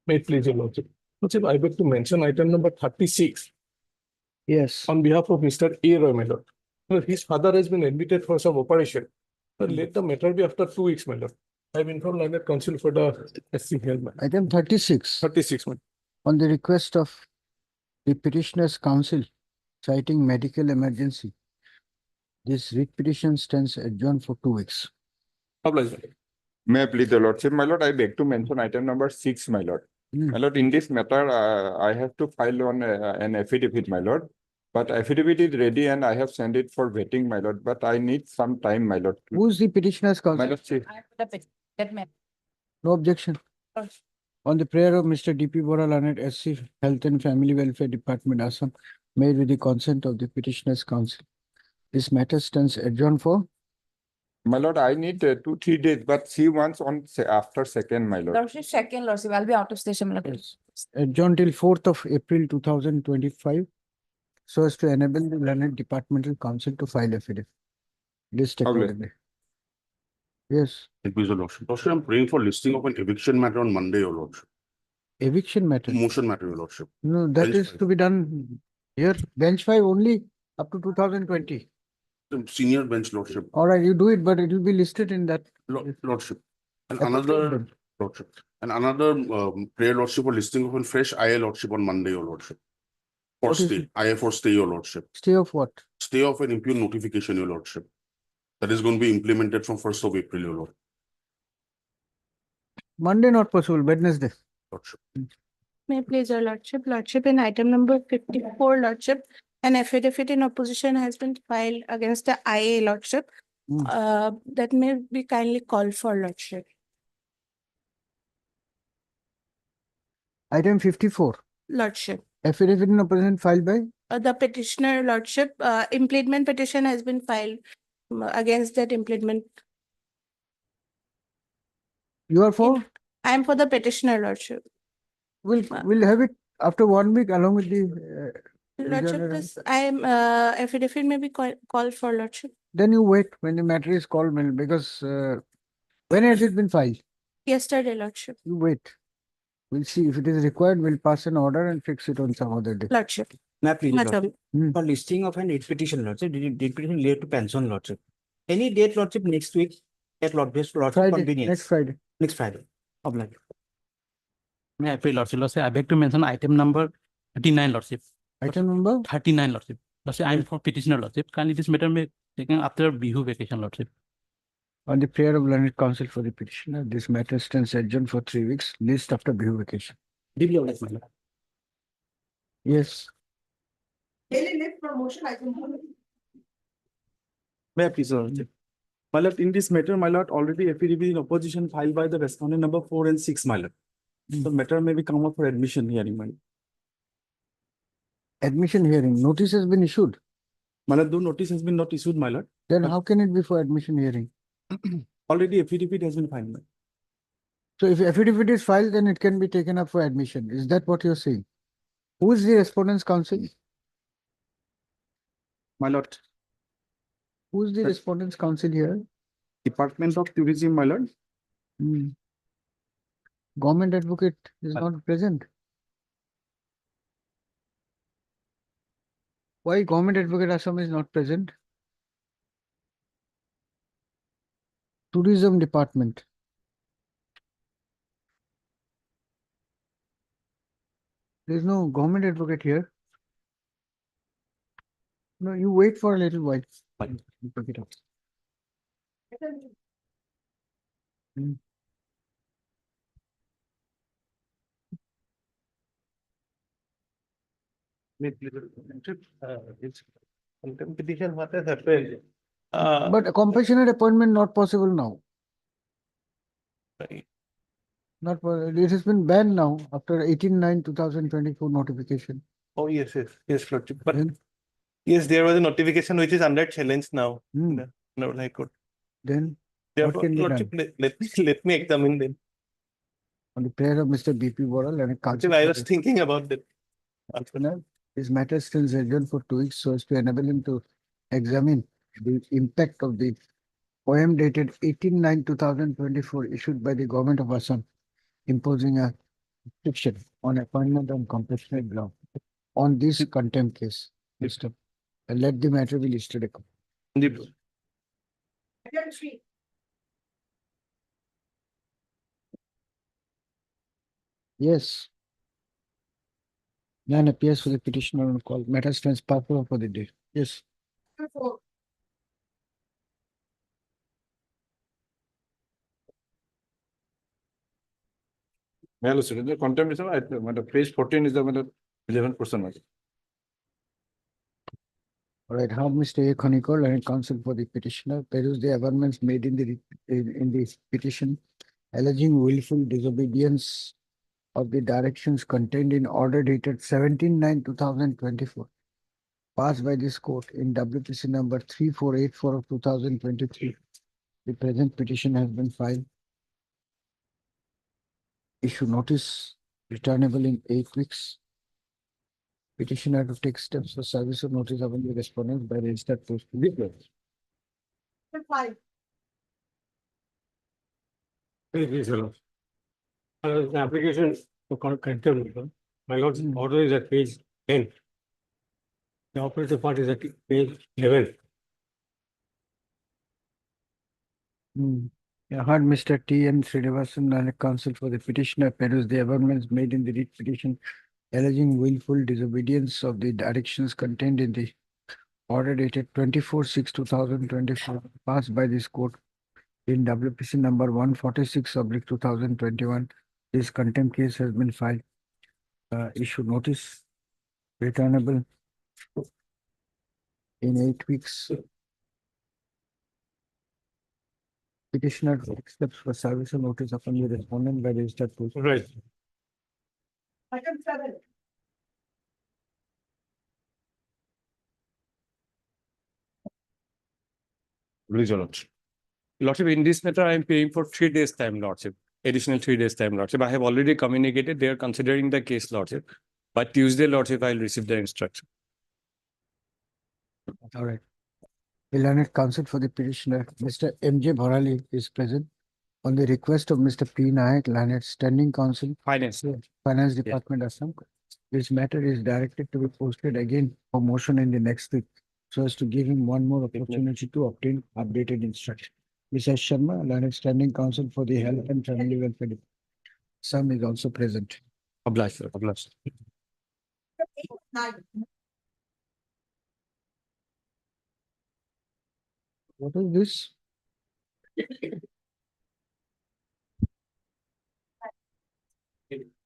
May it please your lordship. Lordship, I beg to mention item number 36 Yes. on behalf of Mr. A. Roy, my lord. Sir, his father has been admitted for some operation. Sir, let the matter be after 2 weeks, my lord. I have informed Learned Counsel for the SC here, my lord. Item 36, 36, my lord. on the request of the petitioner's counsel citing medical emergency. This writ petition stands adjourned for 2 weeks. Obliged, my lord. May I plead the lordship, my lord, I beg to mention item number 6, my lord. Hmm. My lord, in this matter, I have to file on an affidavit, my lord. But affidavit is ready and I have sent it for vetting, my lord, but I need some time, my lord. Who's the petitioner's My counsel? lord, see, No objection. On the prayer of Mr. D.P. Bora, Learned SC, Health and Family Welfare Department, Assam, made with the consent of the petitioner's counsel. This matter stands adjourned for my lord, I need 2-3 days, but she wants on after second, my lord. Lordship, second, Lordship, I'll be out of station. my lord. adjourned till 4th of April 2025, so as to enable the Learned Departmental Council to file affidavit. List Obliged. accordingly. Yes, It is a lordship. Lordship, I'm praying for listing of an eviction matter on Monday, your lordship. eviction matter. Motion matter, your lordship. No, that Bench is five. to be done here. Bench 5 only up to 2020. The senior bench, lordship. All right, you do it, but it will be listed in that. Lordship. And appropriate another bench. lordship. And another prayer, lordship, for listing of a fresh IA, lordship, on Monday, your lordship. For What is stay, it? IA for stay, your lordship. Stay of what? Stay of an impugn notification, your lordship. That is going to be implemented from 1st of April, your Monday not possible, Wednesday. lordship. May I please your Lordship, Lordship, in item number 54, Lordship, an affidavit in opposition has been filed against the IA, Lordship. Hmm. That may be kindly called for, Lordship. Item 54, Lordship, affidavit in opposition filed by the petitioner, Lordship, impleadment petition has been filed against that impleadment. you are for? I am for the petitioner, Lordship. We'll have it after 1 week along with the. Lordship, General- this I am affidavit may be called for, Lordship. Then you wait when the matter is called, because when has it been filed? Yesterday, Lordship. You wait. We'll see if it is required. We'll pass an order and fix it on some other day. Lordship. May I please, Madam. Lordship? For listing of an writ petition, Lordship, writ petition related to pension, Lordship. Any date, Lordship, next week, at Lordship Friday, convenience. next Friday. Next Friday. Obliged. May I pray, Lordship? Lordship, I beg to mention item number 39, Lordship. Item number? 39, Lordship. Lordship, I am for petitioner, Lordship. Kindly this matter may taken after Bihu vacation, Lordship. On the prayer of Learned Counsel for the petitioner, this matter stands adjourned for 3 weeks. List after Bihu vacation. Deeply obliged, my lord. Yes. May I please, Lordship? My lord, in this matter, my lord, already affidavit in opposition filed by the respondent number 4 and 6, my lord. The matter may be come up for admission hearing, my lord. Admission hearing. Notice has been issued. My lord, though notice has been not issued, my lord, Then how can it be for admission hearing? already affidavit has been filed, my lord. So if affidavit is filed, then it can be taken up for admission. Is that what you're saying? Who is the respondent's counsel? My lord, Who is the That- respondent's counsel here? Department of Tourism, my lord. Hmm. Government advocate is not present. Why government advocate Assam is not present? Tourism department. There is no government advocate here. No, you wait for a little while. Fine, you pick it up. It's contempt petition what has happened. But a compassionate appointment not possible now. Right. Not, it has been banned now after 18/9/2024 notification. Oh, yes, Lordship. But Then, yes, there was a notification which is under challenge now. hmm, No, High Court. then Therefore, can be Lordship, let me examine them. on the prayer of Mr. B.P. Boral and a council. Lordship, I was thinking about that. His matter still adjourned for 2 weeks so as to enable him to examine the impact of the poem dated 18/9/2024 issued by the government of Assam, imposing a restriction on appointment on compassionate ground on this contempt case, Mr. And let the matter be listed. The Yes. None appears for the petitioner on call. Matter stands popular for the day. Yes. Hello, sir. The contempt is, page 14 is the 11%. All right, how Mr. A. Khonikol and counsel for the petitioner peruse the amendments made in the petition alleging willful disobedience of the directions contained in order dated 17/9/2024, passed by this court in WPC number 3484 of 2023. The present petition has been filed. Issue notice returnable in 8 weeks. Petitioner to take steps for service of notice of the respondents by registered post. Please, your lord. The application for contempt, my lord's order is at page 10. The operative part is at page 11. I heard Mr. T. N. Srinivasan and counsel for the petitioner peruse the amendments made in the writ petition alleging willful disobedience of the directions contained in the order dated 24/6/2024, passed by this court in WPC number 146/2021. This contempt case has been filed. Issue notice returnable in 8 weeks. Petitioner to take steps for service of notice upon the respondent by registered post. Right. Please, your lordship. Lordship, in this matter, I am paying for 3 days time, lordship. Additional 3 days time, lordship. I have already communicated. They are considering the case, lordship. By Tuesday, lordship, I will receive the instruction. All right. The learned counsel for the petitioner, Mr. M.J. Bharali, is present on the request of Mr. P. Nayak, learned standing counsel, Finance. Finance Department, Assam. This matter is directed to be posted again for motion in the next week, so as to give him one more opportunity to obtain updated instruction. Mrs. Sharma, learned standing counsel for the Health and Family Welfare Department, Assam, is also present. Obliged, sir. Obliged. What is this?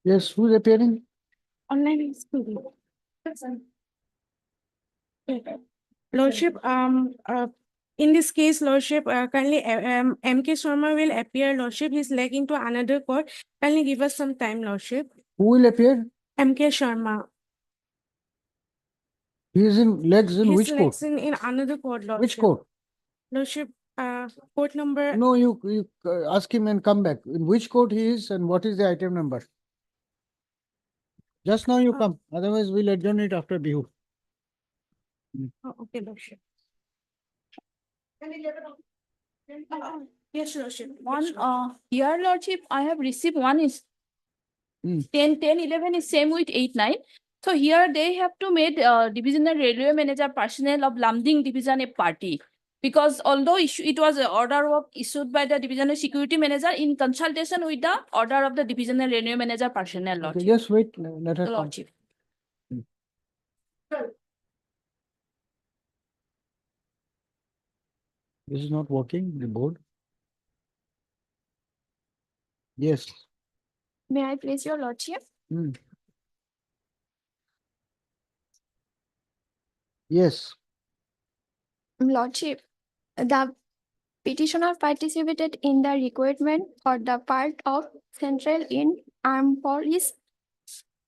Yes, who's appearing? Online is good. Lordship, in this case, Lordship, kindly, M.K. Sharma will appear, Lordship. He's lagging to another court. Kindly give us some time, Lordship. Who will appear? M.K. Sharma. He is in legs in He's which court? in another court, Lordship. Which court? Lordship, court number. No, you ask him and come back. In which court he is and what is the item number? Just now you come, otherwise we'll adjourn it after Bihu. Oh, okay, Lordship. Yes, Lordship. Here, Lordship, I have received one is 10, 11 is same with 8, 9. So here they have to make divisional railway manager personnel of Lamding division a party. Because although it was an order issued by the divisional security manager in consultation with the order of the divisional railway manager personnel, Okay, Lordship. just wait, let her come. Lordship. This is not working, the board. Yes. May I please your Lordship? Yes. Lordship, the petitioner participated in the recruitment for the part of Central in Armed Police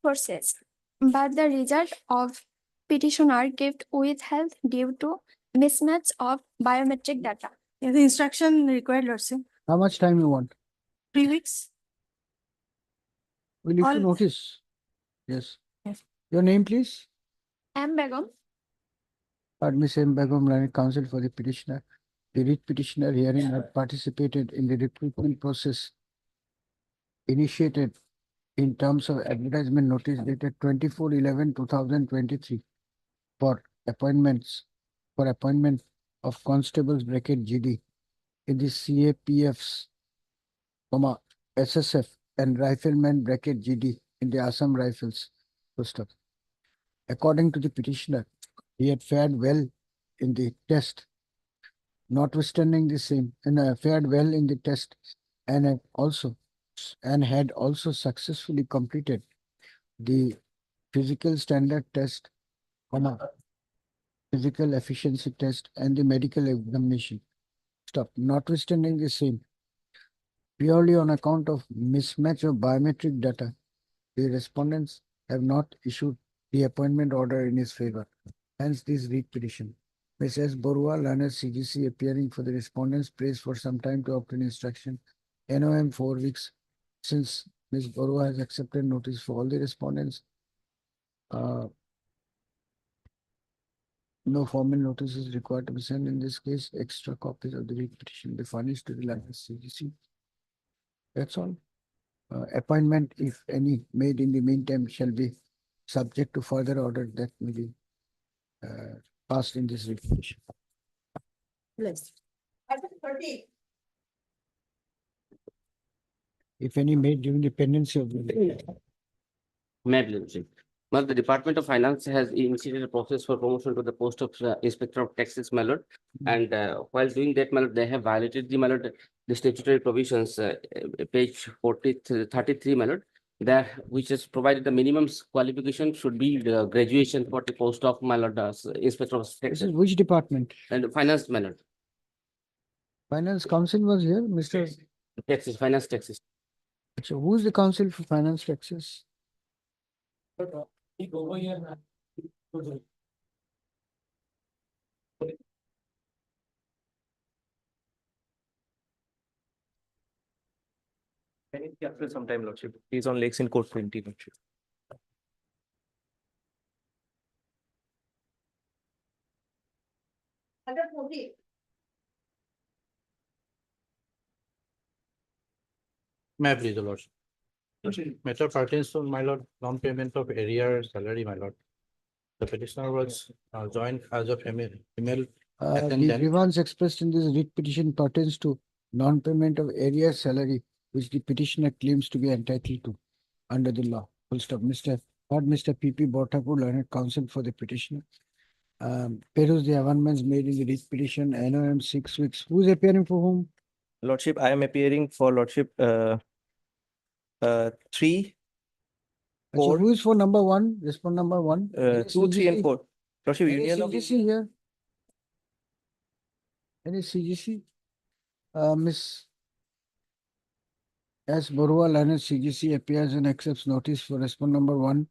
Forces, but the result of petitioner kept withheld due to mismatch of biometric data. Yeah, the instruction required, Lordship. How much time you want? 3 weeks. Will you All- notice? Yes. Yes. Your name, please? M. Begum. Miss M. Begum, learned counsel for the petitioner. The writ petitioner herein had participated in the recruitment process initiated in terms of advertisement notice dated 24/11/2023 for appointment of constables GD in the CAPFs, SSF and rifleman GD in the Assam Rifles. Full stop. According to the petitioner, he had fared well in the test, notwithstanding the same, and fared well in the test, and had also successfully completed the physical standard test, physical efficiency test, and the medical examination. Stop. Notwithstanding the same, purely on account of mismatch of biometric data, the respondents have not issued the appointment order in his favor. Hence this read petition. Ms. S. Borua, learner CGC, appearing for the respondents, prays for some time to obtain instruction. NOM 4 weeks. Since Ms. Borua has accepted notice for all the respondents, no formal notice is required to be sent in this case. Extra copies of the read petition be furnished to the learner CGC. That's all. Appointment, if any, made in the meantime shall be subject to further order that may be passed in this petition. If any made during the pendency of the Well, the Department of Finance has initiated a process for promotion to the post of Inspector of Taxes, my lord. And while doing that, my lord, they have violated the, my lord, the statutory provisions, page 33, my lord, that which has provided the minimum qualification should be the graduation for the post of, my lord, Inspector of This Taxes is which department? and Finance, my lord. Finance Council was here, Mr. Taxes, Finance, Taxes. So who's the Council for Finance Taxes? After some time, Lordship. He's on Lakes in Court 20, Lordship. May I please, the lordship? Matter pertains to, my lord, non-payment of area salary, my lord. The petitioner was joined as a female The attendant. grievance expressed in this writ petition pertains to non-payment of area salary which the petitioner claims to be entitled to under the law. Full stop. Mr. P.P. Borthakur, learned counsel for the petitioner. Peruse the amendments made in the writ petition, NOM 6 weeks. Who is appearing for whom? Lordship, I am appearing for Lordship 3, So 4, who is for number 1? Respond number 1. 2, 3, and 4. Lordship, Any Union of CGC here? Any CGC? Miss S. Borua, learned CGC, appears and accepts notice for respond number 1.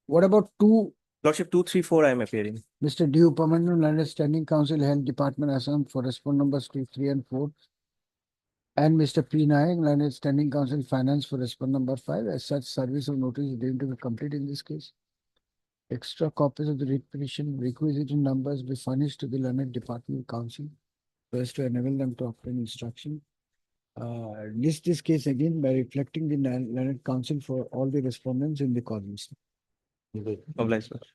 What about 2? Lordship 2, 3, 4, I am appearing. Mr. D. Upamanyu, learned Standing Council, Health Department, Assam, for respond numbers 2, 3, and 4. And Mr. P. Nayak, learned Standing Council, Finance, for respond number 5. As such, service of notice is deemed to be complete in this case. Extra copies of the writ petition, requisite in numbers, be furnished to the learned Department Council so as to enable them to obtain instruction. List this case again by reflecting the learned counsel for all the respondents in the columns. Obliged, Lordship.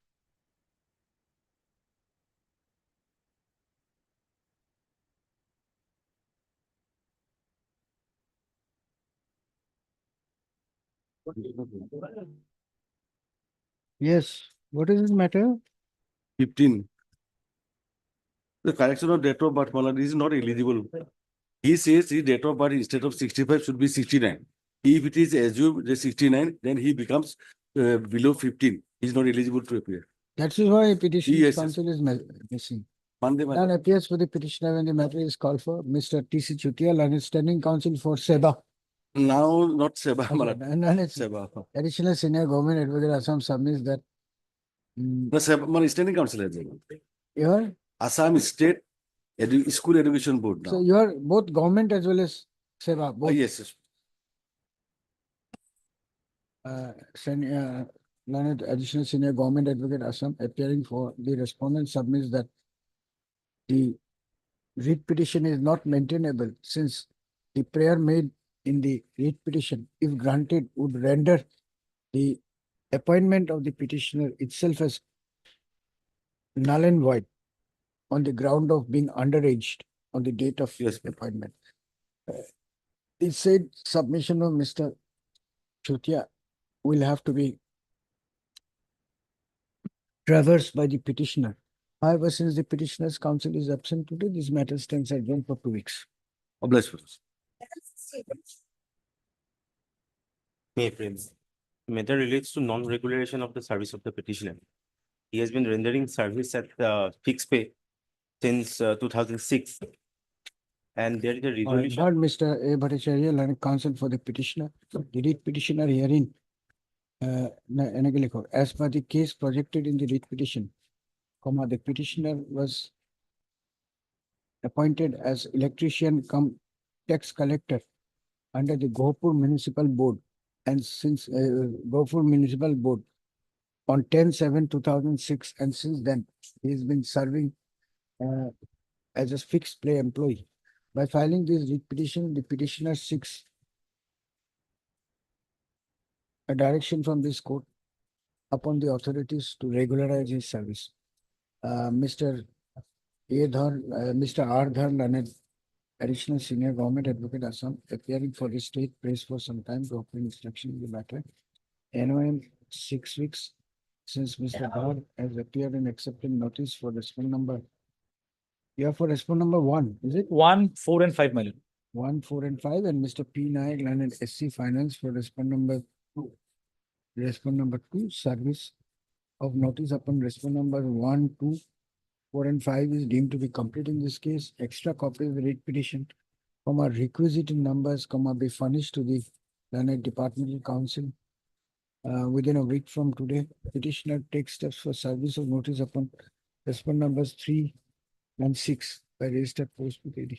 Yes, what is this matter? 15. The correction of date of birth, Malad, is not eligible. He says his date of birth instead of 65 should be 69. If it is assumed the 69, then he becomes below 15. He is not eligible to appear. That is why petition Yes, yes. counsel is missing. Mande, None appears for the petitioner when the matter is called for. Mr. T.C. Chutia, learned Standing Council for SEBA. Now, not Seba, Malad. And learned Seba. Additional Senior Government Advocate Assam submits that No, Seba, Malad, Standing Council as well. your Assam State School Education Board now. so you are both government as well as SEBA. Both. Yes, yes. Learned Additional Senior Government Advocate Assam appearing for the respondent submits that the writ petition is not maintainable since the prayer made in the writ petition, if granted, would render the appointment of the petitioner itself as null and void on the ground of being underaged on the date of Yes. appointment. The said submission of Mr. Chutia will have to be traversed by the petitioner. However, since the petitioner's counsel is absent today, this matter stands adjourned for 2 weeks. Obliged, Your Lordship. May friends. Matter relates to non-regulation of the service of the petitioner. He has been rendering service at fixed pay since 2006. And there is a resolution. Heard Mr. A. Bhattacharya, learned counsel for the petitioner, the writ petitioner herein. As per the case projected in the writ petition, the petitioner was appointed as electrician cum tax collector under the Gohapur Municipal Board, and since Gohapur Municipal Board on 10/7/2006, and since then he has been serving as a fixed pay employee. By filing this writ petition, the petitioner seeks a direction from this court upon the authorities to regularize his service. Mr. R. Dhar Lanet, Additional Senior Government Advocate Assam, appearing for the state, prays for some time to obtain instruction in the matter. NOM 6 weeks since Mr. Dhar has appeared and accepted notice for response number. You are for response number 1, is it? 1, 4 and 5, my lord. 1, 4 and 5, and Mr. P. Nayak, Lanet, SC Finance for response number 2. Response number 2, service of notice upon response number 1, 2, 4 and 5 is deemed to be complete in this case. Extra copy of the writ petition, requisite in numbers, be furnished to the Lanet Departmental Council within a week from today. Petitioner takes steps for service of notice upon response numbers 3 and 6 by registered post with AD.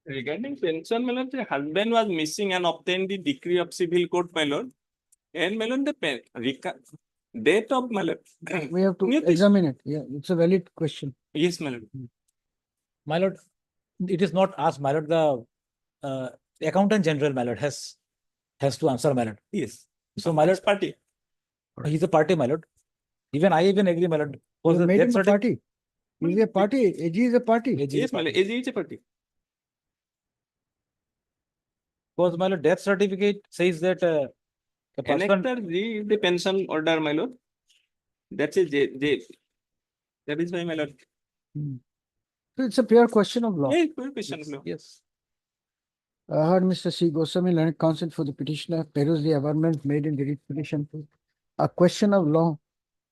Regarding pension, my lord, the husband was missing and obtained the decree of civil court, my lord. And my lord, the date of my lord. We have to Yes. examine it. Yeah, it's a valid question. Yes, my lord. My lord, it is not asked, my lord, the accountant general, my lord, has to answer, my lord. Yes. So, my lord, Party. he's a party, my lord. Even I even agree, my lord. Was You the made death him a certificate? party. He's a party. AG is a party. AG Yes, my lord, AG is a party. Because, my lord, death certificate says that a person, Annexer the pension order, my lord. That's a that is why, my lord. So it's a pure question of law. Yes, good question, no. yes. I heard Mr. C. Goswami, learned counsel for the petitioner, peruse the amendments made in the writ petition. A question of law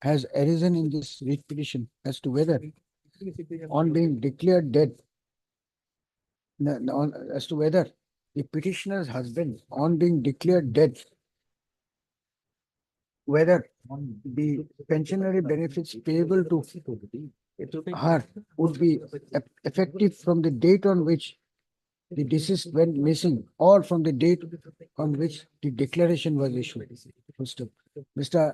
has arisen in this writ petition as to whether on being declared dead, as to whether the petitioner's husband, on being declared dead, whether the pensionary benefits payable to her would be effective from the date on which the deceased went missing or from the date on which the declaration was issued. First up, Mr.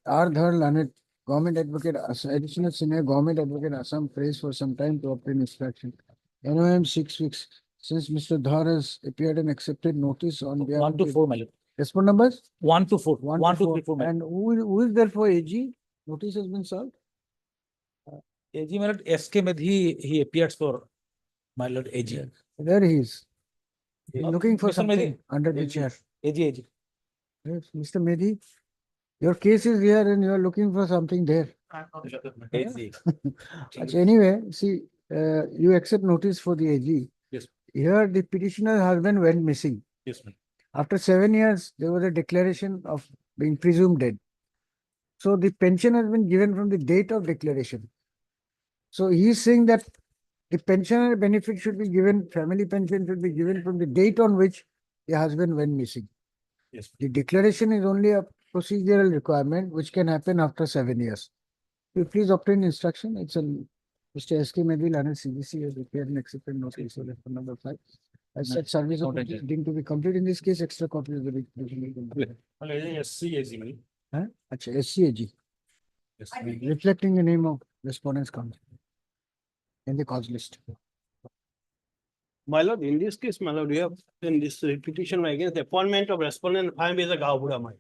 R. Dhar Lanet, Government Advocate, Additional Senior Government Advocate Assam, prays for some time to obtain instruction. NOM 6 weeks since Mr. Dhar has appeared and accepted notice on behalf 1 to 4, my lord. Response numbers? 1 to 4. 1 1 to to 3, 4, my lord. And who is there for AG? Notice has been served? AG, my lord, SK Medhi, he appears for my lord AG. There he is. He's Uh, looking for Mr. something Medhi. under the chair. AG. Yes, Mr. Medhi, your case is here and you are looking for something there. Anyway, see, you accept notice for the AG. Yes. Here, the petitioner's husband went missing. Yes, ma'am. After 7 years, there was a declaration of being presumed dead. So the pension has been given from the date of declaration. So he is saying that the pensionary benefit should be given, family pension should be given from the date on which the husband went missing. Yes. The declaration is only a procedural requirement which can happen after 7 years. You please obtain instruction. It's a Mr. S.K. Medhi, Lanet CBC has prepared and accepted notice for number 5. As such, service of notice deemed to be complete. In this case, extra copies of the writ. SCAG. Reflecting the name of respondents council. in the cause list. My lord, in this case, my lord, we have in this petition against the appointment of respondent five is a Gahuda my.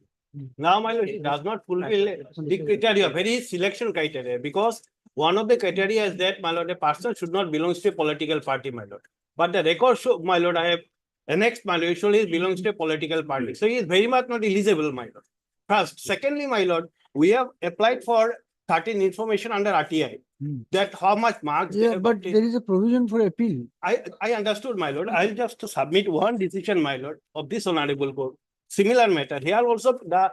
Now, my lord, it does not fulfill the criteria, very selection criteria, because one of the criteria is that, my lord, a person should not belong to a political party, my lord. But the record show, my lord, I have annexed, my lord, usually he belongs to a political party. So he is very much not eligible, my lord. First, secondly, my lord, we have applied for certain information under RTI. That how much marks. they Yeah, have but obtained. there is a provision for appeal. I understood, my lord. I'll just submit one decision, my lord, of this honorable court. Similar matter. Here also the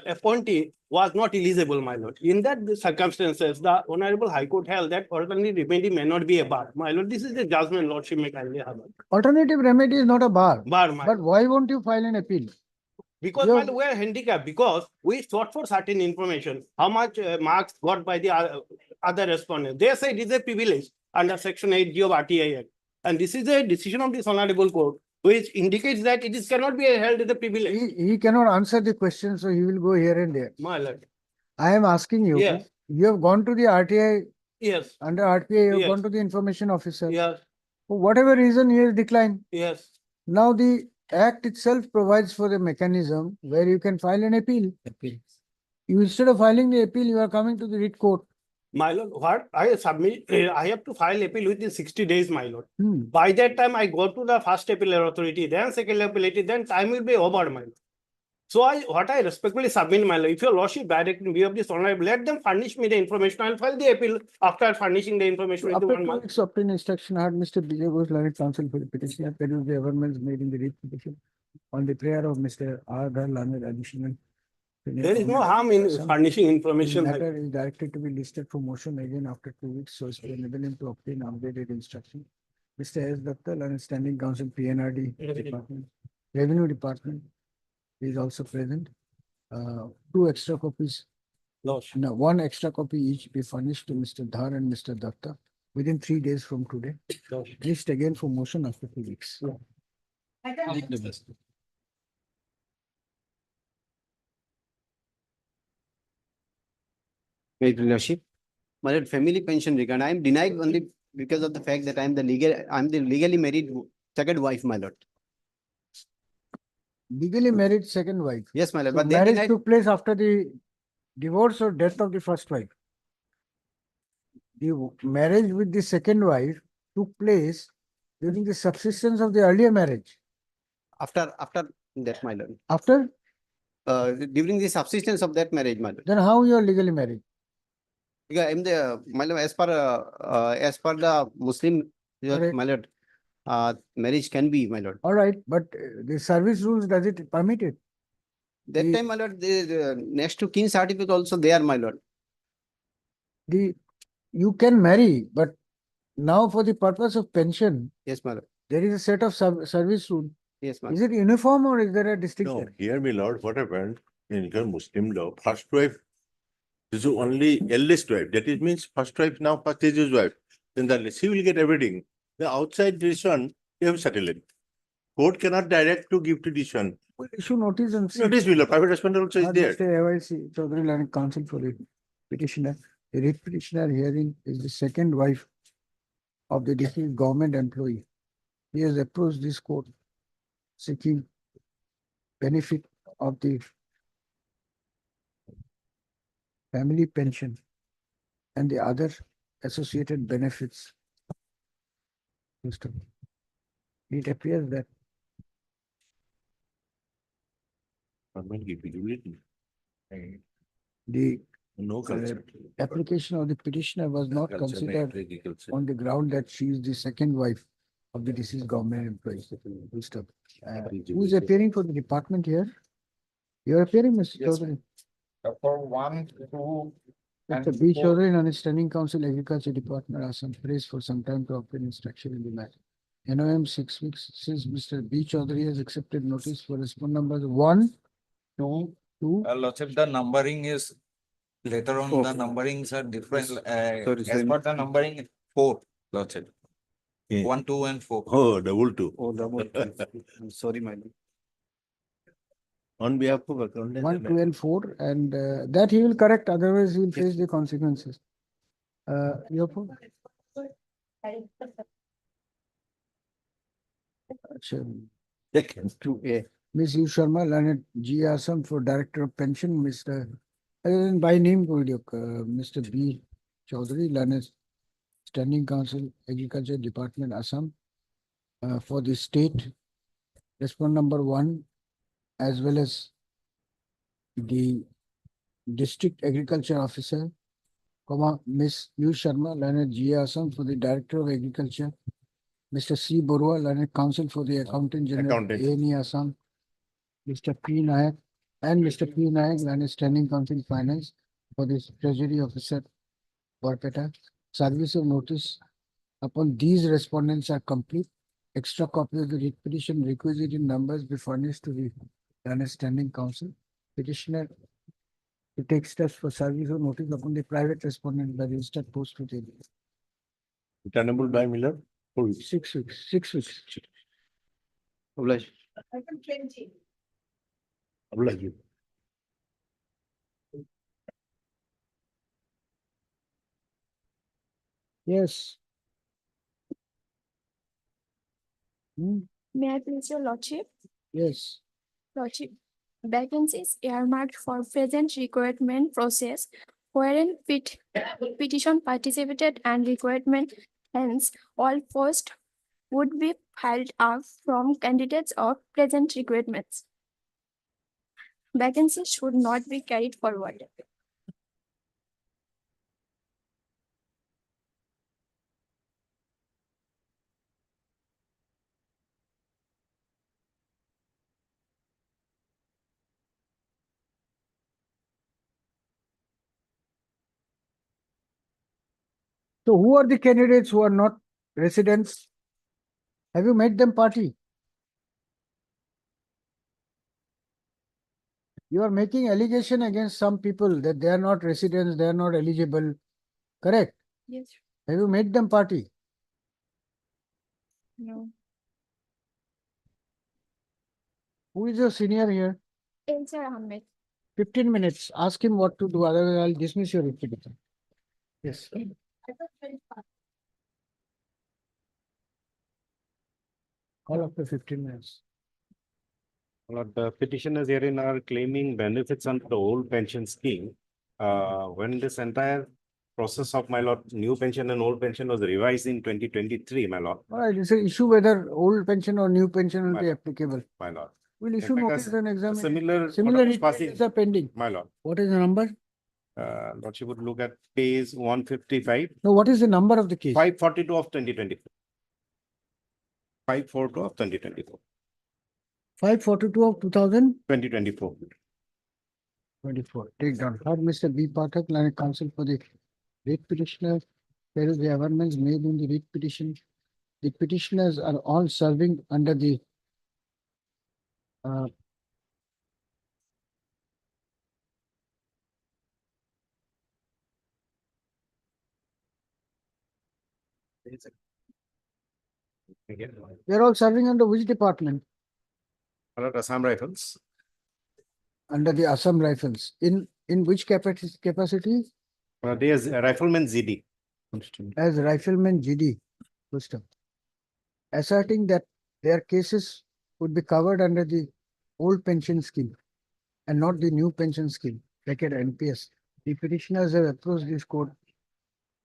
appointee was not eligible, my lord. In that circumstances, the honorable high court held that alternative remedy may not be a bar. My lord, this is the judgment lordship may kindly have. Alternative remedy is not a bar. Bar, my But lord. why won't you file an appeal? Because you my have- lord, we are handicapped because we sought for certain information. How much marks got by the other respondents. They say it is a privilege under section 8G of RTI Act. And this is a decision of this honorable court, which indicates that it is cannot be held as a privilege. He cannot answer the question, so he will go here and there. My lord, I am asking you, Yes. you have gone to the RTI, yes, under RTI, you have Yes. gone to the information officer. yes, For whatever reason, he has declined. yes. Now the act itself provides for a mechanism where you can file an appeal. You instead of filing the appeal, you are coming to the writ court. My lord, what I submit, I have to file appeal within 60 days, my lord. Hmm. By that time, I go to the first appeal authority, then second appeal, then time will be over, my lord. So what I respectfully submit, my lord, if your lordship direct in view of this honorable, let them furnish me the information. I'll file the appeal after furnishing the information within After 1 2 month. weeks of instruction, I had Mr. Bijay Ghosh, learned counsel for the petitioner, perused the amendments made in the writ petition on the prayer of Mr. R. Dhar, learned additional. There is no harm in furnishing The information. my lord. matter is directed to be listed for motion again after 2 weeks, so as to enable him to obtain updated instruction. Mr. S. Datta, learned standing counsel, PNRD Department, Revenue Department is also present. 2 extra copies, Lordship. no, 1 extra copy each be furnished to Mr. Dhar and Mr. Datta within 3 days from today. Lordship. List again for motion after 2 weeks. Your Lordship, my lord, family pension regard, I am denied only because of the fact that I am the legally married second wife, my lord. Legally married second wife. Yes, my lord, So but they marriage denied, took place after the divorce or death of the first wife. The marriage with the second wife took place during the subsistence of the earlier marriage. after that, my lord. After, During the subsistence of that marriage, my lord. then how you are legally married? Because I am the, my lord, as per the Muslim, Correct. my lord, marriage can be, my lord. All right, but the service rules, does it permit it? That The- time, my lord, the next to kin certificate also there, my lord. You can marry, but now for the purpose of pension, Yes, my lord. there is a set of service rule. Yes, my Is lord. it uniform or is there a No, distinction? hear me, Lord, what happened in your Muslim law, first wife is the only eldest wife. That is means first wife now first is his wife. Then she will get everything. The outside decision, you have settled it. Court cannot direct to give to decision. We'll issue notice and see. Notice will, private responder also is Had there. Mr. AYC Chaudhary learned counsel for the petitioner. The writ petitioner hearing is the second wife of the deceased government employee. He has approached this court seeking benefit of the family pension and the other associated benefits. It appears that Government give it. the No culture. application of the petitioner was not Culture, considered metric, culture. on the ground that she is the second wife of the deceased government employee. Full stop. Who is appearing for the department here? You are appearing, Mr. Yes, Chaudhary. For 1, 2, and Mr. B. 4. Chaudhary, non-standing counsel, Agriculture Department, are some praise for some time to obtain instruction in the matter. NOM 6 weeks since Mr. B. Chaudhary has accepted notice for respond numbers 1, 2, 2. Lordship, the numbering is later on, the Okay. numberings are different. Sorry, As sorry. per the numbering, 4, Lordship. Yeah. 1, 2, and 4. Oh, double two. Oh, double. I'm sorry, my lord. On behalf of accountant. 1, 2, and 4, and that he will correct, otherwise he will face the consequences. Your phone? To Ms. U. Sharma, Lanet G. Assam for Director of Pension, Mr. By name, Mr. B. Chaudhary, Lanet Standing Council, Agriculture Department, Assam, for the state, respond number 1, as well as the District Agriculture Officer, Ms. U. Sharma, Lanet G. Assam for the Director of Agriculture, Mr. C. Borua, Lanet Council for the Accountant General, Accountant. A&E Assam, Mr. P. Nayak, and Mr. P. Nayak, Lanet Standing Council Finance for the Treasury Officer, Barpeta. Service of notice upon these respondents are complete. Extra copy of the writ petition requisite in numbers be furnished to the Lanet Standing Council. Petitioner to take steps for service of notice upon the private respondent by registered post with the Returnable by Miller, 4 weeks. 6 weeks, 6 weeks. Oblige. Oblige you. Yes. May I please your lordship? Yes. Lordship, vacancies earmarked for present requirement process wherein petition participated and requirement, hence all posts would be filed up from candidates of present requirements. Vacancies should not be carried forward. So who are the candidates who are not residents? Have you met them party? You are making allegation against some people that they are not residents, they are not eligible. Correct? Yes. Have you met them party? No. Who is your senior here? Answer Ahmed. 15 minutes. Ask him what to do. Otherwise, I'll dismiss your petition. Yes. Call after 15 minutes. Lord, the petitioners herein are claiming benefits under the old pension scheme. When this entire process of my lord, new pension and old pension was revised in 2023, my lord. All right, it's an issue whether old pension or new pension will be applicable. My lord. We'll issue fact, notice and examine. Similar. Similar orders passing- requests are pending. My lord. What is the number? Lordship would look at page 155, No, what is the number of the case? 542 of 2024. 542 of 2024. 542 of 2024. 2024. Take down. Heard Mr. B. Pathak, Land Council for the writ petitioner. There is the amendments made in the writ petition. The petitioners are all serving under the they are all serving under which department? My lord, Assam Rifles. Under the Assam Rifles. In which capacity? They is Rifleman ZD. As Rifleman GD. System. Asserting that their cases would be covered under the old pension scheme and not the new pension scheme, like at NPS. The petitioners have approached this court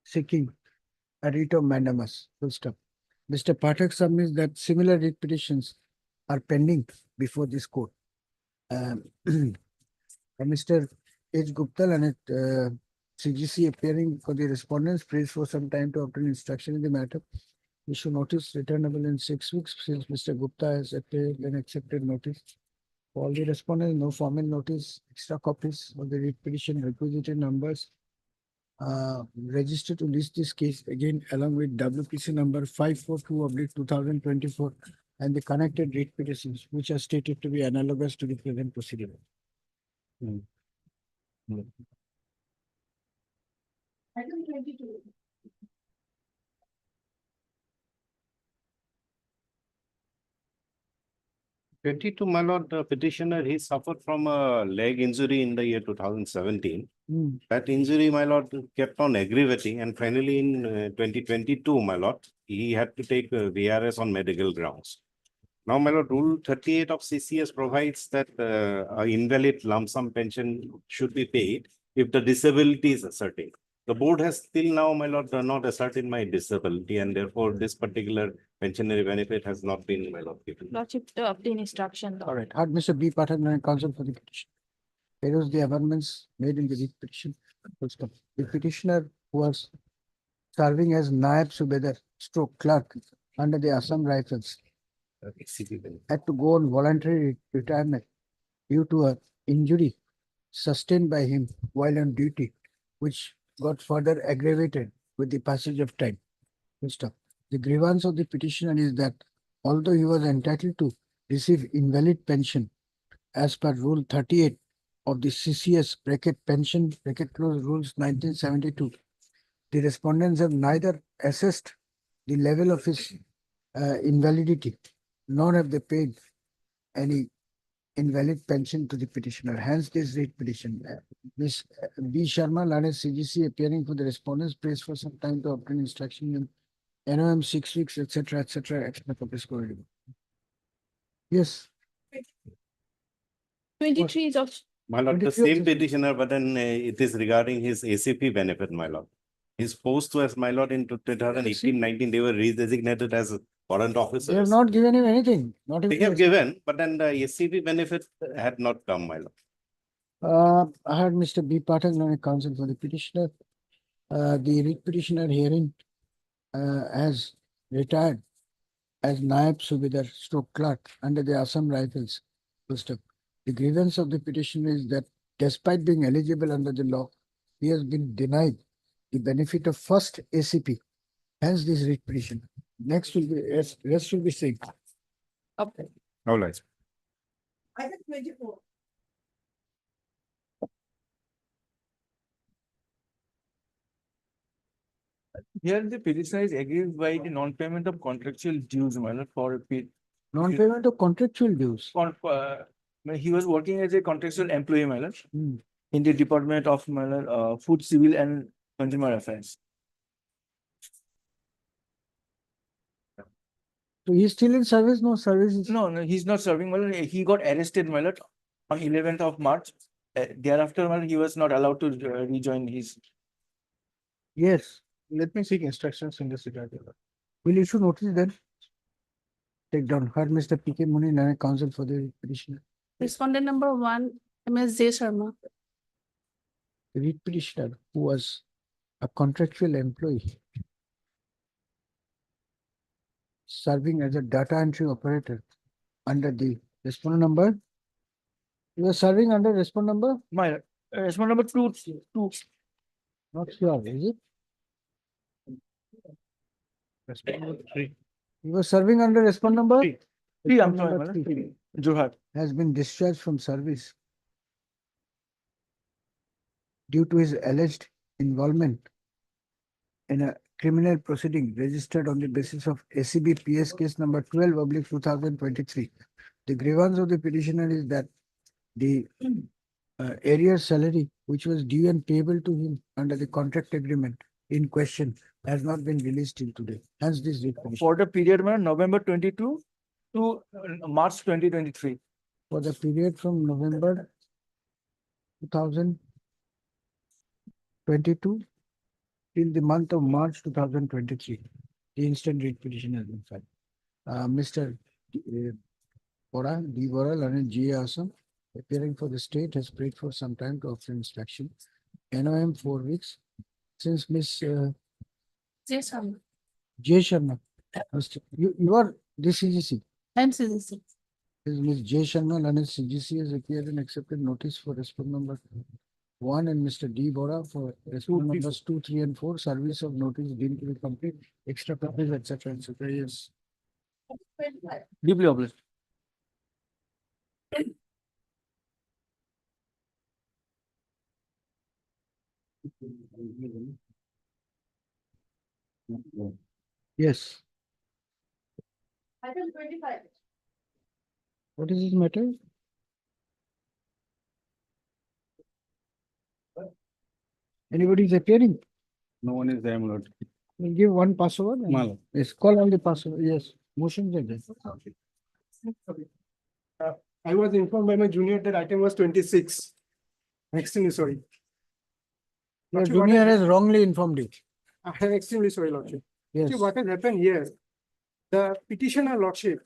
seeking a writ of mandamus. Full stop. Mr. Pathak submits that similar writ petitions are pending before this court. Mr. H. Gupta and CGC appearing for the respondents prays for some time to obtain instruction in the matter. Issue notice returnable in 6 weeks since Mr. Gupta has appeared and accepted notice. For all the respondents, no formal notice, extra copies of the writ petition requisited numbers registered to list this case again along with WPC number 542/2024 and the connected writ petitions which are stated to be analogous to the present procedure. Item 22. 22, my lord, the petitioner, he suffered from a leg injury in the year 2017. Hmm. That injury, my lord, kept on aggravating, and finally in 2022, my lord, he had to take VRS on medical grounds. Now, my lord, Rule 38 of CCS provides that a invalid lump sum pension should be paid if the disability is ascertained. The board has still now, my lord, not ascertained my disability, and therefore this particular pensionary benefit has not been, my lord, given. Lordship to obtain instruction. All right, heard Mr. B. Pathak, Learned Counsel for the petition. Peruse the amendments made in the writ petition. Full stop. The petitioner was serving as Naib Subedar stroke clerk under the Assam Rifles had to go on voluntary retirement due to an injury sustained by him while on duty, which got further aggravated with the passage of time. Full stop. The grievance of the petitioner is that although he was entitled to receive invalid pension as per Rule 38 of the CCS bracket pension bracket close rules 1972, the respondents have neither assessed the level of his invalidity, nor have they paid any invalid pension to the petitioner. Hence, this writ petition. Ms. B. Sharma, learned CGC, appearing for the respondents, prays for some time to obtain instruction in NOM 6 weeks, etc., etc. Yes. 23 is of My lord, the 23 of same this- petitioner, but then it is regarding his ACP benefit, my lord. His post was, my lord, in 2018-19, they were re-designated as warrant officers. They have not given him anything. Not They even. have given, but then the ACP benefit had not come, my lord. I heard Mr. B. Pathak, Learned Counsel for the petitioner. The writ petitioner herein has retired as Naib Subedar stroke clerk under the Assam Rifles. Full stop. The grievance of the petitioner is that despite being eligible under the law, he has been denied the benefit of first ACP. Hence this writ petition. Next will be, rest will be same. okay. All right. Item 24. Here the petitioner is aggrieved by the non-payment of contractual dues, my lord, for a period. Non-payment of contractual dues. He was working as a contractual employee, my lord, Hmm. in the Department of, my lord, Food, Civil and Consumer Affairs. So he's still in service, no service is. No, he's not serving, my lord. He got arrested, my lord, on 11th of March. Thereafter, my lord, he was not allowed to rejoin his. Yes. Let me seek instructions in this regard. Will issue notice then? Take down. Heard Mr. P.K. Muni, Learned Counsel for the petitioner. Respondent number 1, MS J. Sharma. The writ petitioner who was a contractual employee serving as a data entry operator under the respondent number. You are serving under respondent number? My respondent number 2. Not sure, is it? Respondent number 3. You were serving under respondent number? Three, I'm Respondent sorry, number my lord. three Jorhat. has been discharged from service due to his alleged involvement in a criminal proceeding registered on the basis of ACB PS case number 12/2023. The grievance of the petitioner is that the arrear salary which was due and payable to him under the contract agreement in question has not been released till today. Hence this writ petition. For the period, my lord, November 22 to March 2023. For the period from November 2022 till the month of March 2023, the instant writ petition has been filed. Mr. Bora, D. Bora, Learned G. Assam, appearing for the state, has prayed for some time to obtain inspection. NOM 4 weeks. Since Miss J. Sharma. J. Sharma, you are the CGC. I'm CGC. This is Ms. J. Sharma, Learned CGC, has appeared and accepted notice for respondent number 1 and Mr. D. Bora for respondent numbers 2, 3 and 4. Service of notice deemed to be complete, extra copies, etc. etc. Yes. Deeply obliged. Yes. Item 25. What is this matter? Anybody is appearing? No one is there, my lord. We'll give one password. and- My lord. Yes, call on the password. Yes, motion is there. I was informed by my junior that item was 26. Extremely sorry. Your Lordship, what junior has- has wrongly informed you. I am extremely sorry, Lordship. Yes. See, what has happened here, the petitioner, Lordship,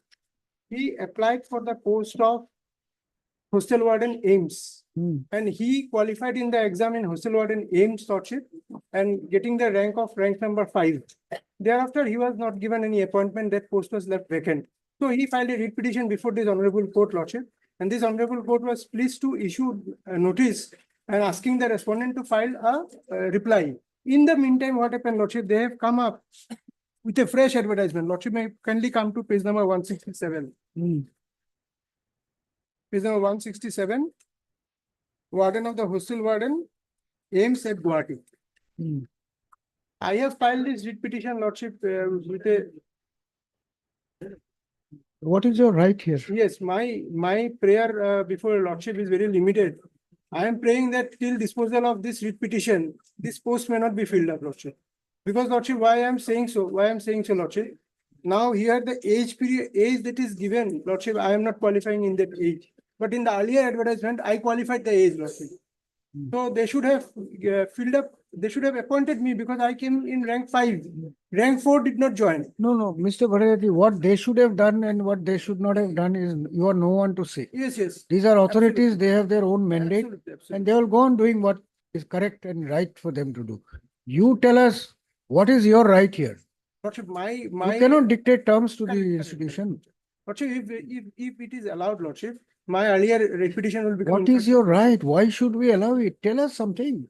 he applied for the post of hostel warden Ames. And he qualified in the exam in hostel warden Ames, Lordship, and getting the rank number 5. Thereafter, he was not given any appointment, that post was left vacant. So he filed a writ petition before this honorable court, Lordship, and this honorable court was pleased to issue a notice and asking the respondent to file a reply. In the meantime, what happened, Lordship, they have come up with a fresh advertisement. Lordship, may kindly come to page number 167. Page number 167. Warden of the hostel warden, Ames at Guwahati. I have filed this writ petition, Lordship, with a, What is your right here? yes, my prayer before Lordship is very limited. I am praying that till disposal of this writ petition, this post may not be filled up, Lordship. Because Lordship, why I am saying so, Lordship? Now here the age that is given, Lordship, I am not qualifying in that age. But in the earlier advertisement, I qualified the age, Lordship. So they should have filled up, they should have appointed me because I came in rank 5. Rank 4 did not join. No, Mr. Bharati, what they should have done and what they should not have done is you are no one to say. Yes. These are authorities, Absolutely. they have their own mandate Absolutely. and they will go on doing what is correct and right for them to do. You tell us, what is your right here? Lordship, You cannot dictate terms to the Correct. institution. Lordship, if it is allowed, Lordship, my earlier repetition will become. What is your right? Why should we allow it? Tell us something.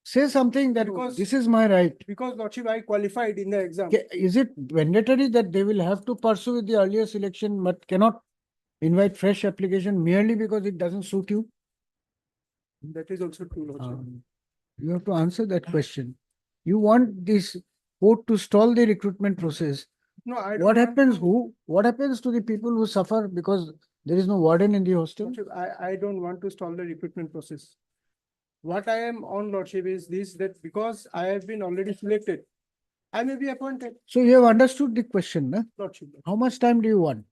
Say something that Because- this is my right. Because Lordship, I qualified in the exam. Is it mandatory that they will have to pursue with the earlier selection but cannot invite fresh application merely because it doesn't suit you? That is also true, Lordship. You have to answer that question. You want this court to stall the recruitment process. No, I don't What want happens to- what happens to the people who suffer because there is no warden in the hostel? Lordship, I don't want to stall the recruitment process. What I am on, Lordship, is this, that because I have been already selected, I may be appointed, So you have understood the question, na? Lordship. How much time do you want?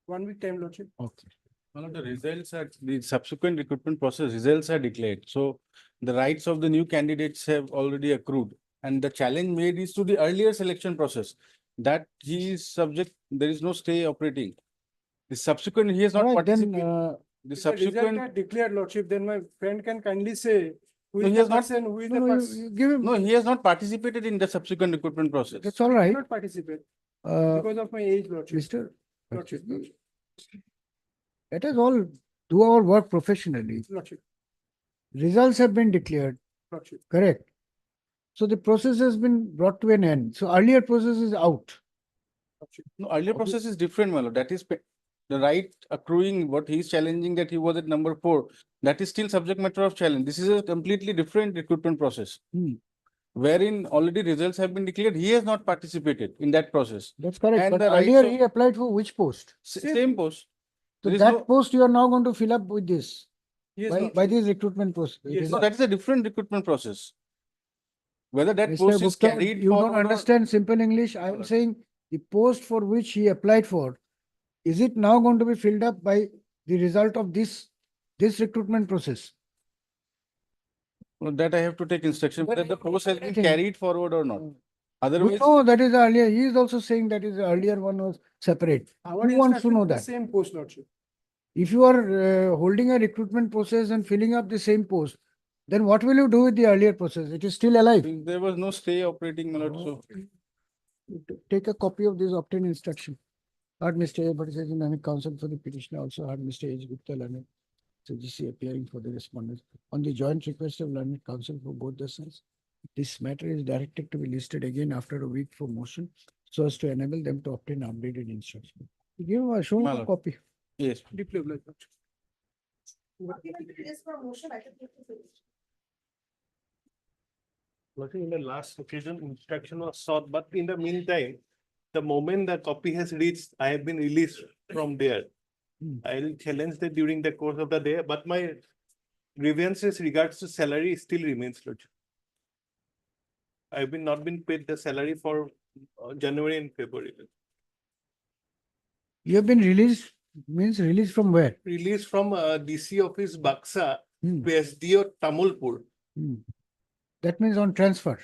1 week time, Lordship. Okay. One of the results are, the subsequent recruitment process, results are declared. So the rights of the new candidates have already accrued. And the challenge made is to the earlier selection process that he is subject, there is no stay operating. The subsequent, he has not Alright, then, participated. The If the result subsequent, are declared, Lordship, then my friend can kindly say, who No, is he the has not- person, who is no, the you person. give him, no, he has not participated in the subsequent recruitment process. that's all I right. cannot participate Uh, because of my age, Lordship. Mr. Lordship, Let us all do our work professionally. Lordship, Results have been declared, Lordship. correct? So the process has been brought to an end. So earlier process is out. No, earlier process is different, my lord. That is the right accruing, what he is challenging that he was at number 4. That is still subject matter of challenge. This is a completely different recruitment process. Wherein already results have been declared. He has not participated in that process. That's correct. And But the rights earlier of- he applied for which post? Same post. So There is that no- post you are now going to fill up with this, Yes, by Lordship. this recruitment process. Yes, So that is a different recruitment process. Whether that Mr. post is Gupta, carried you don't forward or- understand simple English. I am Alright. saying the post for which he applied for, is it now going to be filled up by the result of this recruitment process? Well, that I have to take instruction whether the post has been Anything. carried forward or not. You Otherwise, know, that is earlier. He is also saying that is the earlier one was separate. Our Who wants to instruction know is the that? Same post, Lordship. If you are holding a recruitment process and filling up the same post, then what will you do with the earlier process? It is still alive. there was no stay operating, my lord, so. Take a copy of this obtained instruction. Heard Mr. A. Bhattacharya, learned counsel for the petitioner, also heard Mr. H. Gupta, learned CGC appearing for the respondents. On the joint request of learned counsel for both the sides, this matter is directed to be listed again after a week for motion, so as to enable them to obtain updated instruction. Give him show him My a lord. copy. Yes. Deeply obliged, Lordship. Lordship, in the last occasion, instruction was sought, but in the meantime, the moment the copy has reached, I have been released from there. I'll challenge that during the course of the day, but my grievances regards to salary still remains, Lordship. I've been not been paid the salary for January and February. You have been released, means released from where? Released from DC office Baksa Hmm. to SDO Tamulpur. Hmm. That means on transfer.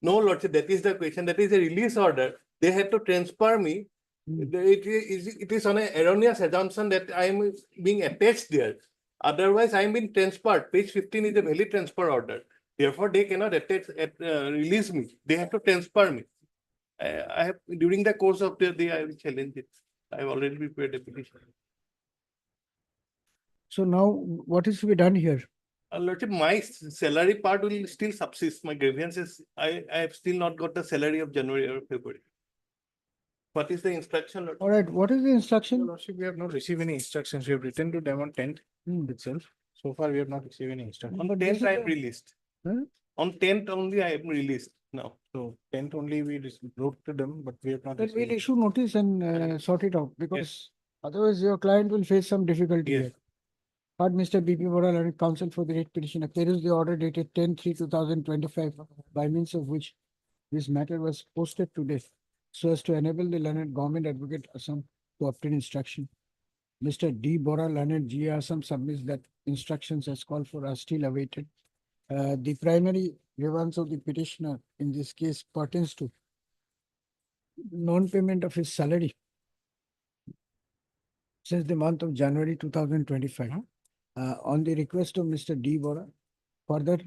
No, Lordship, that is the question. That is a release order. They had to transfer me. It is on an erroneous assumption that I am being attached there. Otherwise, I am being transferred. Page 15 is a valid transfer order. Therefore, they cannot release me. They have to transfer me. I have during the course of the day, I will challenge it. I have already prepared a petition. So now what is to be done here? Lordship, my salary part will still subsist. My grievances, I have still not got the salary of January or February. What is the instruction? Lordship? All right, what is the instruction? Lordship, we have not received any instructions. We have written to them on 10th itself. So far, we have not received any instructions. On the 10th, I am released. Huh? On 10th only, I am released now. So 10th only we wrote to them, but we have not Then we'll received. issue notice and sort it out because otherwise your client will face some difficulty Yes. here. But Mr. B.P. Bora, learned counsel for the writ petitioner, carries the order dated 10/3/2025 by means of which this matter was posted today so as to enable the learned government advocate Assam to obtain instruction. Mr. D. Bora, learned G. Assam submits that instructions as called for are still awaited. The primary grievance of the petitioner in this case pertains to non-payment of his salary since the month of January 2025. On the request of Mr. D. Bora, further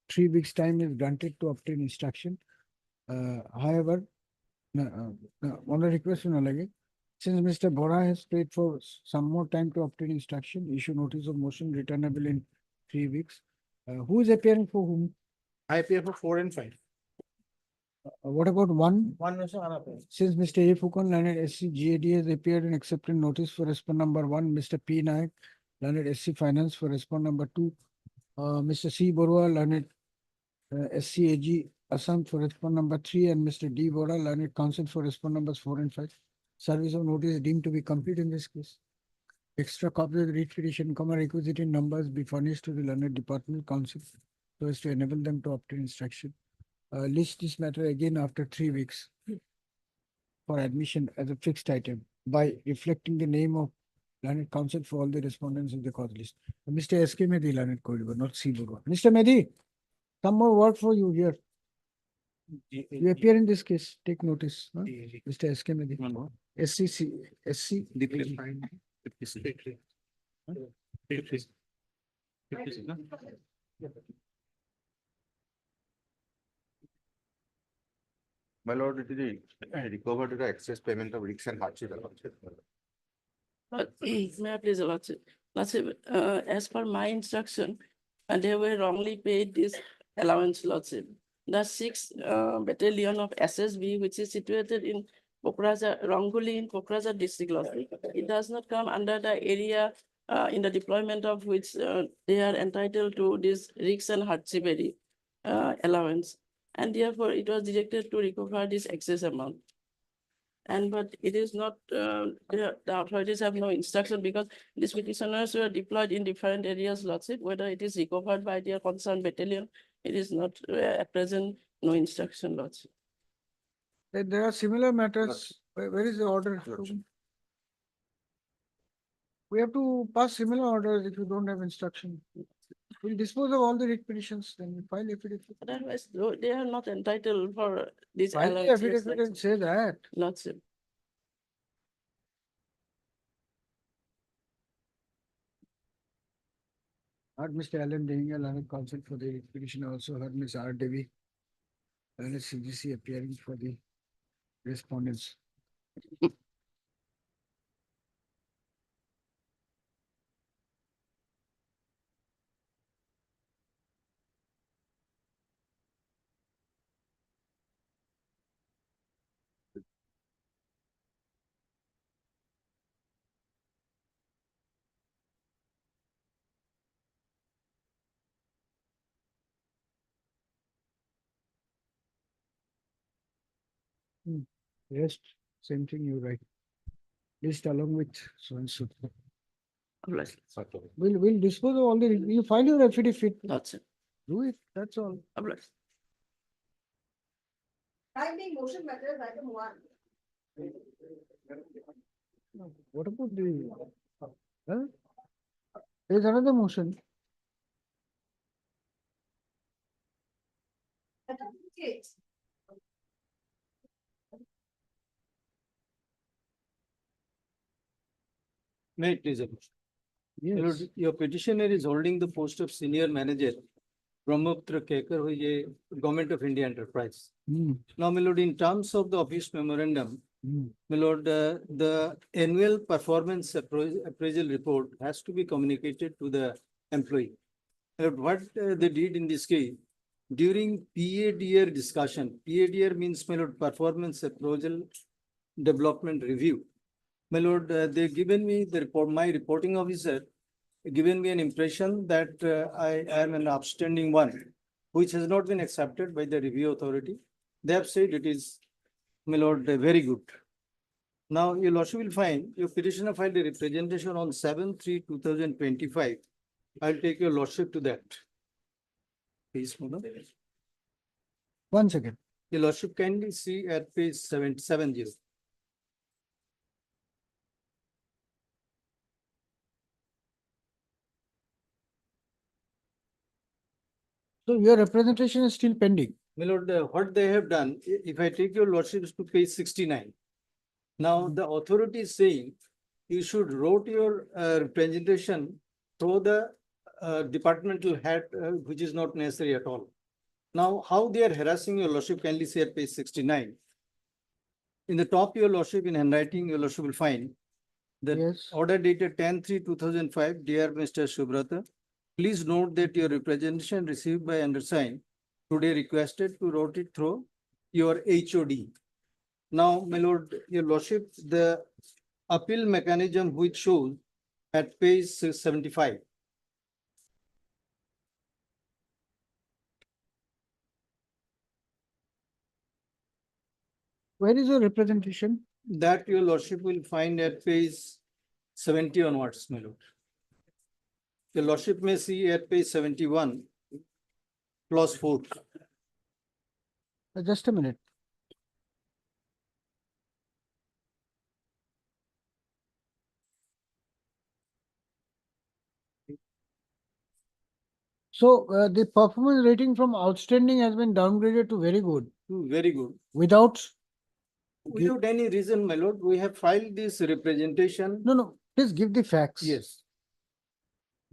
3 weeks' time is granted to obtain instruction. However, on the request of Nalagi, since Mr. Bora has paid for some more time to obtain instruction, issue notice of motion returnable in 3 weeks. Who is appearing for whom? I appear for 4 and 5. What about one? One also unappeared. Since Mr. A. Fukon, learned SC GAD has appeared and accepted notice for respond number 1, Mr. P. Nayak, learned SC Finance for respond number 2, Mr. C. Borua, learned SC AG Assam for respond number 3, and Mr. D. Bora, learned counsel for respond numbers 4 and 5. Service of notice deemed to be complete in this case. Extra copies of the writ petition, requisite in numbers be furnished to the learned department counsel so as to enable them to obtain instruction. List this matter again after 3 weeks for admission as a fixed item by reflecting the name of learned counsel for all the respondents in the cause list. Mr. S.K. Mehdi, learned Kodivar, not C. Burwa. Mr. Mehdi, some more work for you here. You appear in this case, take notice. Huh? Mr. S.K. Mehdi. SC. My lord, it is recovered the excess payment of risks and hardship. May I please, Lordship? Lordship, as per my instruction, they were wrongly paid this allowance, Lordship. The 6th Battalion of SSB, which is situated in Pokraja, wrongfully in Pokraja district, Lordship. It does not come under the area in the deployment of which they are entitled to this risks and hardship allowance. And therefore, it was directed to recover this excess amount. But it is not, the authorities have no instruction because these petitioners were deployed in different areas, Lordship, whether it is recovered by their concerned battalion, it is not at present, no instruction, Lordship. There are similar matters. Where is the order? We have to pass similar orders if you don't have instruction. We'll dispose of all the writ petitions, then we file affidavit. Otherwise, they are not entitled for this File the allowance. affidavit and say that. Lordship. Heard Mr. Alan Dehinga, learned counsel for the writ petition, also heard Ms. R. Devi, learned CGC appearing for the respondents. Rest, same thing you write. list along with so and so. Obliged. We'll dispose of all the, you file your affidavit, Lordship. do it, that's all. Obliged. Time being motion matters, item 1. What about the, huh? There's another motion. Item 58. May it please. Yes. Your petitioner is holding the post of senior manager, Brahmapura Kekar, who is a Government of India enterprise. Hmm. Now, my lord, in terms of the office memorandum, my lord, the annual performance appraisal report has to be communicated to the employee. And what they did in this case, during PADR discussion, PADR means, my lord, performance appraisal development review. My lord, they given me the report, my reporting officer given me an impression that I am an upstanding one, which has not been accepted by the review authority. They have said it is, my lord, very good. Now, your lordship will find your petitioner filed a representation on 7/3/2025. I'll take your lordship to that. Please, madam. 1 second. Your lordship kindly see at page 770. So your representation is still pending. My lord, what they have done, if I take your lordships to page 69. Now, the authority is saying you should wrote your representation through the departmental head, which is not necessary at all. Now, how they are harassing your lordship, kindly see at page 69. In the top, your lordship in handwriting, your lordship will find that order dated 10/3/2005, dear Mr. Subrata, please note that your representation received by undersigned today requested to write it through your HOD. Now, my lord, your lordship, the appeal mechanism which shows at page 75. Where is your representation? That your lordship will find at page 70 onwards, my lord. Your lordship may see at page 71, clause 4. Just a minute. So the performance rating from outstanding has been downgraded to very good. Very good. Without any reason, my lord, we have filed this representation. No, please give the facts. Yes.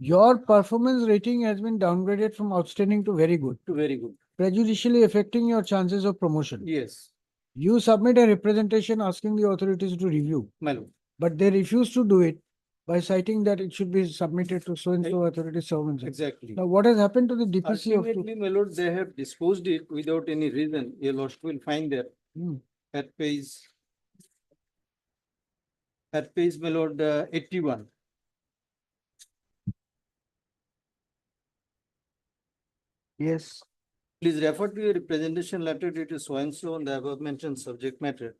Your performance rating has been downgraded from outstanding to very good, To very good. prejudicially affecting your chances of promotion. Yes, You submit a representation asking the authorities to review, my lord. but they refuse to do it by citing that it should be submitted to so and so authority servants. Exactly. Now, what has happened to the DPC of? Ultimately, my lord, they have disposed it without any reason. Your lordship will find there at page, my lord, 81. Yes. Please refer to your representation letter dated so and so on the above mentioned subject matter.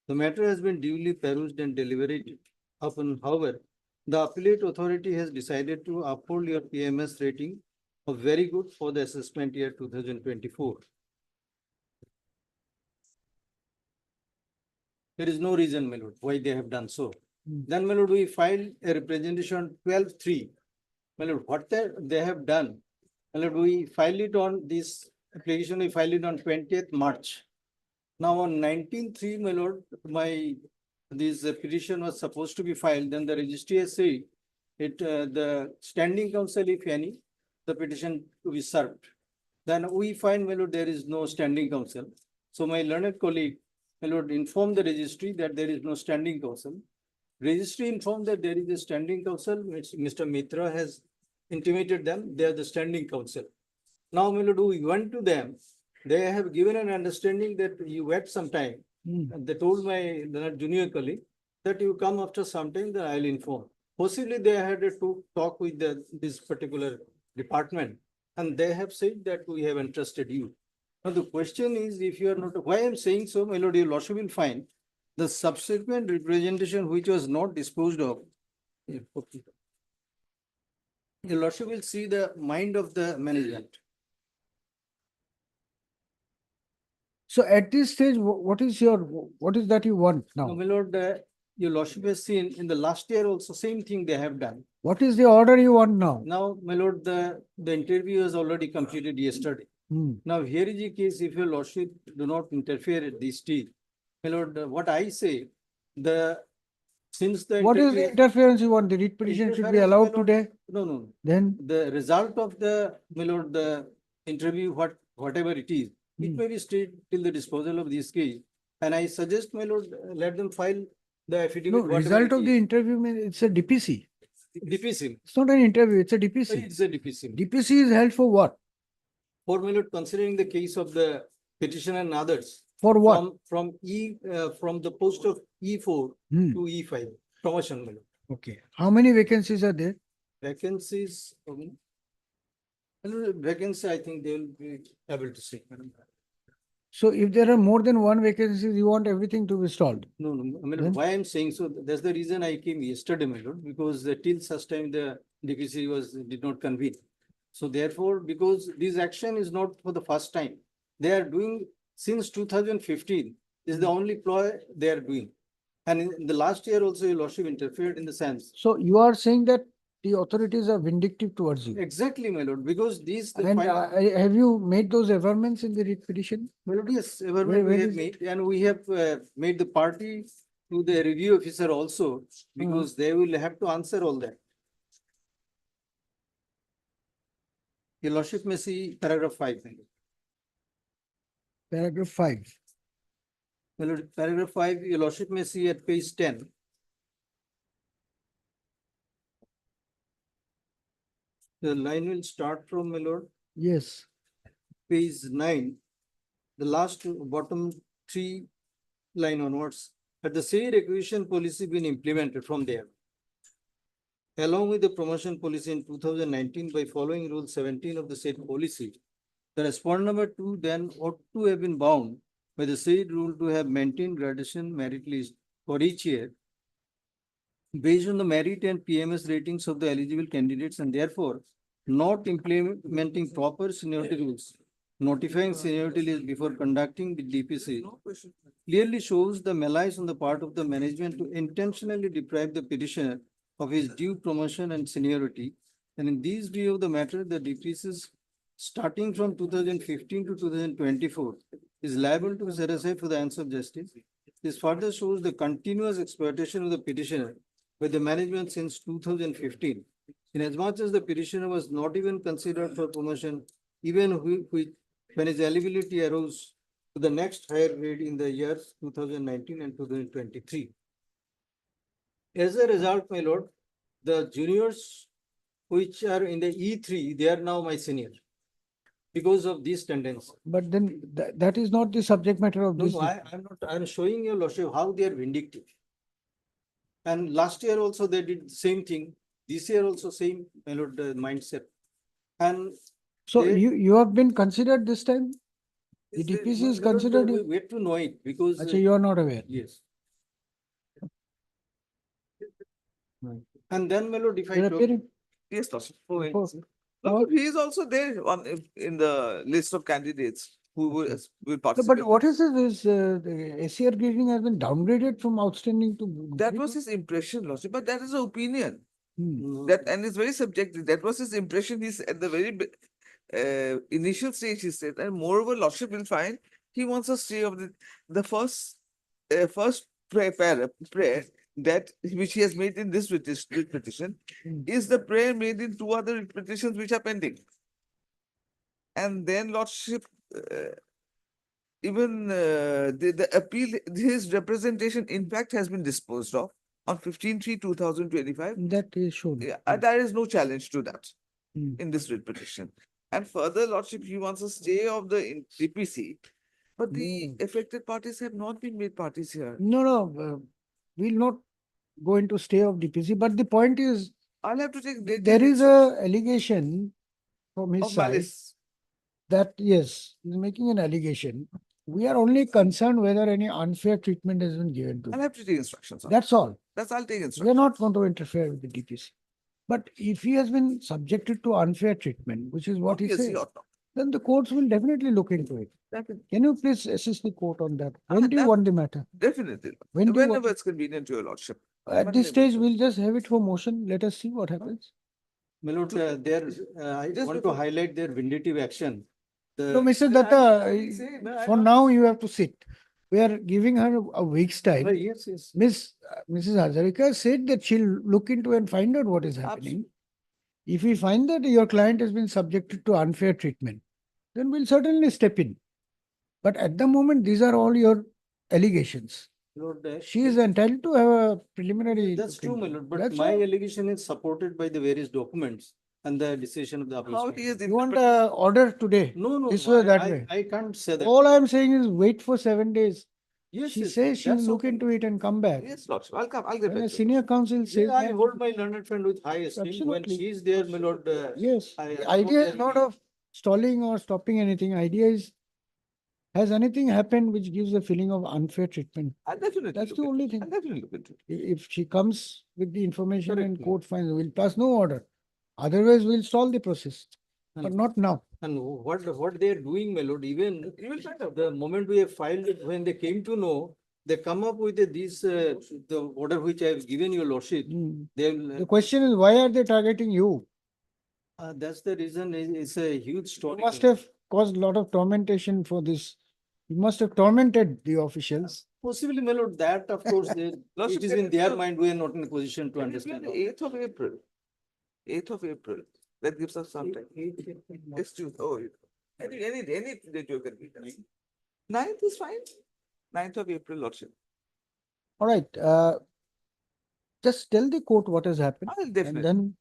The matter has been duly perused and deliberated upon. However, the appellate authority has decided to uphold your PMS rating of very good for the assessment year 2024. There is no reason, my lord, why they have done so. Then, my lord, we filed a representation 12/3. My lord, what they have done, my lord, we filed it on this application, we filed it on 20th March. Now on 19/3, my lord, this petition was supposed to be filed, then the registry has said it, the standing counsel, if any, the petition to be served. Then we find, my lord, there is no standing counsel. So my learned colleague, my lord, informed the registry that there is no standing counsel. Registry informed that there is a standing counsel, which Mr. Mitra has intimated them, they are the standing counsel. Now, my lord, we went to them, they have given an understanding that you wait some time. And they told my junior colleague that you come after some time, then I'll inform. Possibly they had to talk with this particular department, and they have said that we have entrusted you. Now the question is, if you are not, why I'm saying so, my lord, your lordship will find The subsequent representation which was not disposed of. Yeah, okay. Your lordship will see the mind of the management. So at this stage, what is that you want now? No, my lord, your lordship has seen in the last year also same thing they have done. What is the order you want now? Now, my lord, the interview was already completed yesterday. Now here is the case, if your lordship do not interfere at this stage, my lord, what I say, since the. What is the interference you want? The writ petition should be allowed today? No. Then? The result of my lord, the interview, whatever it is, it may be stayed till the disposal of this case. And I suggest, my lord, let them file the affidavit. No, result of the interview, it's a DPC. DPC. It's not an interview, it's a DPC. It's a DPC. DPC is held for what? For, my lord, considering the case of the petitioner and others. For what? From the post of E4 to E5, promotion, my lord. Okay. How many vacancies are there? Vacancies, vacancy, I think they will be able to say, madam. So if there are more than one vacancy, you want everything to be stalled? No, I mean, why I'm saying so, that's the reason I came yesterday, my lord, because till such time the DPC did not convene. So therefore, because this action is not for the first time, they are doing since 2015, is the only ploy they are doing. And in the last year also, your lordship interfered in the sense. So you are saying that the authorities are vindictive towards you? Exactly, my lord, because these. And have you made those averments in the writ petition? My lord, yes, averment we have made, and we have made the party to the review officer also, because they will have to answer all that. Your lordship may see paragraph 5. Paragraph 5. My lord, paragraph 5, your lordship may see at page 10. The line will start from, my lord. Yes. Page 9, the last bottom 3 line onwards. Had the said acquisition policy been implemented from there, along with the promotion policy in 2019 by following Rule 17 of the said policy, the respondent number 2 then ought to have been bound by the said rule to have maintained gradation merit list for each year based on the merit and PMS ratings of the eligible candidates, and therefore not implementing proper seniority rules, notifying seniority list before conducting the DPC clearly shows the malice on the part of the management to intentionally deprive the petitioner of his due promotion and seniority. And in this view of the matter, the DPCs starting from 2015 to 2024 is liable to be set aside for the ends of justice. This further shows the continuous exploitation of the petitioner by the management since 2015. Inasmuch as the petitioner was not even considered for promotion, even when his eligibility arose to the next higher grade in the years 2019 and 2023. As a result, my lord, the juniors which are in the E3, they are now my senior because of this tendency. But then that is not the subject matter of this. No, I'm not. I'm showing your lordship how they are vindictive. And last year also they did the same thing. This year also same, my lord, mindset. And so you have been considered this time? The DPC is considered? We wait to know it because. Actually, you are not aware? Yes. And then, my lord, if I talk. Yes, Lordship. He is also there in the list of candidates who will participate. But what is this? The SCR grading has been downgraded from outstanding to. That was his impression, Lordship, but that is an opinion. That and it's very subjective. That was his impression. He's at the very initial stage. He said, and moreover, Lordship will find he wants a stay of the first prayer that which he has made in this petition is the prayer made in 2 other petitions which are pending. And then Lordship, even the appeal, his representation in fact has been disposed of on 15/3/2025. That is shown. Yeah, there is no challenge to that in this writ petition. And further, Lordship, he wants a stay of the DPC, but the affected parties have not been made parties here. No, we'll not go into stay of DPC, but the point is, I'll have to take. There is a allegation from his of side malice. that yes, he's making an allegation We are only concerned whether any unfair treatment has been given to I'll him. have to take instructions. on That's all. That's, I'll take We are instructions. not going to interfere with the DPC. But if he has been subjected to unfair treatment, which is what he Obviously, says, or not. then the courts will definitely look into it. Definitely. Can you please assist the court on that? When do you that- want the matter? Definitely. When do you Whenever want? it's convenient to your lordship. At this stage, we'll just have it for motion. Let us see what happens. My lord, I want to highlight their vindictive action. So, Mr. Datta, for now you have to sit. We are giving her a week's time. Yes, yes. Mrs. Hazarika said that she'll look into and find out what is happening. If we find that your client has been subjected to unfair treatment, then we'll certainly step in. But at the moment, these are all your allegations. Lord, She is entitled to have a preliminary. that's look true, my into it. lord, but That's my all. allegation is supported by the various documents and the decision of the appeals. How court. he is You want an order today? No, no, This no, way, that I- way. I can't say that. All I'm saying is wait for 7 days. Yes, She yes, says she'll that's look okay. into it and come back. Yes, lordship. I'll come. I'll get When a back to you. senior counsel says Yeah, I that, hold my learned friend with high esteem. When Absolutely. she is there, my lord. yes, I the idea is totally not of stalling or stopping anything. Idea is, has anything happened which gives a feeling of unfair treatment? I'll definitely. That's look the into only it. thing. I'll definitely look into it. If she comes with the information Correct, and ma'am. court finds, we'll pass no order. Otherwise, we'll stall the process, but And- not now. And what they are doing, my lord, even You will find out. the moment we have filed it, when they came to know, they come up with the order which I have given your lordship. Mm. They will, The question is, why are they targeting you? that's the reason, it's a huge You story. must have caused a lot of tormentation for this. You must have tormented the officials. Possibly, my lord, that of course, Lordship, it is in their mind, we are not in a position to understand. 8th of April. 8th of April. That gives us some time. It's June. Oh, any date you can be. 9th is fine. 9th of April, lordship. All right, just tell the court what has happened. I'll And definitely. then,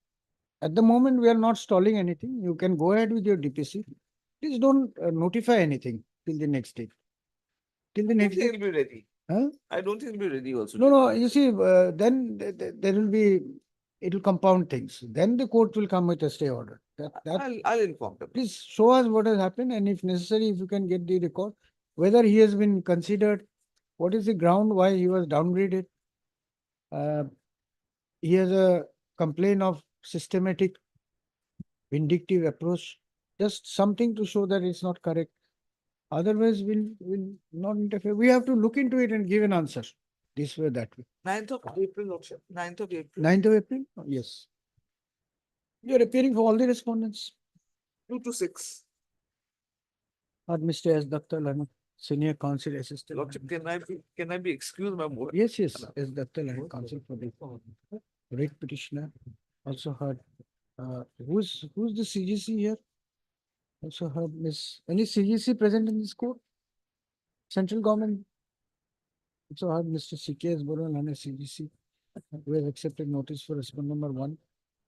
at the moment, we are not stalling anything. You can go ahead with your DPC. Please don't notify anything till the next day. Till the I don't next think day. it'll be ready. Huh? I don't think it'll be ready also. No, no, you see, then there will be, it will compound things. Then the court will come with a stay order. I'll inform them. Please show us what has happened, and if necessary, if you can get the record, whether he has been considered, what is the ground why he was downgraded? He has a complaint of systematic vindictive approach, just something to show that it's not correct. Otherwise, we'll not interfere. We have to look into it and give an answer this way, that way. 9th of April, lordship. 9th of April. 9th of April? Oh, yes. You are appearing for all the respondents. 2 to 6. Or Mr. S. Dr. Lana, Senior Counsel Assistant. Lordship, can I be excused, my boy? Yes, yes, S. Dr. Lana, Counsel for the rate petitioner. Also heard, who's the CGC here? Also heard any CGC present in this court? Central government. Also heard Mr. C.K.S. Burman and CGC, who has accepted notice for respondent number 1.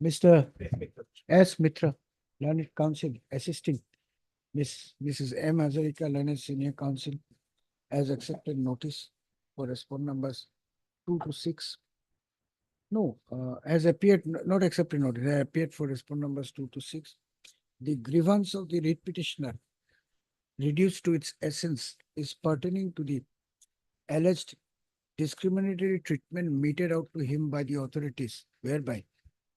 Mr. S. Mitra, Learned Counsel, assisting. Mrs. M. Hazarika, Learned Senior Counsel, has accepted notice for respondent numbers 2 to 6. No, has appeared, not accepted notice, has appeared for respondent numbers 2 to 6. The grievance of the writ petitioner, reduced to its essence, is pertaining to the alleged discriminatory treatment meted out to him by the authorities, whereby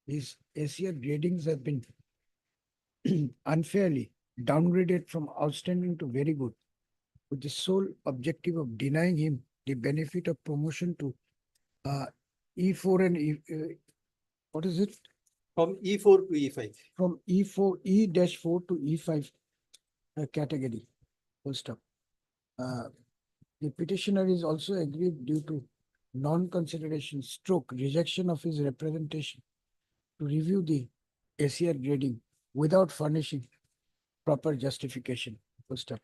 his ACR gradings have been unfairly downgraded from outstanding to very good, with the sole objective of denying him the benefit of promotion to E4 and what is it? From E4 to E5. From E4, E-4 to E5 category. Full stop. The petitioner is also aggrieved due to non-consideration stroke rejection of his representation to review the ACR grading without furnishing proper justification. Full stop.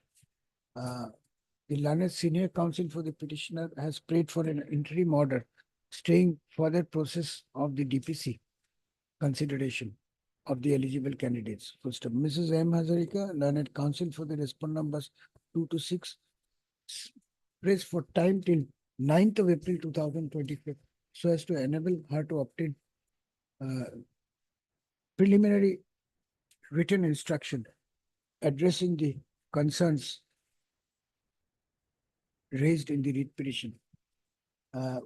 The learned senior counsel for the petitioner has prayed for an interim order staying further process of the DPC consideration of the eligible candidates. Full stop. Mrs. M. Hazarika, learned counsel for the respondent numbers 2 to 6, prays for time till 9th of April 2025 so as to enable her to obtain preliminary written instruction addressing the concerns raised in the writ petition.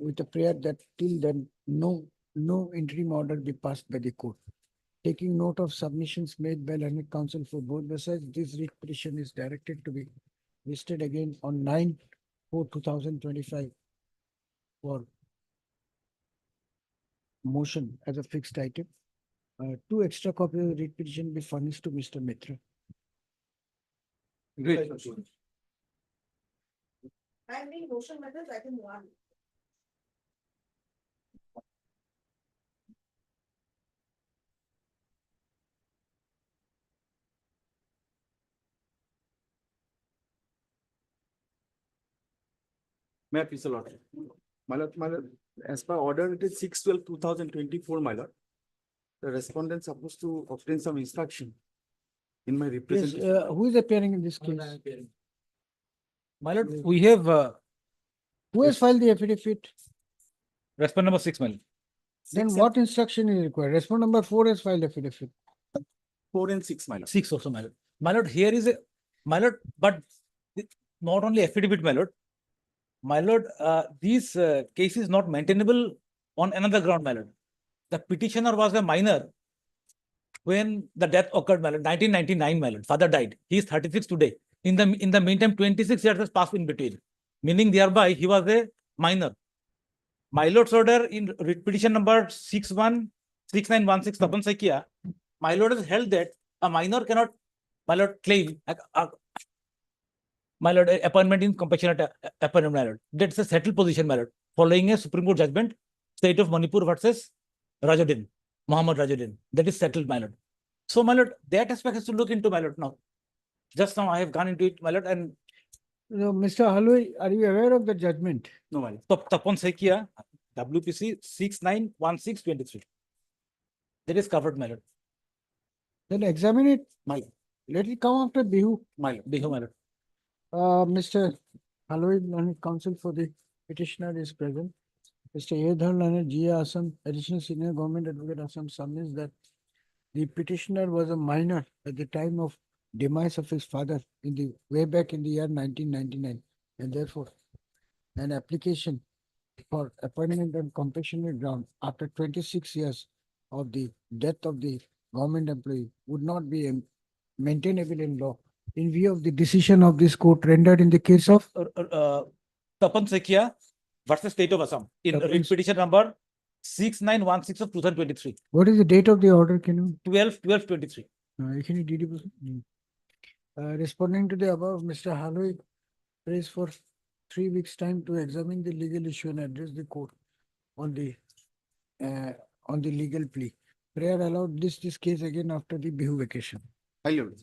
With a prayer that till then, no interim order be passed by the court. Taking note of submissions made by learned counsel for both the sides, this writ petition is directed to be listed again on 9/4/2025 for motion as a fixed item. 2 extra copies of the writ petition be furnished to Mr. Mitra. Great. I make motion matters item 1. May I please, Lord? My lord, as per order, it is 6/12/2024, my lord. The respondent supposed to obtain some instruction in my Yes, representation. who is appearing in this case? My lord, we have Who has filed the affidavit? respondent number 6, my lord. Then what instruction is required? Respondent number 4 has filed affidavit. 4 and 6, my lord. 6 also, my lord. My lord, here is a, my lord, but not only affidavit, my lord. My lord, this case is not maintainable on another ground, my lord. The petitioner was a minor when the death occurred, my lord, 1999, my lord. Father died. He is 36 today. In the meantime, 26 years has passed in between, meaning thereby he was a minor. My lord's order in writ petition number 616916 Tapan Saikia, my lord has held that a minor cannot, my lord, claim my lord, appointment in compassionate appointment, my lord. That's a settled position, my lord. Following a Supreme Court judgment, State of Manipur versus Rajuddin, Muhammad Rajuddin. That is settled, my lord. So, my lord, that aspect has to look into, my lord, now. Just now I have gone into it, my lord, and No, Mr. Haloi, are you aware of the judgment? no, my lord. Tapan Saikia, WPC 691623. That is covered, my lord. Then examine it. My lord. Let it come after Bihu. My lord. Bihu, my lord. Mr. Haloi, learned counsel for the petitioner is present. Mr. Edhar Learned G.A. Assam, additional senior government advocate Assam submits that the petitioner was a minor at the time of demise of his father in the way back in the year 1999, and therefore an application for appointment on compassionate ground after 26 years of the death of the government employee would not be maintainable in law in view of the decision of this court rendered in the case of Tapan Saikia versus State of Assam in writ petition number 6916 of 2023. What is the date of the order? Can you 12/12/23. can you DD? Responding to the above, Mr. Haloi prays for 3 weeks' time to examine the legal issue and address the court on the legal plea. Prayer allowed this case again after the Bihu vacation. Item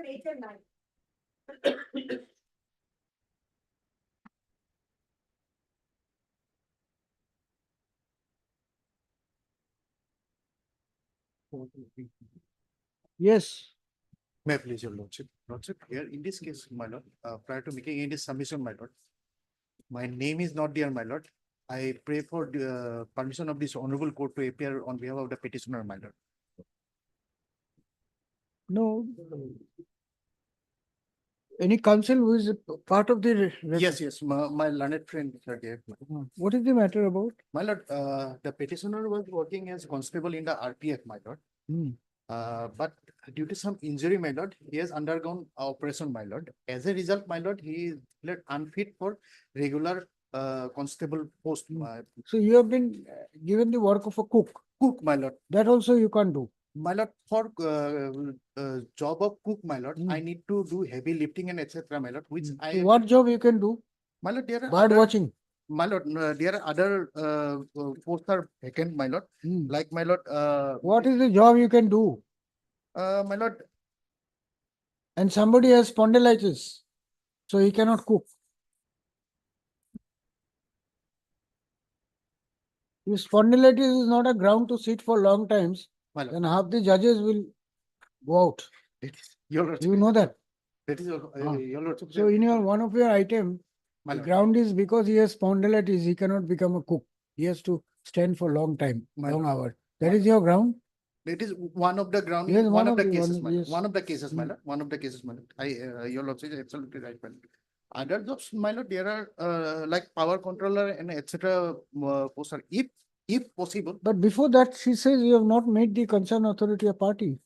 8 and 9. Yes. May I please, your lordship? Lordship, here in this case, my lord, prior to making any submission, my lord, my name is not there, my lord. I pray for the permission of this honorable court to appear on behalf of the petitioner, my lord. No. Any counsel who is a part of the. Yes, my learned friend are there. What is the matter about? My lord, the petitioner was working as constable in the RPF, my lord. But due to some injury, my lord, he has undergone operation, my lord. As a result, my lord, he is declared unfit for regular constable post. So you have been given the work of a cook. Cook, my lord. That also you can't do. My lord, for job of cook, my lord, I need to do heavy lifting and etc., my lord, which I. So what job you can do? My lord, there are Bird other- watching. My lord, there are other posts are vacant, my lord. Like my lord. What is the job you can do? My lord. And somebody has spondylitis, so he cannot cook. If spondylitis is not a ground to sit for long times, then half the judges will go out. Your lordship. You know that. That is your lordship. So in your one of your item, My the lord. ground is because he has spondylitis, he cannot become a cook. He has to stand for long time, My long lord. hours. That is your ground. It is one of the ground, Yes, one of the cases, one, my lord. yes. One of the cases, my lord. One of the cases, my lord. Your lordship is absolutely right, my lord. Other jobs, my lord, there are like power controller and etc. Posts are if possible. But before that, she says you have not made the concerned authority a party.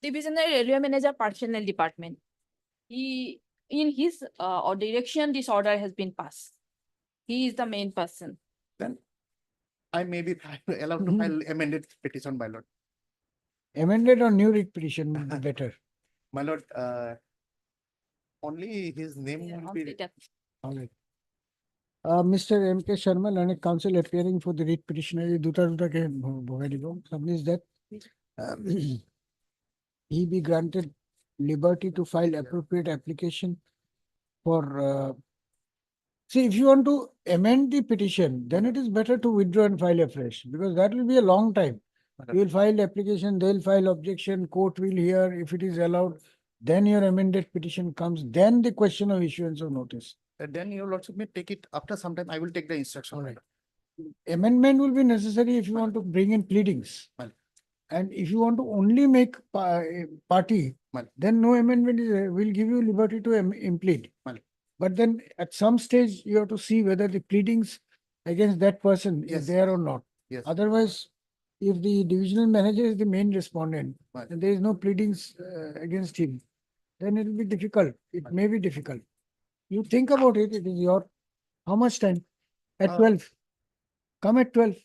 Divisional Railway Manager Personnel Department. In his or direction, this order has been passed. He is the main person. Then I may be allowed to file amended petition, my lord. Amended or new writ petition would be better. My lord, only his name will be. All right. Mr. M.K. Sharma, learned counsel appearing for the writ petitioner, ye duta ke bhogai dibo. Submits that he be granted liberty to file appropriate application for. See, if you want to amend the petition, then it is better to withdraw and file afresh because that will be a long time. You will file application, they will file objection, court will hear if it is allowed. Then your amended petition comes, then the question of issuance of notice. Then your lordship may take it after some time. I will take the instruction. All right. Amendment will be necessary if you want to bring in pleadings. Well. And if you want to only make party, Well. then no amendment will give you liberty to implead. Well. But then at some stage, you have to see whether the pleadings against that person Yes. is there or not. Yes. Otherwise, if the divisional manager is the main respondent, Well. and there is no pleadings against him, then it will be difficult. It may be difficult. You think about it, it is your, how much time? At 12. Come at 12.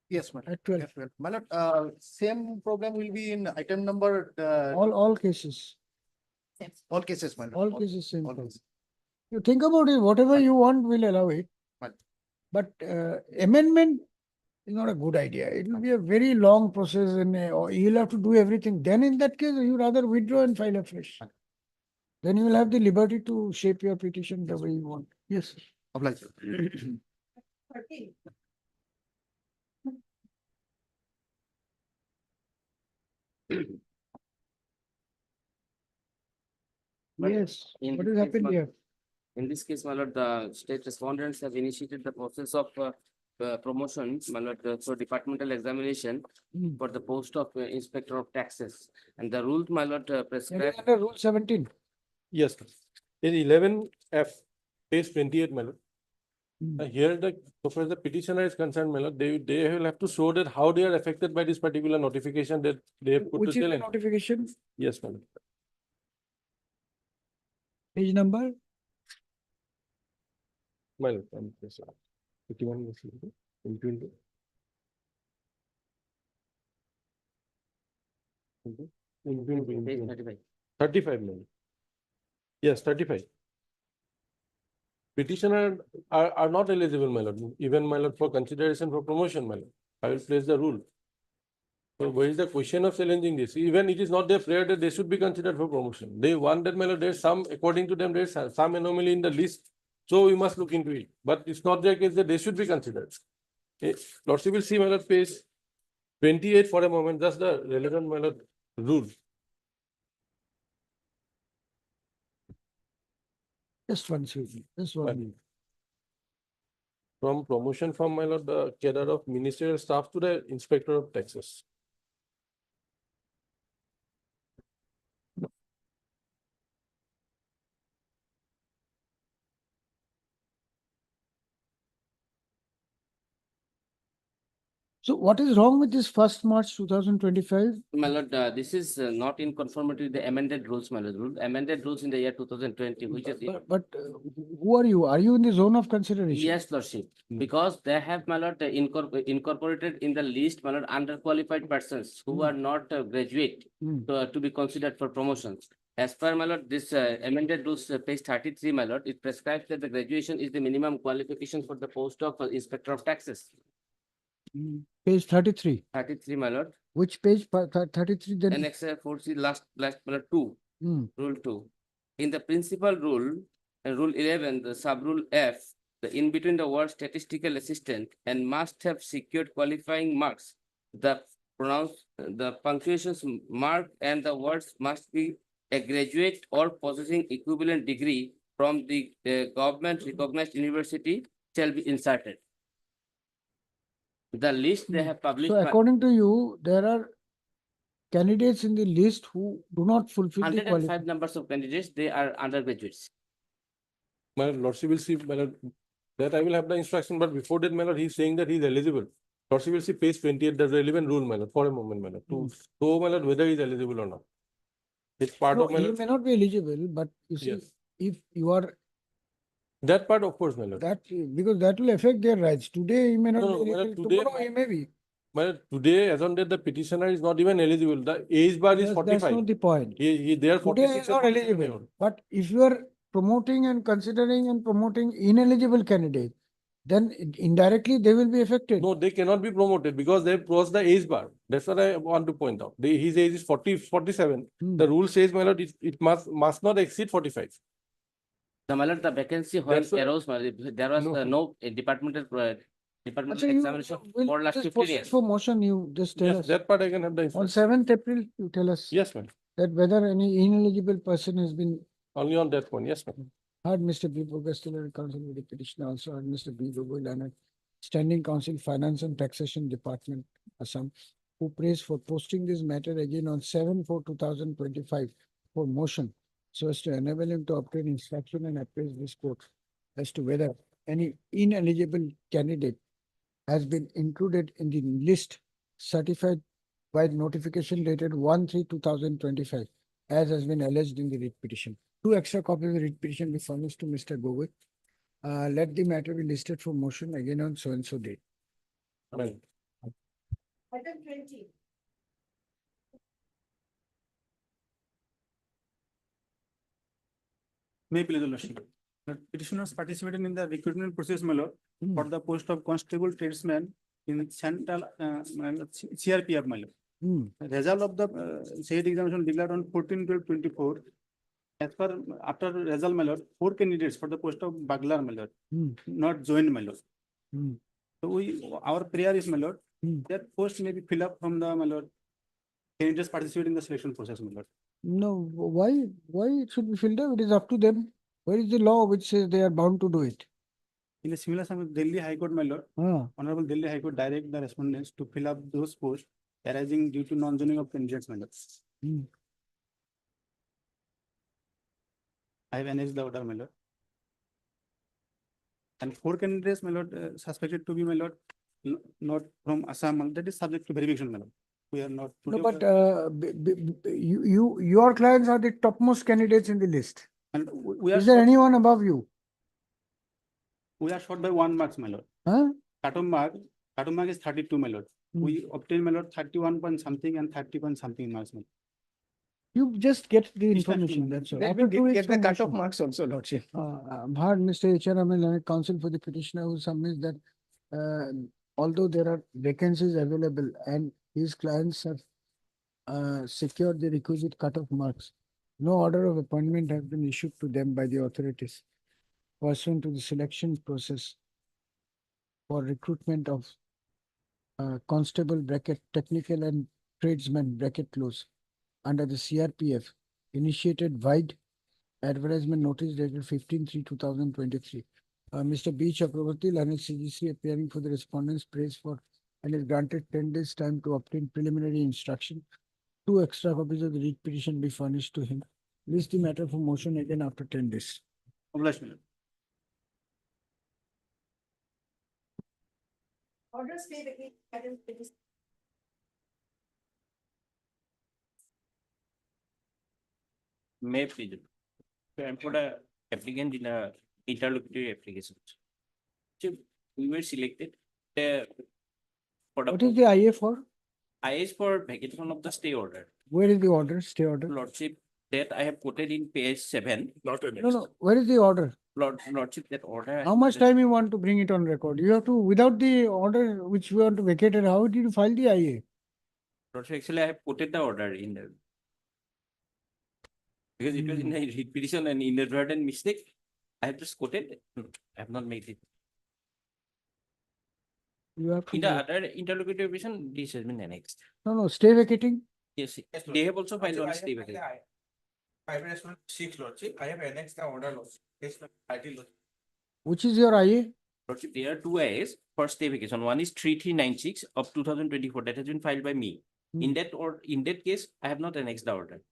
Yes, madam. At 12. Yes, well, my lord, same problem will be in item number. All cases. All cases, my lord. All cases same all problem. cases. You think about it, whatever you want, we'll allow it. Well. But amendment is not a good idea. It will be a very long process and you'll have to do everything. Then in that case, you rather withdraw and file afresh. Then you will have the liberty to shape your petition the way you want. Yes. Oblige. 13. Yes. In What this has case, happened my- here? In this case, my lord, the state respondents have initiated the process of promotion, my lord, for departmental examination Hmm. for the post of inspector of taxes. And the rules, my lord, That is prescribe. under Rule 17. Yes, in 11F, page 28, my lord. Here, so far as the petitioner is concerned, my lord, they will have to show that how they are affected by this particular notification that they have put to Which is the tell. notification? Yes, my lord. Page number? My lord, yes, sir. 51, yes, sir. 22. Page 35. 35, my lord. Yes, 35. Petitioner are not eligible, my lord, even my lord, for consideration for promotion, my lord. I will place the rule. So where is the question of challenging this? Even it is not their prayer that they should be considered for promotion. They want that, my lord, there's some, according to them, there's some anomaly in the list. So we must look into it. But it's not their case that they should be considered. Lordship will see, my lord, page 28 for a moment, just the relevant, my lord, rule. Just one second. Just one minute. From promotion from, my lord, the cadre of ministerial staff to the inspector of taxes. So what is wrong with this 1st March 2025? My lord, this is not in conformity with the amended rules, my lord. Amended rules in the year 2020, which is. But who are you? Are you in the zone of consideration? Yes, lordship, because they have, my lord, incorporated in the list, my lord, underqualified persons who are not graduate to be considered for promotions. As per, my lord, this amended rules, page 33, my lord, it prescribes that the graduation is the minimum qualification for the post of inspector of taxes. Page 33. 33, my lord. Which page? 33 then? Annex 4C last, my lord, 2. Rule 2. In the principal rule, rule 11, the sub rule F, the in between the word statistical assistant and must have secured qualifying marks. The punctuations mark and the words must be a graduate or possessing equivalent degree from the government recognized university shall be inserted. The list they have published. So according to you, there are candidates in the list who do not fulfill the 105 qualification. numbers of candidates, they are undergraduates. My lordship will see, my lord, that I will have the instruction, but before that, my lord, he's saying that he's eligible. Lordship will see page 28, the relevant rule, my lord, for a moment, my lord, to show, my lord, whether he's eligible or not. It's part No, of my he lord, may not be eligible, but you see, Yes. if you are that part, of course, my lord. that, because that will affect their rights. Today he may not No, be no, eligible, today- tomorrow he may be. Well, today, as on date, the petitioner is not even eligible. The age bar is That's 45. not the point. They are Today 46. he is and not 47 eligible, old. but if you are promoting and considering and promoting ineligible candidate, then indirectly they will be affected. No, they cannot be promoted because they have crossed the age bar. That's what I want to point out. His age is 47. The rule says, my lord, it must not exceed 45. The my lord, the vacancy when That's why- arose, my lord, there was no departmental Actually, examination will for last just 15 proceed years. for motion, you just tell Yes, us. that part I can have the On instruction. 7th April, you tell us Yes, ma'am. that whether any ineligible person has been Only on that one. Yes, ma'am. heard. Mr. B. Bogastiller, counsel with the petitioner, also heard Mr. B. Gogoi Leonard, Standing Council, Finance and Taxation Department, Assam, who praised for posting this matter again on 7/4/2025 for motion, so as to enable him to obtain instruction and appraise this court as to whether any ineligible candidate has been included in the list certified by notification dated 1/3/2025, as has been alleged in the writ petition. 2 extra copies of the writ petition be furnished to Mr. Gogoi. Let the matter be listed for motion again on so and so date. Amen. Item 20. May please, your lordship. The petitioners participated in the recruitment process, my lord, for the post of constable tradesman in Central CRPF, my lord. The result of the said examination declared on 14/12/24. As per after result, my lord, 4 candidates for the post of Baglar, my lord, not joined, my lord. So our prayer is, my lord, that post may be filled up from the, my lord, candidates participate in the selection process, my lord. No, why it should be filled up? It is up to them. Where is the law which says they are bound to do it? In the similar same Delhi High Court, my lord, Honorable Delhi High Court direct the respondents to fill up those posts arising due to non-joining of candidates, my lord. I have annexed the order, my lord. And 4 candidates, my lord, suspected to be, my lord, not from Assam, my lord, that is subject to verification, my lord. We are not. No, today but we are- your clients are the topmost candidates in the list. and we are Is there short- anyone above you? We are short by 1 marks, my lord. Huh? Cut-off mark is 32, my lord. We obtained, my lord, 31 point something and 30 point something marks, my lord. You just get the Dispatch information, me. that's all. Let After me 2 weeks get the from cut-off motion. marks also, lordship. Heard Mr. H.R. Amin, counsel for the petitioner, who submits that although there are vacancies available and his clients have secured the requisite cut-off marks, no order of appointment has been issued to them by the authorities pursuant to the selection process for recruitment of constable bracket technical and tradesman bracket close under the CRPF initiated wide advertisement notice dated 15/3/2023. Mr. B. Chakravarti, Learned CGC, appearing for the respondents, prays for and is granted 10 days time to obtain preliminary instruction. 2 extra copies of the writ petition be furnished to him. List the matter for motion again after 10 days. Obliged, my lord. Order stay vacated. Item 20. May please. I'm for the applicant in a interlocutory application. So we were selected for the What is the IA for? IS for vacation of the stay order. Where is the order, stay order? Lordship, that I have quoted in page 7. Not an No, where is the order? Lordship, that order. How much time you want to bring it on record? You have to, without the order which we want to vacate it, how did you file the IA? Lordship, actually, I have quoted the order in the. Because it was in a writ petition and inadvertent mistake. I have just quoted. I have not made it. You have In to. the other interlocutory petition, this has been annexed. No, stay vacating. Yes, they have also filed on stay vacation. I will respond 6 lordship. I have annexed the order lordship. Case number 30 lordship. Which is your IA? Lordship, there are 2 IAs for stay vacation. One is 3396 of 2024 that has been filed by me. In that case, I have not annexed the order.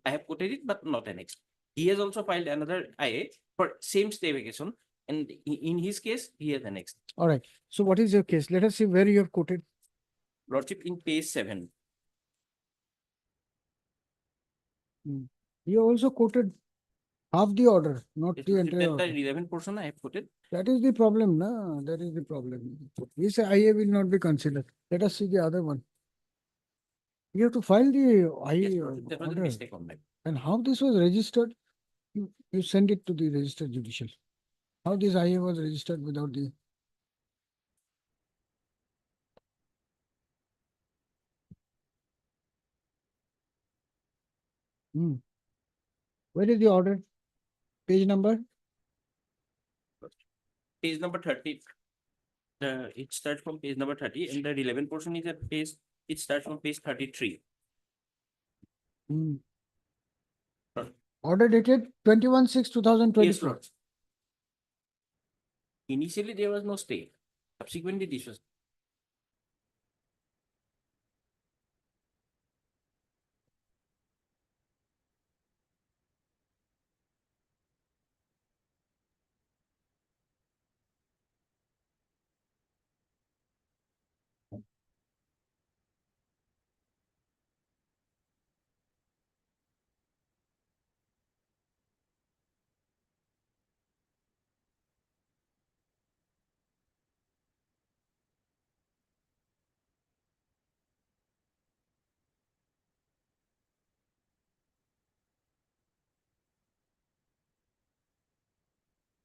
I have quoted it, but not annexed. He has also filed another IA for same stay vacation, and in his case, he has annexed. All right. So what is your case? Let us see where you have quoted. Lordship in page 7. You also quoted half the order, not the entire That order. 11 portion I have quoted. That is the problem, no? That is the problem. This IA will not be considered. Let us see the other one. You have to file the IA That was a order. mistake on my. And how this was registered? You send it to the registered judicial. How this IA was registered without the. Where is the order? Page number? Page number 30. It starts from page number 30, and the 11 portion is at page, it starts from page 33. Order dated 21/6/2024. Yes, Lord. Initially, there was no stay. Subsequently, this was.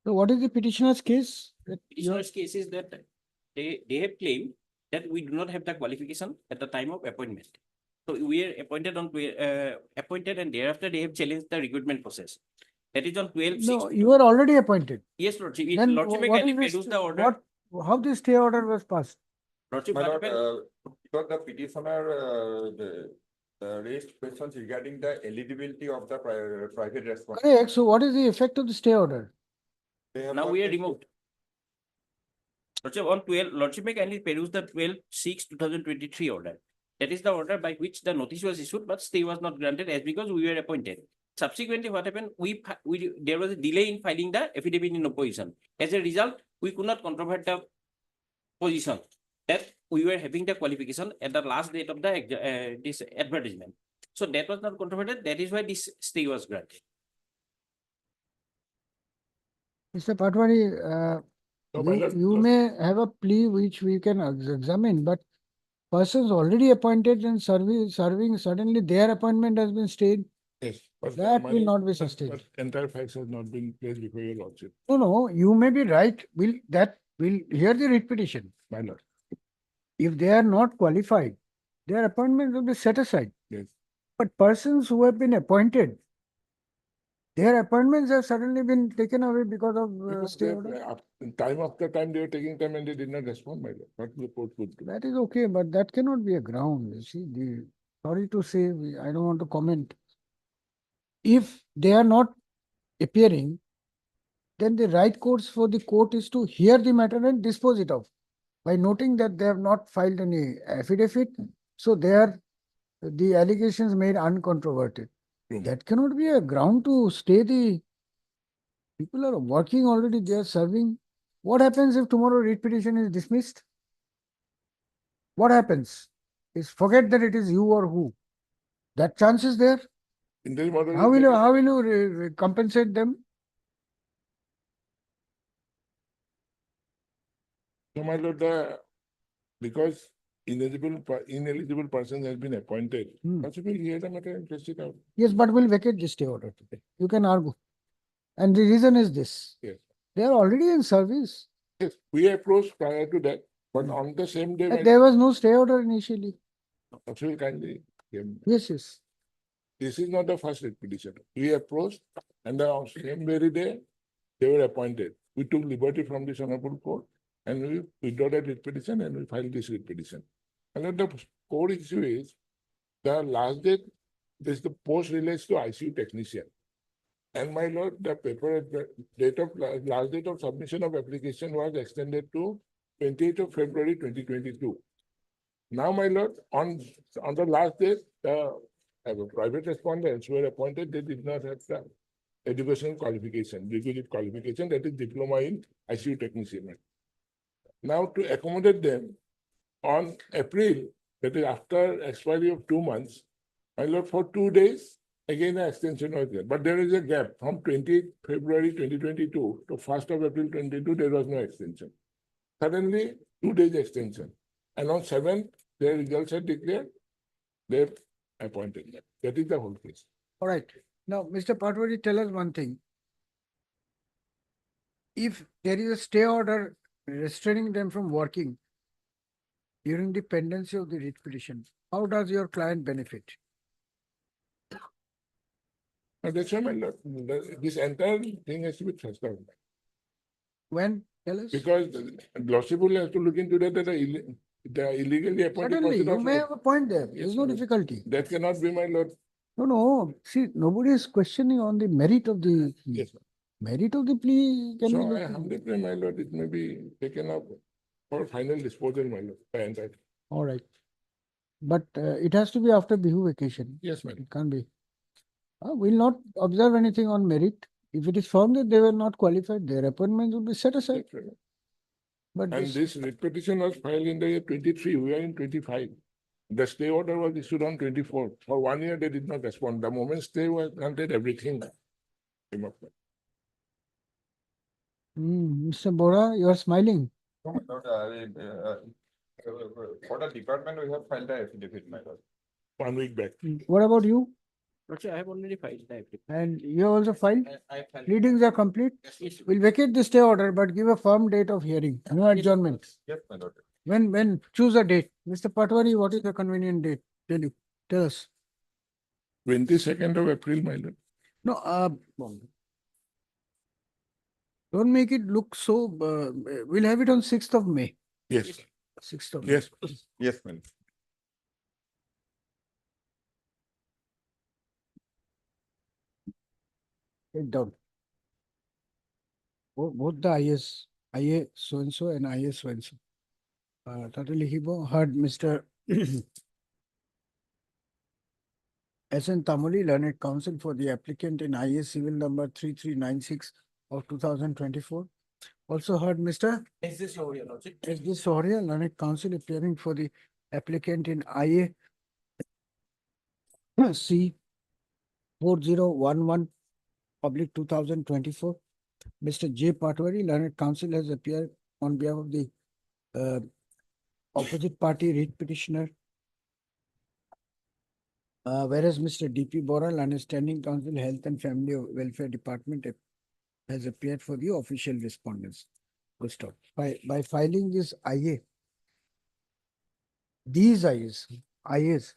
So what is the petitioner's case? Petitioner's case is that they have claimed that we do not have the qualification at the time of appointment. So we are appointed on appointed, and thereafter they have challenged the recruitment process. That is on 12/6. No, you were already appointed. Yes, Lordship. Then Lordship may what kindly is this- produce the order. How the stay order was passed? Lordship, My what lord, happened? because the petitioner raised questions regarding the eligibility of the private response. Correct. So what is the effect of the stay order? They have Now not we are taken- removed. Lordship, on 12, Lordship may kindly peruse the 12/6/2023 order. That is the order by which the notice was issued, but stay was not granted as because we were appointed. Subsequently, what happened? There was a delay in filing the affidavit in opposition. As a result, we could not controvert the position that we were having the qualification at the last date of the this advertisement. So that was not controverted. That is why this stay was granted. Mr. Patwari, No, my lord, you may have a plea which we can examine, but persons already appointed and serving, suddenly their appointment has been stayed. Yes. but That my will lord, not be sustained. but entire facts has not been placed before your lordship, No, you may be right. We'll hear the writ petition. my lord. If they are not qualified, their appointment will be set aside. Yes. But persons who have been appointed, their appointments have suddenly been taken away because of Because stay they, order. time after time, they were taking time and they did not respond, my lord. What the court could do. That is okay, but that cannot be a ground. You see, sorry to say, I don't want to comment. If they are not appearing, then the right course for the court is to hear the matter and dispose it off by noting that they have not filed any affidavit. So the allegations made uncontroverted. That cannot be a ground to stay the people are working already, they are serving. What happens if tomorrow writ petition is dismissed? What happens? Is forget that it is you or who. That chance is there. How will you compensate them? So, my lord, because ineligible person has been appointed, possibly hear the matter and test it out. Yes, but we'll vacate the stay order today. You can argue. And the reason is this. Yes. They are already in service. Yes, we approached prior to that, but on the same day. And there was no stay order initially. Actually, kindly. Yes, yes. This is not the first writ petition. We approached and the same very day, they were appointed. We took liberty from the honorable court and we withdrew that writ petition and we filed this writ petition. And then the core issue is the last date, the post relates to ICU technician. And my lord, the paper, the last date of submission of application was extended to 28th of February 2022. Now, my lord, on the last day, the private respondents were appointed, they did not have educational qualification, requisite qualification, that is diploma in ICU technician. Now to accommodate them, on April, that is after expiry of 2 months, my lord, for 2 days, again an extension was there. But there is a gap from 20th February 2022 to 1st of April 22, there was no extension. Suddenly, 2 days extension. And on 7th, their results are declared, they've appointed them. That is the whole case. All right. Now, Mr. Patwari, tell us one thing. If there is a stay order restraining them from working during the pendency of the writ petition, how does your client benefit? And that's why, my lord, this entire thing has to be transferred. When? Tell us. Because the lordship will have to look into that, the illegally appointed. Certainly, person you also- may have a point there. There's no difficulty. That cannot be, my lord. No. See, nobody is questioning on the merit of the plea. Yes, sir. Merit of the plea can be So I looked into. humbly pray, my lord, it may be taken up for final disposal, my lord, by entire. All right. But it has to be after Bihu vacation. Yes, madam. It can't be. We'll not observe anything on merit. If it is found that they were not qualified, their appointments will be set aside. That's right. But And this, this writ petition was filed in the year 23, we are in 25. The stay order was issued on 24. For 1 year, they did not respond. The moment stay was granted, everything came up. Mr. Bora, you are smiling. No, my lord, for the department, we have filed the affidavit, my lord. 1 week back. What about you? Actually, I have already filed the affidavit. And you also filed? I filed. Pleadings are complete? Yes. We'll vacate the stay order, but give a firm date of hearing. No adjournment. Yes, my lord. When, choose a date. Mr. Patwari, what is the convenient date? Tell us. 22nd of April, my lord. No, don't make it look so, we'll have it on 6th of May. Yes. 6th of May. Yes. Yes, my lord. Take down. Both the IA so-and-so and IA so-and-so. Totally Hibo heard Mr. S.N. Tamuli, learned counsel for the applicant in IA civil number 3396 of 2024. Also heard Mr. S.D. Soria, Lordship. S.D. Soria, learned counsel appearing for the applicant in IA C 4011 public 2024. Mr. J. Patwari, learned counsel, has appeared on behalf of the opposite party writ petitioner. Whereas Mr. D.P. Bora, learned standing counsel, Health and Family Welfare Department, has appeared for the official respondents. Good stop. By filing this IA, these IAs,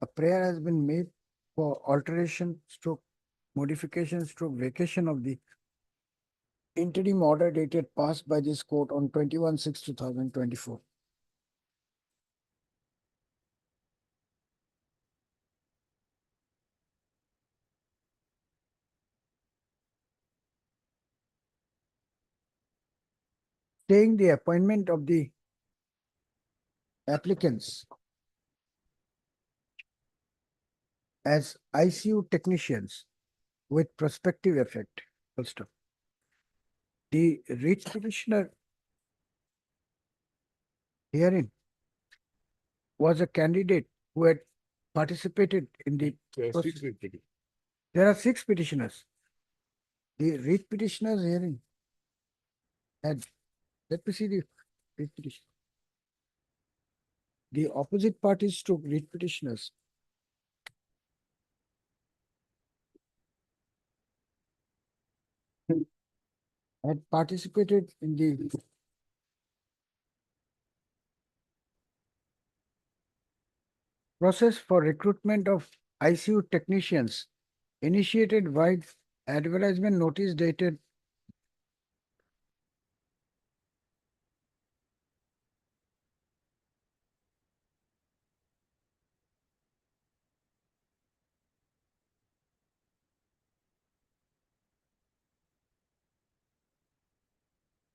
a prayer has been made for alteration stroke modification stroke vacation of the interim order dated passed by this court on 21/6/2024. Staying the appointment of the applicants as ICU technicians with prospective effect. Full stop. The writ petitioner herein was a candidate who had participated in the process. There are 6 petitioners. The writ petitioners hearing had, let me see the writ petition. The opposite parties to writ petitioners had participated in the process for recruitment of ICU technicians initiated by advertisement notice dated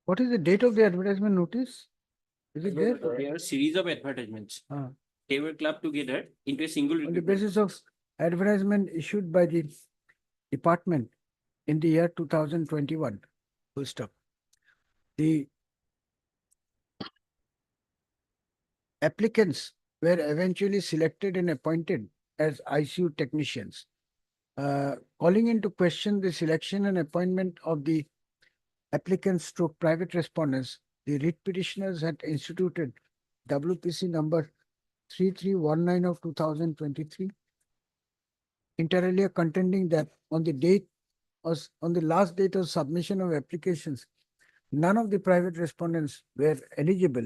What is the date of the advertisement notice? Is it there? There are a series of advertisements. They were clubbed together into a single On the recruitment. basis of advertisement issued by the department, in the year 2021. Full stop. The applicants were eventually selected and appointed as ICU technicians. Calling into question the selection and appointment of the applicants stroke private respondents, the writ petitioners had instituted WPC number 3319 of 2023, inter alia contending that on the last date of submission of applications, none of the private respondents were eligible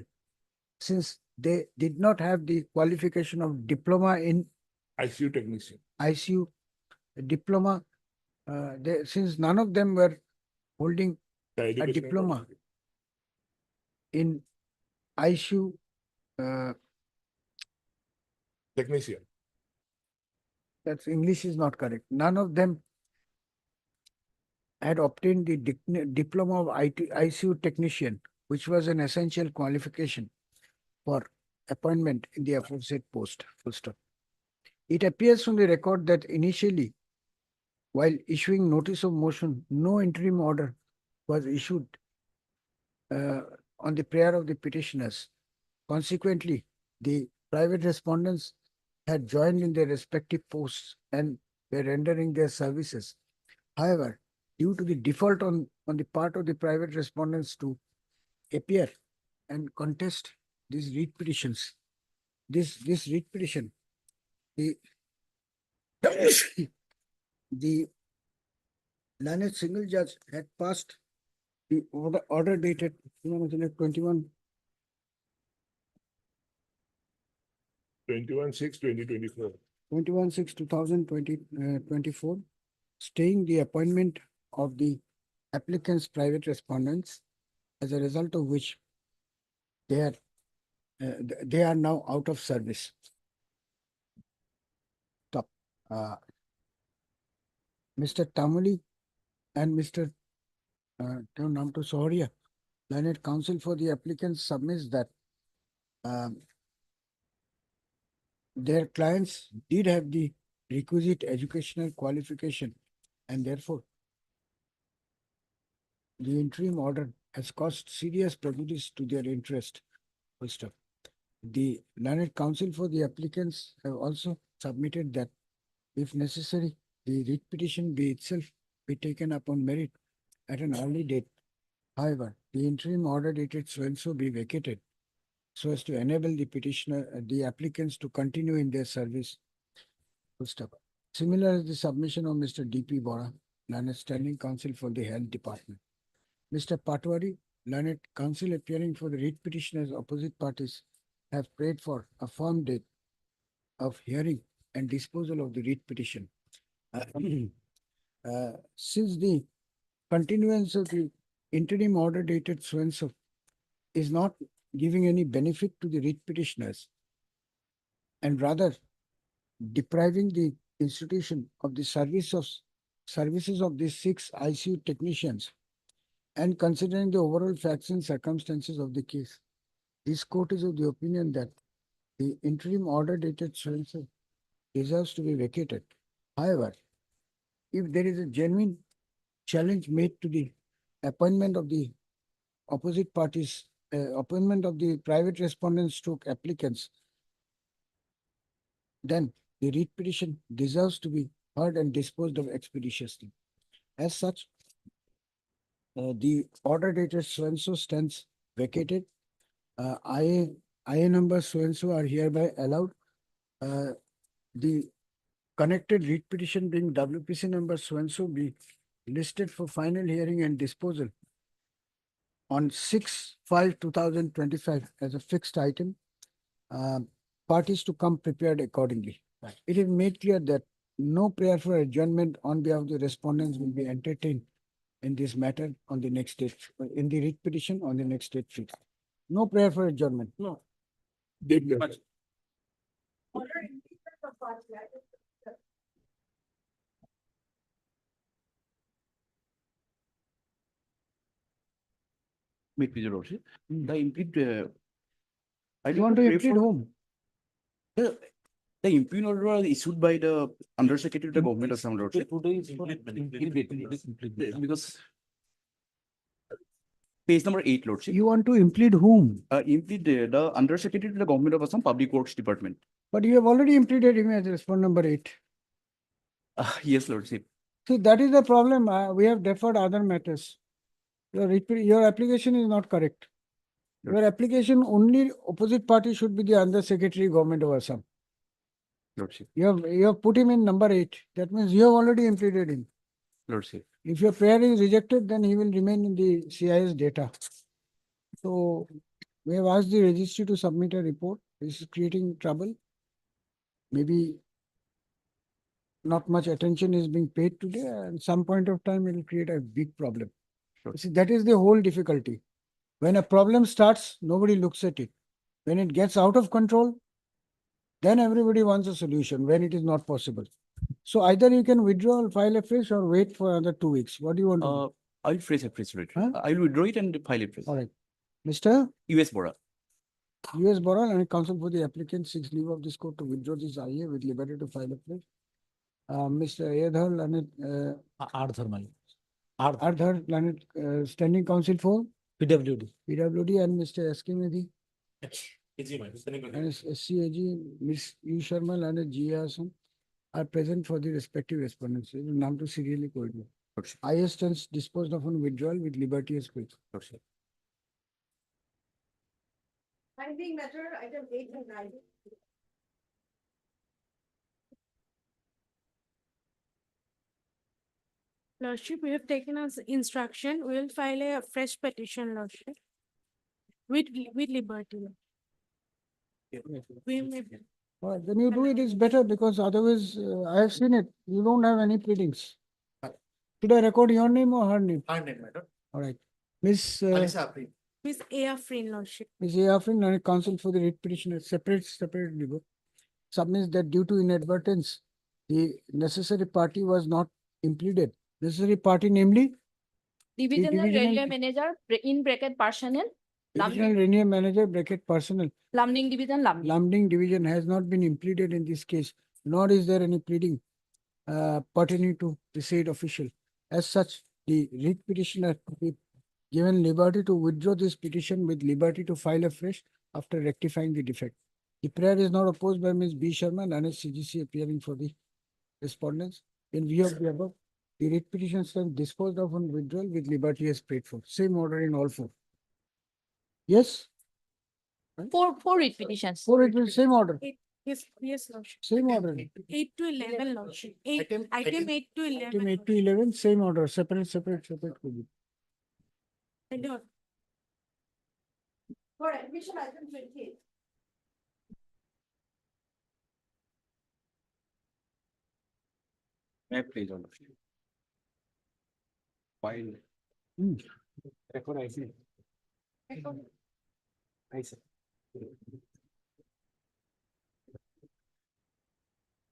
since they did not have the qualification of diploma in ICU technician. ICU diploma, since none of them were holding The a educational diploma qualification. in ICU Technician. that's English is not correct. None of them had obtained the diploma of ICU technician, which was an essential qualification for appointment in the aforesaid post. Full stop. It appears from the record that initially, while issuing notice of motion, no interim order was issued on the prayer of the petitioners. Consequently, the private respondents had joined in their respective posts and were rendering their services. However, due to the default on the part of the private respondents to appear and contest these writ petitions, this writ petition, the the learned single judge had passed the order dated 21/6/2024, 21/6/2024, staying the appointment of the applicants' private respondents, as a result of which they are now out of service. Stop. Mr. Tamuli and Mr. Namto Soria, learned counsel for the applicants, submits that their clients did have the requisite educational qualification, and therefore the interim order has caused serious prejudice to their interest. Full stop. The learned counsel for the applicants have also submitted that, if necessary, the writ petition be itself be taken up on merit at an early date. However, the interim order dated so and so be vacated so as to enable the petitioner, the applicants to continue in their service. Full stop. Similar is the submission of Mr. D.P. Bora, learned standing counsel for the health department. Mr. Patwari, learned counsel appearing for the writ petitioners opposite parties, have prayed for a firm date of hearing and disposal of the writ petition. Since the continuance of the interim order dated so and so is not giving any benefit to the writ petitioners, and rather depriving the institution of the services of these 6 ICU technicians, and considering the overall facts and circumstances of the case, this court is of the opinion that the interim order dated so and so deserves to be vacated. However, if there is a genuine challenge made to the appointment of the opposite parties, appointment of the private respondents stroke applicants, then the writ petition deserves to be heard and disposed of expeditiously. As such, the order dated so and so stands vacated. IA number so and so are hereby allowed. The connected writ petition being WPC number so and so be listed for final hearing and disposal on 6/5/2025 as a fixed item. Parties to come prepared accordingly. It is made clear that no prayer for adjournment on behalf of the respondents will be entertained in this matter on the next date, in the writ petition on the next date fixed. No prayer for adjournment. No. Meet with your lordship. The impede, I You want to impede whom? The impugn order was issued by the undersecretary to the government of some lordship. Because page number 8, lordship. You want to implead whom? Implead the undersecretary to the government of Assam Public Works Department. But you have already impleaded him as respondent number 8. Yes, lordship. See, that is the problem. We have deferred other matters. Your application is not correct. Your application, only opposite party should be the undersecretary government of Assam. Lordship. You have put him in number 8. That means you have already impleaded him. Lordship. If your prayer is rejected, then he will remain in the CIS data. So we have asked the registry to submit a report. This is creating trouble. Maybe not much attention is being paid today, and some point of time it will create a big problem. Sure. See, that is the whole difficulty. When a problem starts, nobody looks at it. When it gets out of control, then everybody wants a solution when it is not possible. So either you can withdraw or file a fresh or wait for another 2 weeks. What do you want to do? I'll phrase a fresh. I'll withdraw it and file a fresh. All right. Mr. US Bora. US Boral and counsel for the applicant seeks leave of this court to withdraw this IA with liberty to file a fresh. Mr. Ayadhar and Ardhar Lanet, standing counsel for PWD and Mr. S.K. Medhi and SCAG, Ms. U. Sharma and G. Hassan are present for the respective respondents. Naam to serially coordinate. IA stands disposed of on withdrawal with liberty as quick. Pending matter item 8 and 9. Lordship, we have taken as instruction, we will file a fresh petition, Lordship. With liberty. We may. Well, then you do it is better because otherwise, I have seen it. You don't have any pleadings. Should I record your name or her name? Her name, madam. All right. Miss Alisa Afrin. Miss A. Afrin, Lordship. Ms. A. Afrin and counsel for the writ petitioner separate legal submits that due to inadvertence, the necessary party was not impleaded. Necessary party, namely Divisional divisional- Railway Manager, in bracket personnel, Divisional Revenue Manager bracket personnel. Lamding Division, Lamding. Lamding division has not been impleaded in this case, nor is there any pleading pertaining to the said official. As such, the writ petitioner be given liberty to withdraw this petition with liberty to file afresh after rectifying the defect. The prayer is not opposed by Ms. B. Sharma and CGC appearing for the respondents. In view of the above, the writ petition stands disposed of on withdrawal with liberty as paid for. Same order in all 4. Yes? Four writ petitions. 4 it will same order. Yes, Lordship. Same order. 8 to 11, Lordship. Item- Item 8 to 11. Item 8 to 11, same order, separate could be. Lord. For admission item 28. May I please, Your Lordship? File. Record I see. I see.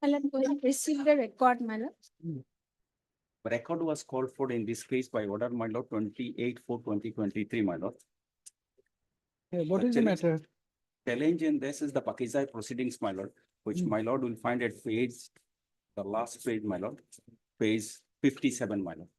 I'm going to receive the record, madam. Record was called for in this case by order, my lord, 28/4/2023, my lord. What is the matter? Challenge in this is the Pakistan proceedings, my lord, which my lord will find at page, the last page, my lord, page 57, my lord.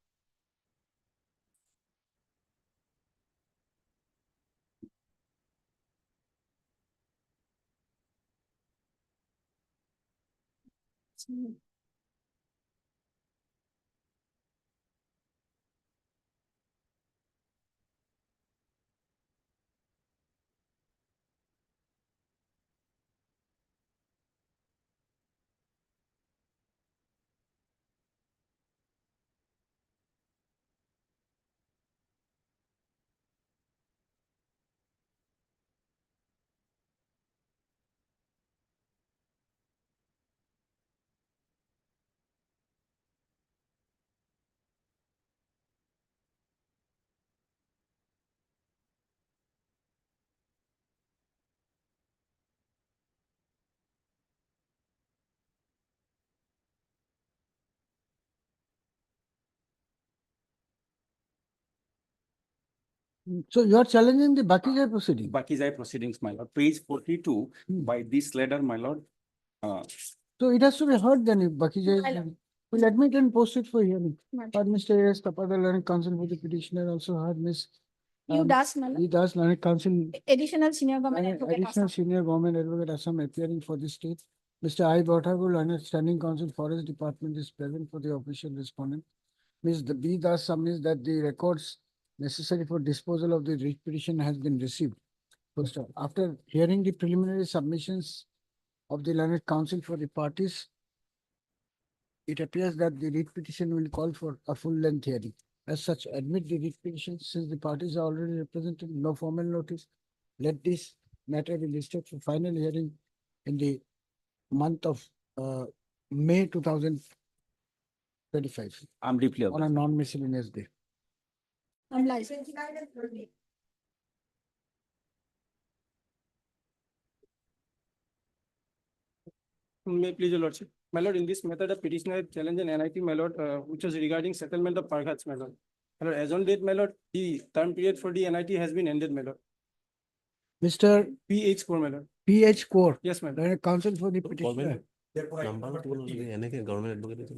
So you are challenging the Bakizai proceeding? Bakizai proceedings, my lord, page 42 by this letter, my lord, So it has to be heard then if Bakija I'll- is, we'll admit and post it for hearing. Madam. Heard Mr. A.S. Tapada, learned counsel for the petitioner, also heard Miss. You does, madam. He does learned counsel, Additional senior government advocate additional Assam. senior government advocate Assam appearing for the state. Mr. I. Bhattagur, learned standing counsel Forest Department is present for the official respondent. Ms. The B. Das submits that the records necessary for disposal of the writ petition has been received. First off, after hearing the preliminary submissions of the learned counsel for the parties, it appears that the writ petition will call for a full-length hearing. As such, admit the writ petition since the parties are already represented, no formal notice. Let this matter be listed for final hearing in the month of May 2025 I'm deeply on a non-miscellaneous day. I'm licensed. 29 and 30. May please, your lordship. My lord, in this matter, the petitioner challenged an NIT, my lord, which was regarding settlement of Parghats, my lord. My lord, as on date, my lord, the term period for the NIT has been ended, my lord. Mr. PH Core, my lord. PH Core. Yes, ma'am. Learned counsel for the petitioner. Government.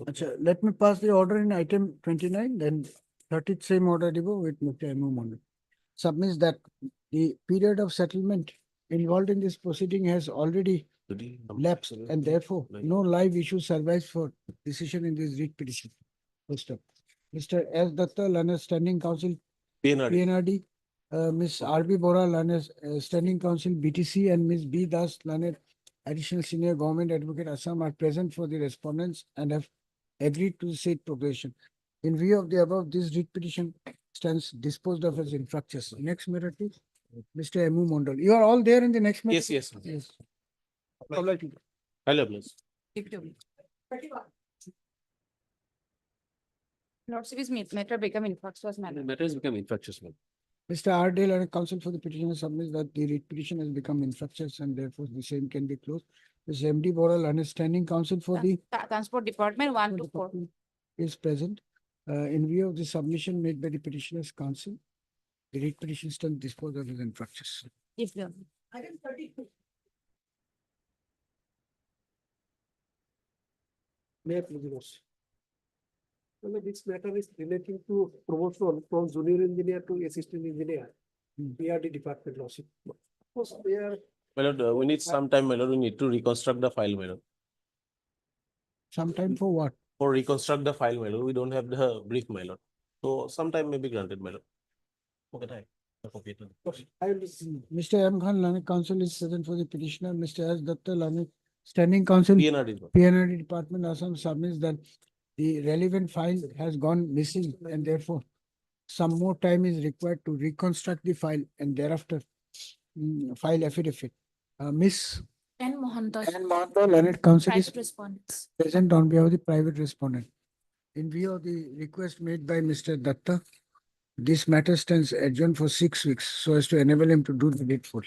Achha, let me pass the order in item 29, then 30th same order with Mr. M. Mondal. Submits that the period of settlement involved in this proceeding has already lapsed and therefore no live issue survives for decision in this writ petition. First up, Mr. S. Datta, learned standing counsel PNRD, Ms. R.B. Bora, learned standing counsel BTC, and Ms. B. Das, learned additional senior government advocate Assam are present for the respondents and have agreed to the said progression. In view of the above, this writ petition stands disposed of as infructuous. Next matter, please. Mr. M. Mondal. You are all there in the next matter? Yes. Yes. Hello, please. Lordship, is matter become infructuous, madam. Matter has become infructuous, ma'am. Mr. R. Dale and counsel for the petitioner submits that the writ petition has become infructuous and therefore the same can be closed. Ms. M. D. Boral, understanding counsel for the Transport Department 1 to 4. is present. In view of the submission made by the petitioner's counsel, the writ petition stands disposed of as infructuous. Yes, sir. Item 32. May I please, your lordship? Well, this matter is relating to promotion from junior engineer to assistant engineer. PRD department, lordship. Of course, they are. My lord, we need some time, my lord. We need to reconstruct the file, my lord. Sometime for what? For reconstruct the file, my lord. We don't have the brief, my lord. So some time may be granted, my lord. Okay, Mr. M. Khan, learned counsel is present for the petitioner. Mr. S. Datta, learned standing counsel PNRD department Assam submits that the relevant file has gone missing and therefore some more time is required to reconstruct the file and thereafter file affidavit. Miss And Mohandas. N. Mahanta, learned counsel is Private respondents. present on behalf of the private respondent. In view of the request made by Mr. Datta, this matter stands adjourned for 6 weeks so as to enable him to do the needful.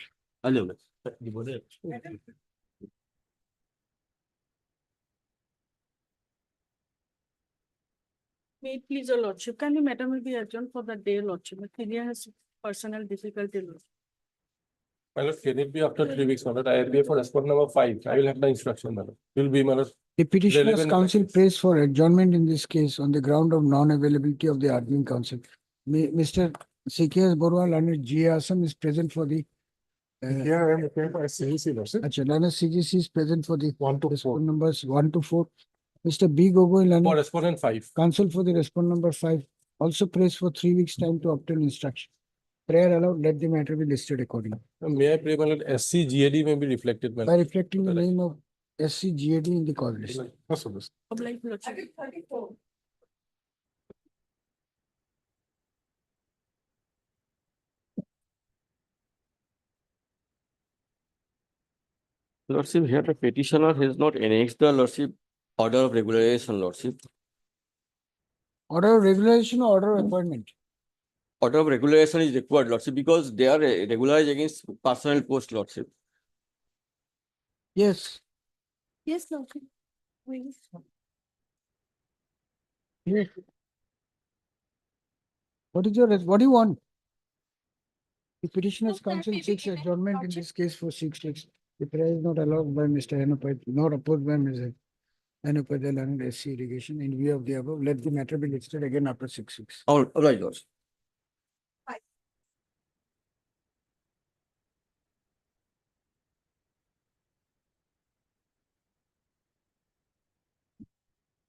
May it please your lordship, can the matter may be adjourned for the day, lordship? Celia has personal difficulty, lordship. My lord, can it be after 3 weeks, my lord? I appear for respondent number 5. I will have the instruction, my lord. Will be, my lord. The petitioner's relevant counsel prays for adjournment in this case on the ground of non-availability of the arguing counsel. Mr. C.K.S. Borwal, learned G. Assam is present for the. Here I am appearing for SCGC, lordship. Learned CGC is present for the 1 to 4 numbers 1 to 4. Mr. B. Gogoi, learned For respondent 5. counsel for the respondent number 5 also prays for 3 weeks time to obtain instruction. Prayer allowed, let the matter be listed accordingly. May I pray, my lord, SCGAD may be reflected, my By lord. reflecting the name of SCGAD in the cause list. Obliged, lordship. Item 34. Lordship, here the petitioner has not annexed the lordship order of regularization, lordship. Order of regulation or order of appointment? Order of regularization is required, lordship, because they are regularized against personal post, lordship. Yes. Yes, lordship. Please. Yes. What do you want? The petitioner's counsel seeks adjournment in this case for 6 weeks The prayer is not allowed by Mr. Hanupad, not opposed by Mr. Hanupadel and SC irrigation. In view of the above, let the matter be listed again after 6 weeks. All right, Lordship.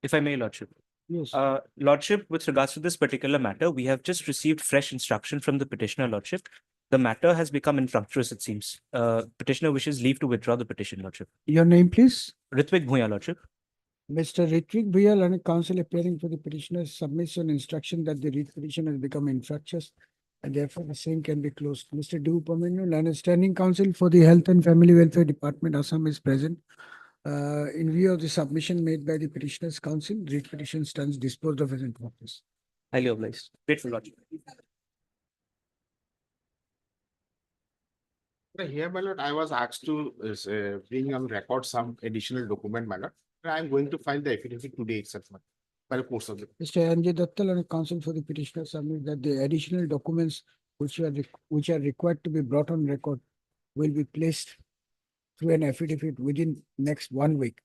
If I may, Lordship. Yes. Lordship, with regards to this particular matter, we have just received fresh instruction from the petitioner, Lordship. The matter has become infructuous, it seems. Petitioner wishes leave to withdraw the petition, Lordship. Your name, please? Ritvik Bhuya, Lordship. Mr. Ritvik Bhuyal and counsel appearing for the petitioner submits an instruction that the writ petition has become infructuous and therefore the same can be closed. Mr. Du Pomenu, Learned Standing Counsel for the Health and Family Welfare Department, Assam is present. In view of the submission made by the petitioner's counsel, writ petition stands disposed of as in practice. Highly obliged. Grateful, Lordship. Here, my lord, I was asked to bring on record some additional document, my lord. I am going to file the affidavit today itself, my lord, by the course of the. Mr. Anjay Dattal and counsel for the petitioner submit that the additional documents which are required to be brought on record will be placed through an affidavit within next 1 week.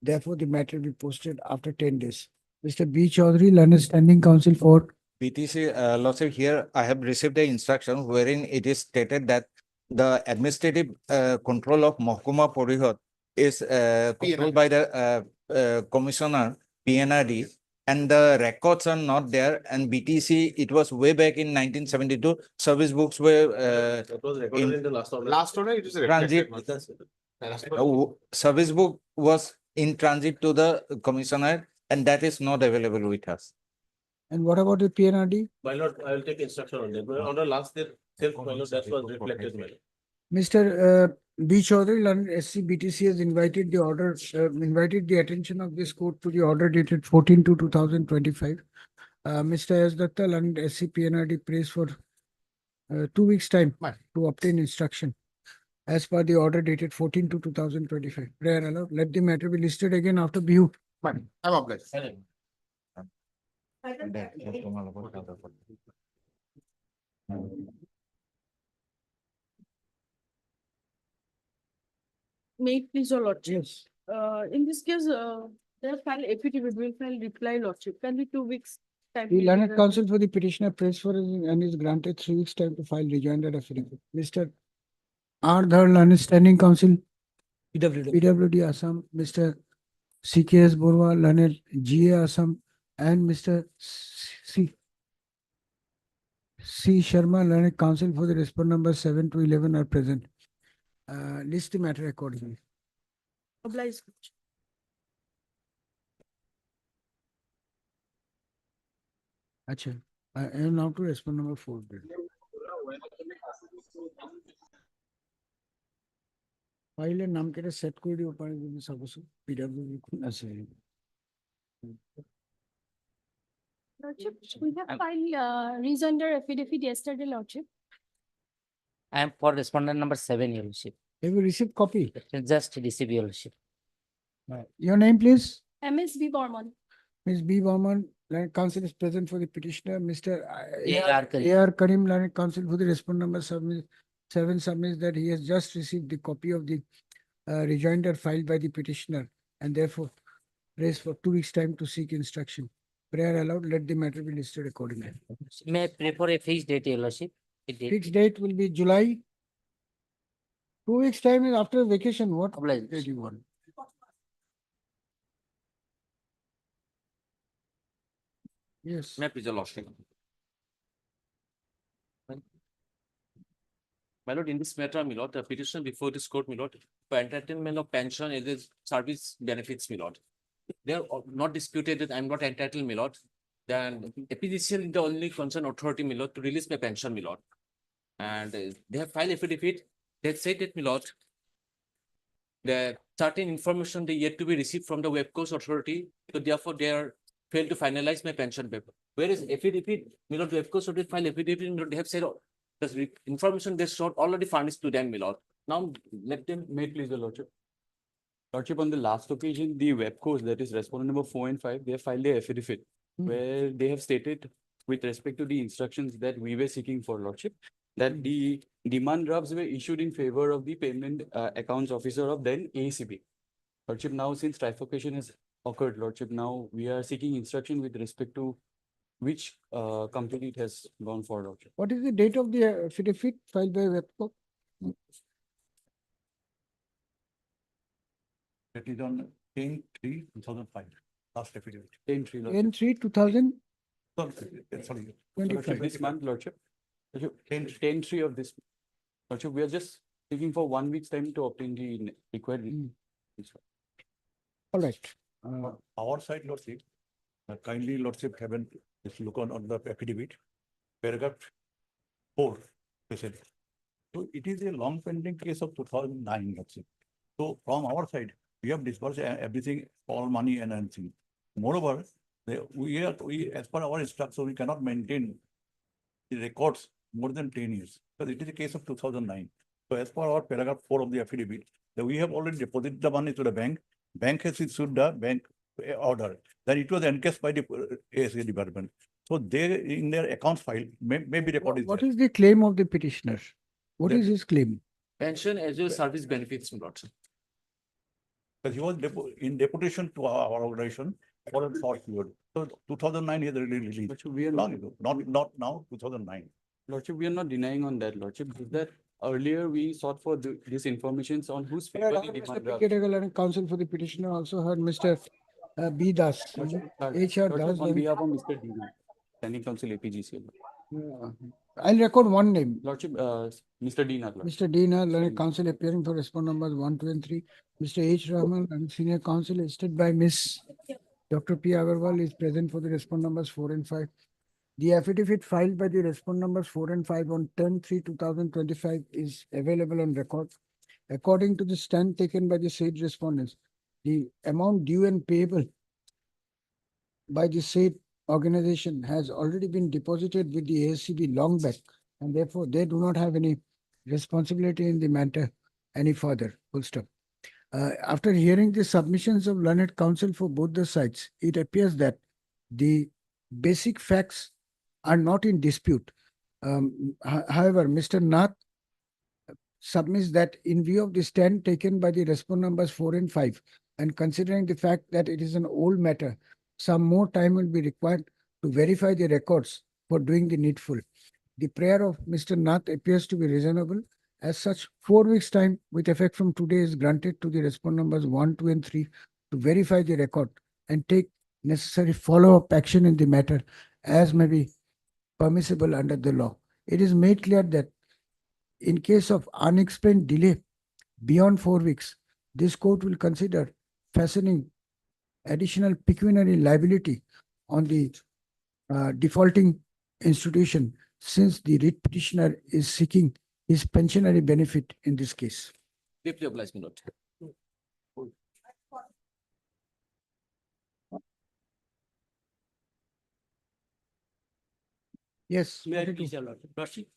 Therefore, the matter will be posted after 10 days. Mr. B. Chaudhary, Learned Standing Counsel for PTC, Lordship, here I have received the instruction wherein it is stated that the administrative control of Mahkuma Porihot is controlled by the commissioner, PNRD, and the records are not there. And BTC, it was way back in 1972. Service books were It was recorded in the last order. Last order, it is transit. Service book was in transit to the commissioner, and that is not available with us. And what about the PNRD? My lord, I will take instruction on that. But on the last day, my lord, that was reflected, my lord. Mr. B. Chaudhary, Learned SC BTC has invited the attention of this court to the order dated 14/2/2025. Mr. S. Datta, Learned SC PNRD prays for 2 weeks' time to obtain instruction as per the order dated 14/2/2025. Prayer allowed. Let the matter be listed again after Bihu. I'm obliged. May it please your lordship. Yes. In this case, they have filed affidavit, will file reply lordship. Can be 2 weeks time. The Learned Counsel for the petitioner prays for and is granted 3 weeks' time to file rejoinder affidavit. Mr. R. Dhar, Learned Standing Counsel, PWD Assam, Mr. CKS Borwa, Learned GA Assam, and Mr. C. Sharma, Learned Counsel for the respondent number 7 to 11 are present. List the matter accordingly. Obliged. Acha. I am now to respond number 4. File নাম কেটে set করে দিব পারে যদি suppose PWD আছে Lordship, we have filed rejoinder affidavit yesterday, Lordship. I am for respondent number 7, Your Lordship. Have you received copy? Just receive, Your Lordship. Your name, please? MSB Borman. Ms. B. Burman, Learned Counsel is present for the petitioner. Mr. A.R. Karim. A.R. Karim, Learned Counsel for the respondent number 7 submits that he has just received the copy of the rejoinder filed by the petitioner and therefore prays for 2 weeks' time to seek instruction. Prayer allowed, let the matter be listed accordingly. May I pray for a fixed date, Your Lordship? A date. Fixed date will be July. 2 weeks' time is after vacation. What Obliged. date you want? Yes. May I please, your lordship? My lord, in this matter, my lord, the petition before this court, my lord, for entitlement of pension, it is service benefits, my lord. They are not disputed that I am not entitled, my lord. Then APGCL is the only concerned authority, my lord, to release my pension, my lord. And they have filed affidavit. They said that, my lord, the certain information they yet to be received from the West Coast authority, so therefore they are failed to finalize my pension paper. Whereas affidavit, my lord, West Coast authority file affidavit, my lord, they have said the information they sought already furnished to them, my lord. Now let them. May it please the lordship. Lordship, on the last occasion, the web course, that is respondent number 4 and 5, they have filed their affidavit where they have stated with respect to the instructions that we were seeking for lordship, that the demand drafts were issued in favor of the payment accounts officer of then ACB. Lordship, now since trifurcation has occurred, Lordship, now we are seeking instruction with respect to which company it has gone for, Lordship. What is the date of the affidavit filed by Webco? That is on 10/3/2005, last affidavit. 10/3, Lordship. N3 Sorry, 25. this month, Lordship. Lordship, 10/3 of this. Lordship, we are just seeking for 1 week's time to obtain the required. All right. Our side, Lordship, kindly Lordship haven't just look on the affidavit, paragraph 4, especially. So it is a long pending case of 2009, Lordship. So from our side, we have disbursed everything, all money and everything. Moreover, we as per our instruction, we cannot maintain the records more than 10 years, because it is a case of 2009. So as per our paragraph 4 of the affidavit, that we have already deposited the money to the bank. Bank has issued the bank order, that it was encased by the ASA department. So they, in their accounts file, may be recorded. What is the claim of the petitioner? What is his claim? Pension as well as service benefits, my lord. Because he was in deputation to our organization for a short period. So 2009 he has released. Lordship, we are Long ago, not now, 2009. Lordship, we are not denying on that, Lordship. Is that earlier we sought for this information on whose favor the Mr. demand P. Ketakal, counsel for the petitioner, also heard Mr. B. Das, HR Das. on behalf of Mr. Dina, Standing Council APGC. I'll record one name. Lordship, Mr. Dina. Mr. Dina, learned counsel appearing for respondent numbers 1, 2, and 3. Mr. H. Rahman, and senior counsel assisted by Miss Dr. P. Agarwal is present for the respondent numbers 4 and 5. The affidavit filed by the respondent numbers 4 and 5 on 10/3/2025 is available on record. According to the stand taken by the said respondents, the amount due and payable by the said organization has already been deposited with the ASCB long back, and therefore they do not have any responsibility in the matter any further. Full stop. After hearing the submissions of learned counsel for both the sides, it appears that the basic facts are not in dispute. However, Mr. Nath submits that in view of the stand taken by the respondent numbers 4 and 5, and considering the fact that it is an old matter, some more time will be required to verify the records for doing the needful. The prayer of Mr. Nath appears to be reasonable. As such, 4 weeks' time with effect from today is granted to the respondent numbers 1, 2, and 3 to verify the record and take necessary follow-up action in the matter as may be permissible under the law. It is made clear that in case of unexplained delay beyond 4 weeks, this court will consider fastening additional pecuniary liability on the defaulting institution, since the writ petitioner is seeking his pensionary benefit in this case. Deeply obliged, my lord. Yes. May I please, your lordship?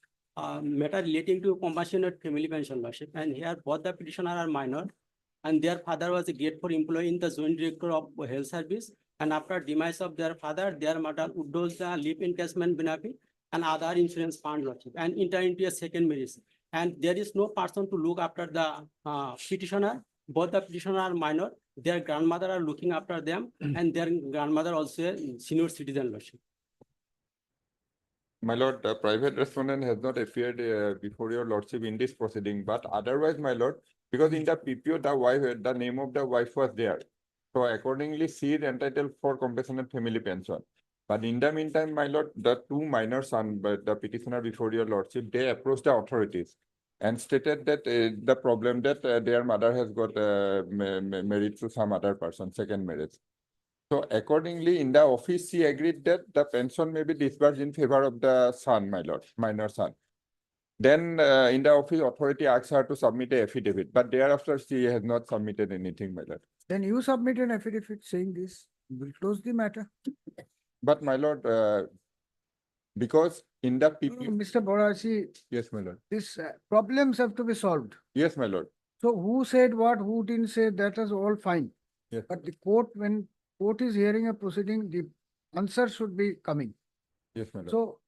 Matter relating to compassionate family pension, lordship, and here both the petitioner are minor, and their father was a grade 4 employee in the Joint Director of Health Service, and after demise of their father, their mother withdraws the leave encashment benefit and other insurance fund, lordship, and enter into a second marriage. And there is no person to look after the petitioner. Both the petitioner are minor, their grandmother are looking after them, and their grandmother also a senior citizen, lordship. My lord, the private respondent has not appeared before your lordship in this proceeding, but otherwise, my lord, because in the PPO, the name of the wife was there. So accordingly, she is entitled for compassionate family pension. But in the meantime, my lord, the two minor sons, the petitioner before your lordship, they approached the authorities and stated that the problem that their mother has got married to some other person, second marriage. So accordingly, in the office, she agreed that the pension may be disbursed in favor of the son, my lord, minor son. Then in the office, authority asked her to submit an affidavit, but thereafter she has not submitted anything, my lord. Then you submit an affidavit saying this. We'll close the matter. But my lord, because in the PPO. Mr. Borasi. Yes, my lord. These problems have to be solved. Yes, my lord. So who said what, who didn't say, that is all fine. Yes. But the court, when court is hearing a proceeding, the answer should be coming. Yes, my lord. So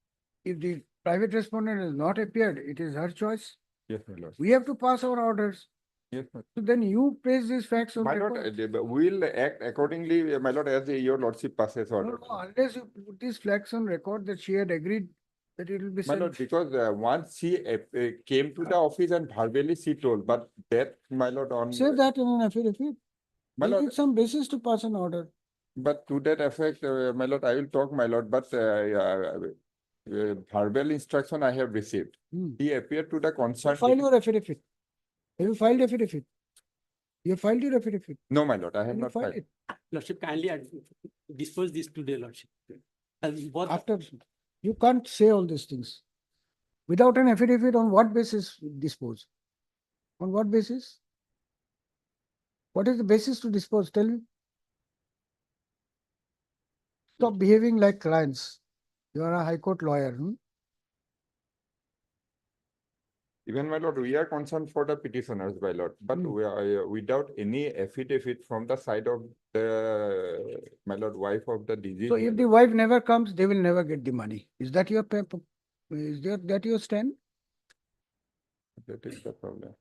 if the private respondent has not appeared, it is her choice. Yes, my lord. We have to pass our orders. Yes, my So then you place these facts on My lord, record. we'll act accordingly, my lord, as your lordship passes No, order. no, unless you put these facts on record that she had agreed that it will be My lord, sent. because once she came to the office and verbally she told, but that, my lord, on. Say that in an affidavit. My You lord, need some basis to pass an order. but to that effect, my lord, I will talk, my lord, but verbal instruction I have received. He appeared to the concerned. File your affidavit. Have you filed affidavit? You have filed your affidavit. No, my lord, I have Can you not file filed. it? Lordship, kindly dispose this today, Lordship. Both After, you can't say all these things. Without an affidavit, on what basis dispose? On what basis? What is the basis to dispose? Tell me. Stop behaving like clients. You are a high court lawyer. Even, my lord, we are concerned for the petitioners, my lord, but we are without any affidavit from the side of the, my lord, wife of the deceased. So my if lord. the wife never comes, they will never get the money. Is that your that your stand? That is the problem.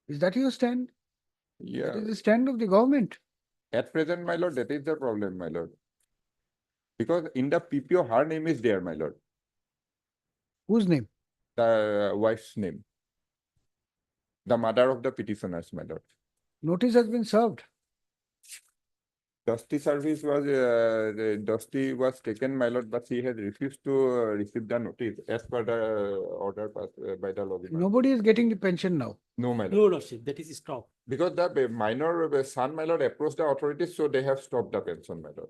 Is that your stand? Yeah, That is the stand of the government. at present, my lord, that is the problem, my lord. Because in the PPO, her name is there, my lord, Whose name? the wife's name. The mother of the petitioners, my lord. Notice has been served. Dusty service was, Dusty was taken, my lord, but she has refused to receive the notice as per the order passed by the law. Nobody is getting the pension now. No, my lord. No, Lordship, that is stopped. Because the minor son, my lord, approached the authorities, so they have stopped the pension, my lord.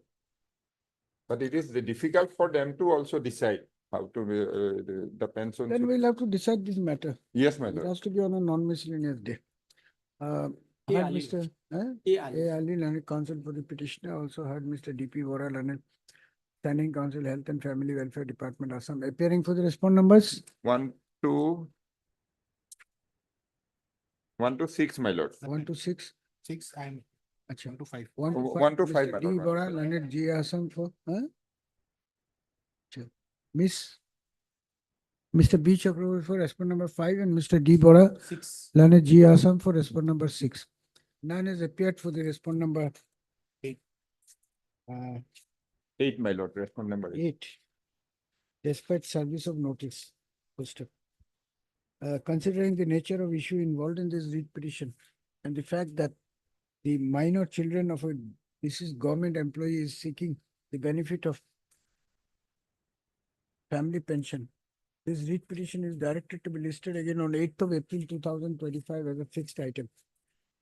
But it is difficult for them to also decide how to, the pension. Then should- we'll have to decide this matter. Yes, my It lord. has to be on a non-miscellaneous day. A. Heard Ali. Mr. A. Ali. A. Ali, learned counsel for the petitioner, also heard Mr. D.P. Vora, learned standing counsel, Health and Family Welfare Department, Assam, appearing for the respond numbers. 1 to 6, my lord. 1 to 6. 6 and Acha. 1 to 5. 1 to 5. 1 to 5, Mr. my D. lord. Vora, learned G. Assam for, Acha. Mr. B. Chakravarti for respond number 5 and Mr. D. Bora, 6. learned G. Assam for respond number 6. None has appeared for the respond number 8. 8, my lord, respond number 8. 8. Despite service of notice. Poster. Considering the nature of issue involved in this writ petition and the fact that the minor children of a deceased government employee is seeking the benefit of family pension, this writ petition is directed to be listed again on 8th of April 2025 as a fixed item.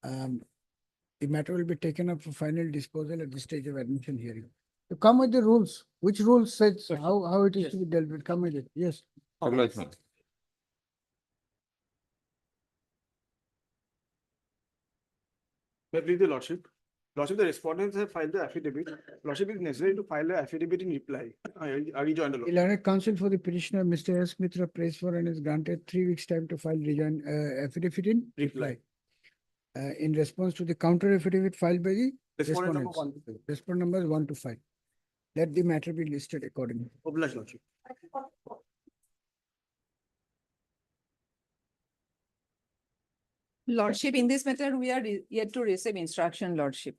The matter will be taken up for final disposal at the stage of admission hearing. To come with the rules, which rules says how it is to be dealt with? Come with it. Yes. Obliged. May I please the Lordship? Lordship, the respondents have filed the affidavit. Lordship, is necessary to file the affidavit in reply. I rejoin the The Lordship. learned counsel for the petitioner, Mr. S. Mitra, prays for and is granted 3 weeks' time to file rejoin affidavit in reply. In response to the counter affidavit filed by the Respondent number respondents. 1. Respond numbers 1 to 5. Let the matter be listed accordingly. Obliged, Lordship. Lordship, in this matter, we are yet to receive instruction, Lordship.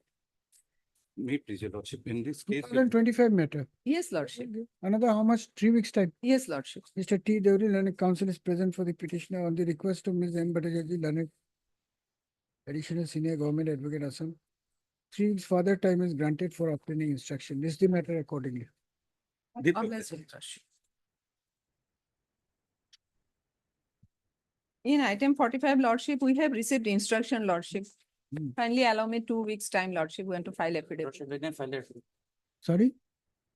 May please, your lordship, in this case. 2025 matter. Yes, Lordship. Another how much? 3 weeks' time. Yes, Lordship. Mr. T. Deori, learned counsel is present for the petitioner on the request of Ms. M. Bhattacharjee, learned additional senior government advocate Assam. 3 weeks further time is granted for obtaining instruction. List the matter accordingly. Obliged, Lordship. In item 45, Lordship, we have received instruction, Lordship. Kindly allow me 2 weeks' time, Lordship, we want to file affidavit. Lordship, let them file their affidavit. Sorry?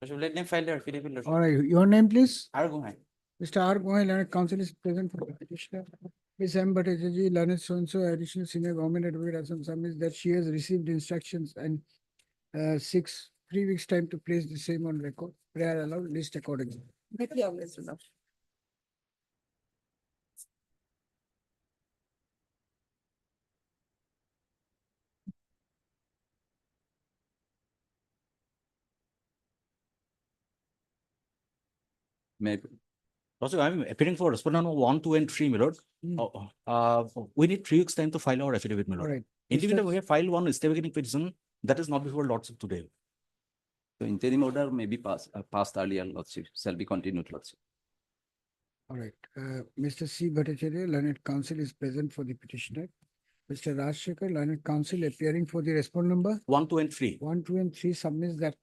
Lordship, let them file their affidavit, Lordship. All right. Your name, please? I'll go ahead. Mr. R. Gohai, learned counsel is present for the petitioner. Ms. M. Bhattacharjee, learned so-and-so additional senior government advocate Assam submits that she has received instructions and 3 weeks time to place the same on record. Prayer allowed, list accordingly. Greatly obliged, Lordship. May, Also, I'm appearing for respondent number 1, 2, and 3, my lord. We need 3 weeks time to file our affidavit, my lord. Alright. In the event Mr. we have filed one stay beginning petition, that is not before lordship today. So interim order may be passed earlier, lordship, shall be continued, lordship. All right, Mr. C. Bhattacharya, learned counsel is present for the petitioner. Mr. Rajshekar, learned counsel appearing for the respondent number 1, 2, and 3. 1, 2, and 3 submits that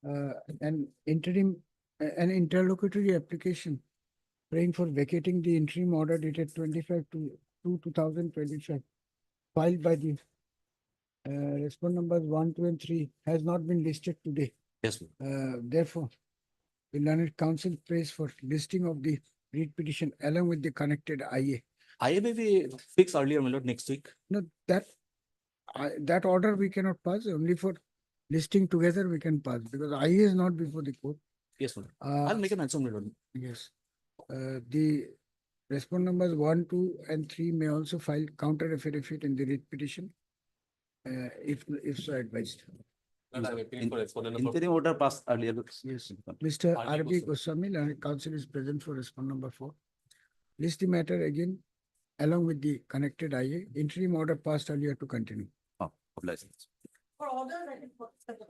an interlocutory application praying for vacating the interim order dated 25/2/2025 filed by the respondent numbers 1, 2, and 3 has not been listed today. Yes, ma'am. Therefore, the learned counsel prays for listing of the read petition along with the connected IA. IA may be fixed earlier, my lord, next week. No, that order we cannot pass, only for listing together we can pass, because IA is not before the court. Yes, my lord. I'll make a mention, my lord. Yes. The respondent numbers 1, 2, and 3 may also file counter affidavit in the read petition, if so advised. Interim order passed earlier. Yes. Mr. R.B. Goswami, learned counsel is present for respondent number 4. List the matter again along with the connected IA. Interim order passed earlier to continue. Oh, license. For order, I think for second.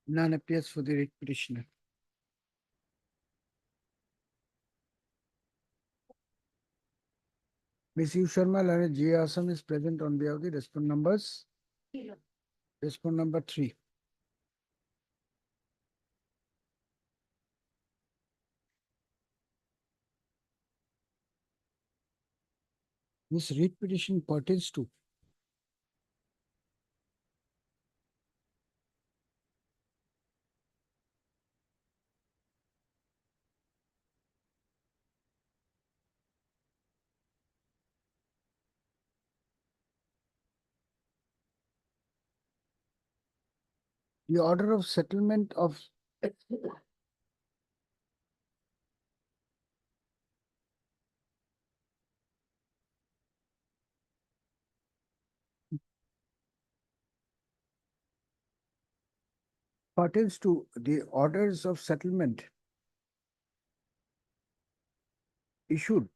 None appears for the writ petitioner. Ms. U. Sharma, learned G. Assam is present on behalf of the respondent numbers. Respondent number 3. This writ petition pertains to the order of settlement of pertains to the orders of settlement issued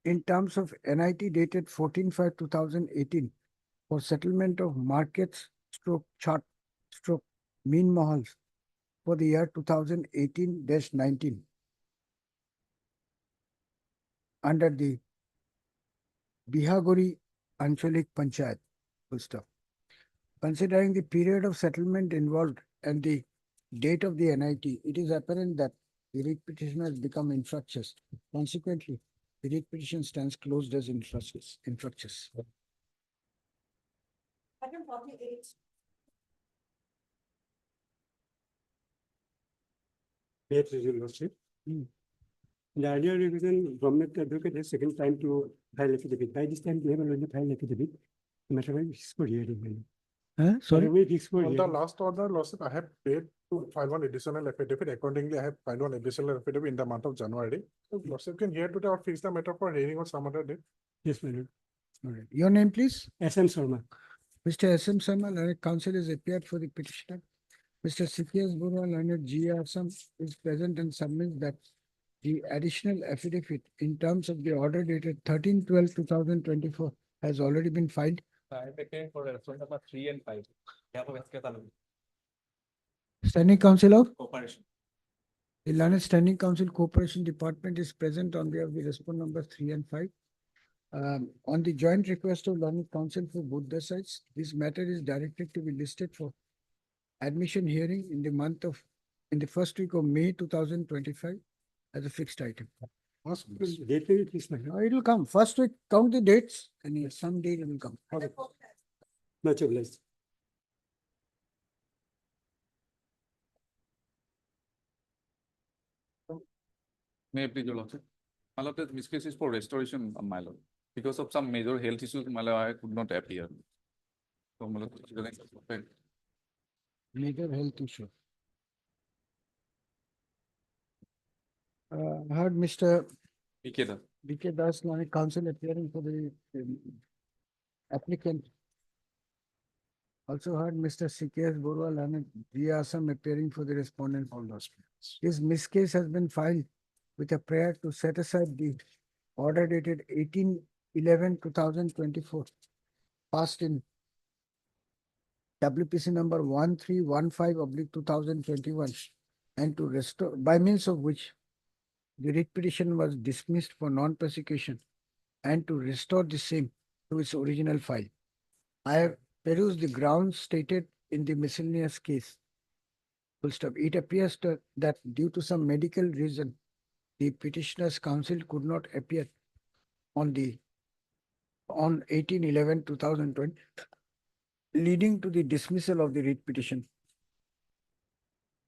in terms of NIT dated 14/5/2018 for settlement of markets stroke chart stroke mean mahals for the year 2018-19 under the Bihagori Ancholik Panchayat. Full stop. Considering the period of settlement involved and the date of the NIT, it is apparent that the writ petition has become infructuous. Consequently, the writ petition stands closed as infructuous. Item 48. Yes, Your Lordship. The earlier revision, government advocate has second time to file affidavit. By this time, they have already filed affidavit. Matter is fixed for hearing. Sorry? We fixed for On the hearing. last order, Lordship, I have paid to file one additional affidavit. Accordingly, I have filed one additional affidavit in the month of January. So Lordship can hear today or fix the matter for hearing on some other day. Yes, madam. All right. Your name, please? SM Sharma. Mr. S.M. Sharma, learned counsel is appeared for the petitioner. Mr. C.P.S. Burra, learned G. Assam is present and submits that the additional affidavit in terms of the order dated 13/12/2024 has already been filed. I am appearing for respondent number 3 and 5. Standing Counsel of Cooperation. the learned Standing Counsel Cooperation Department is present on behalf of the respondent numbers 3 and 5. On the joint request of learned counsel for both the sides, this matter is directed to be listed for admission hearing in the first week of May 2025 as a fixed item. Date will be fixed, madam. It will come. First week, count the dates and some date it will come. Much obliged. May I please, Your Lordship? My lord, this case is for restoration, my lord. Because of some major health issues, I could not appear. So, Major health issue. Heard Mr. B.K. Das, Learned Counsel appearing for the applicant. Also heard Mr. C.K.S. Borua, Learned G. Assam appearing for the respondent. This miscase has been filed with a prayer to set aside the order dated 18/11/2024, passed in WPC number 1315/2021, and to restore, by means of which the writ petition was dismissed for non-prosecution, and to restore the same to its original file. I have perused the grounds stated in the miscellaneous case. Full stop. It appears that due to some medical reason, the petitioner's counsel could not appear on 18/11/2020, leading to the dismissal of the writ petition.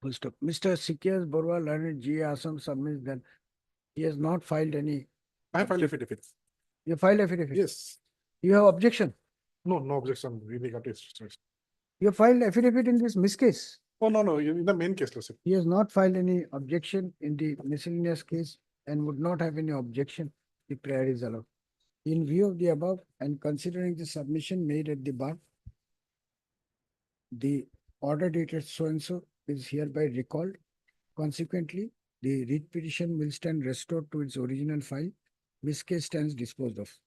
Full stop. Mr. C.K.S. Borua, Learned G. Assam submits that he has not filed any. I have filed affidavit. You filed affidavit? Yes. You have objection? No, no objection. Really got it. You have filed affidavit in this miscase? Oh, no, in the main case, Lordship. He has not filed any objection in the miscellaneous case and would not have any objection. The prayer is allowed. In view of the above and considering the submission made at the bar, the order dated so-and-so is hereby recalled. Consequently, the writ petition will stand restored to its original file. This case stands disposed of.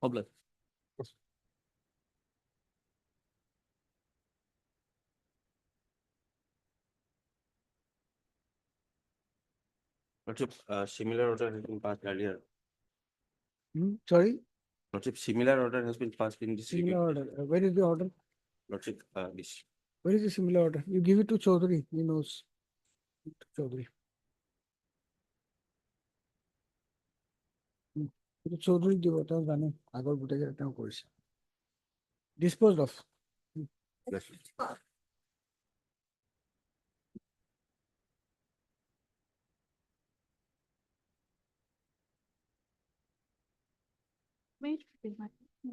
Obliged. Lordship, similar order has been passed earlier. Sorry? Lordship, similar order has been passed in this. Similar order. Where is the order? Lordship, this. Where is the similar order? You give it to Chaudhary. He knows. Chaudhary. Chaudhary দিব তেওঁ জানে আগৰ গোটেই তেওঁ কৰিছে disposed of. Yes.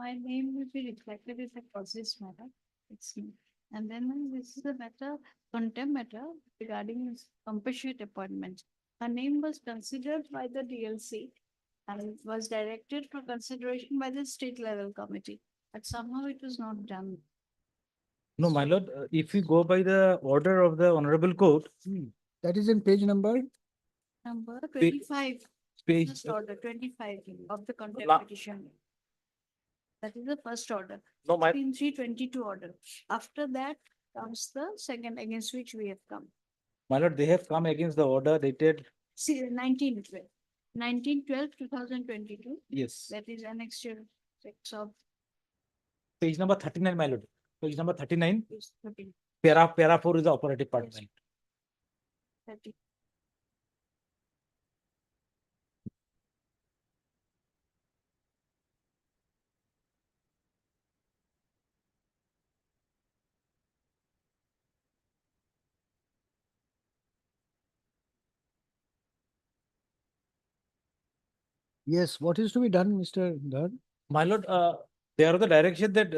My name will be reflected as a causes matter. It's me. And then this is a matter, contempt matter regarding his compassionate appointment. Her name was considered by the DLC and was directed for consideration by the state level committee. But somehow it was not done. No, my lord, if we go by the order of the honorable court. That is in page number? Number 25. Page. First order 25 of the contempt petition. That is the first order. No, my. 322 order. After that comes the second against which we have come. My lord, they have come against the order dated. See, 1912/2022. Yes. That is annexure 6 of. Page number 39, my lord. Page number 39. Page 13. Para 4 is the operative part. Yes. 30. Yes, what is to be done, Mr. Dhar? My lord, they are the direction that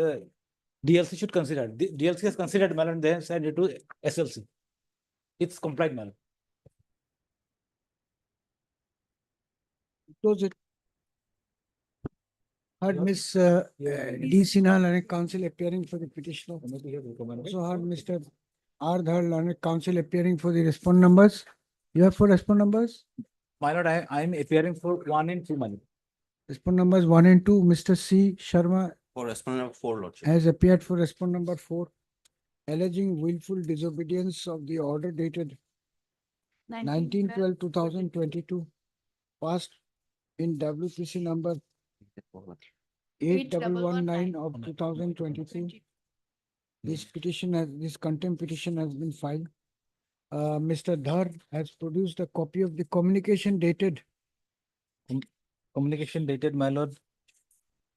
DLC should consider. The DLC has considered, my lord, they have sent it to SLC. It's complied, my lord. Close it. Heard Miss D. Sinha, Learned Counsel appearing for the petitioner. Also heard Mr. R. Dhar, Learned Counsel appearing for the respond numbers. You have for respond numbers? My lord, I am appearing for 1 and 2, my lord. Respond numbers 1 and 2, Mr. C. Sharma For respondent number 4, Lordship. has appeared for respond number 4, alleging willful disobedience of the order dated 19/12/2022, passed in WPC number 8119 of 2022. This contempt petition has been filed. Mr. Dhar has produced a copy of the communication dated. Communication dated, my lord.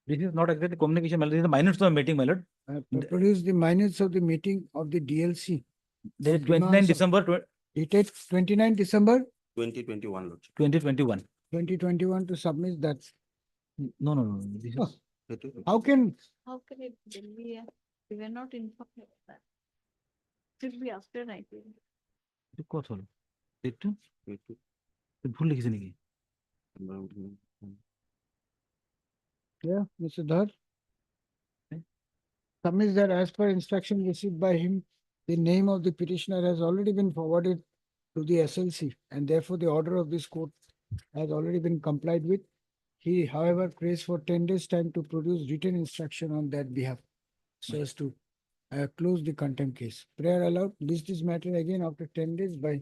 This is not exactly communication, my lord. This is the minutes of the meeting, my lord. Produced the minutes of the meeting of the DLC. Dated 29 December. Dated 29 December 2021, Lordship. 2021. 2021 to submit that No, no, no, this Oh, is. How can, How can it be? We were not informed of that. Should be after 19. এটা কত হলো? একটু ভুল লিখেছে নাকি? yeah, Mr. Dhar? Submits that as per instruction received by him, the name of the petitioner has already been forwarded to the SLC, and therefore the order of this court has already been complied with. He, however, prays for 10 days' time to produce written instruction on that behalf, so as to close the contempt case. Prayer allowed, list this matter again after 10 days by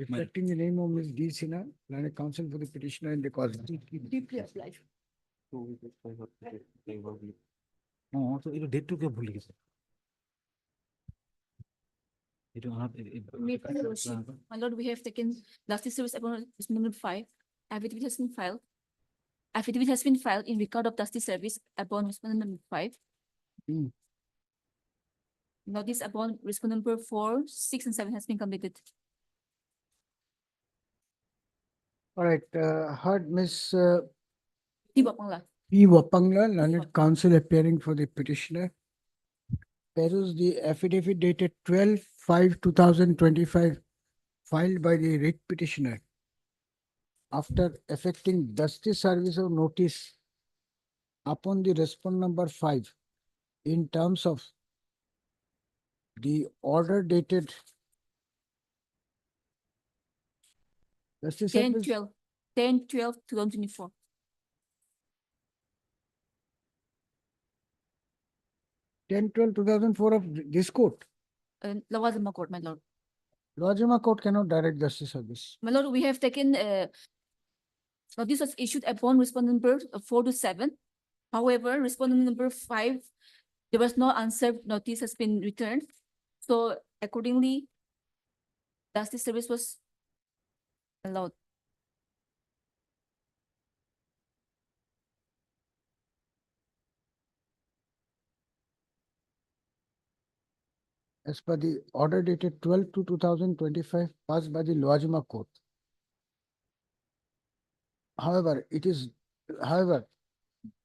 reflecting the name of Ms. D. Sinha, learned counsel for the petitioner in the cause. Deeply obliged. তো এটা ডেটটু কে ভুল লিখেছে? এটা My lord, we have taken justice service upon number 5. Affidavit has been filed. Affidavit has been filed in record of justice service upon respondent number 5. Notice upon respondent number 4, 6, and 7 has been completed. All right, heard Ms. Tibapangla. P. Wapangla, learned counsel appearing for the petitioner. Peruse the affidavit dated 12/5/2025 filed by the writ petitioner. After effecting justice service of notice upon the respondent number 5 in terms of the order dated justice 10, service 12, 10, 12, 2024. 10/12/2004 of this court. Lawazima Court, my lord. Lawajima court cannot direct justice service. My lord, we have taken, notice was issued upon respondent number 4 to 7. However, respondent number 5, there was no answer, notice has been returned. So accordingly, justice service was allowed. As per the order dated 12/2/2025 passed by the Lawajima court. However,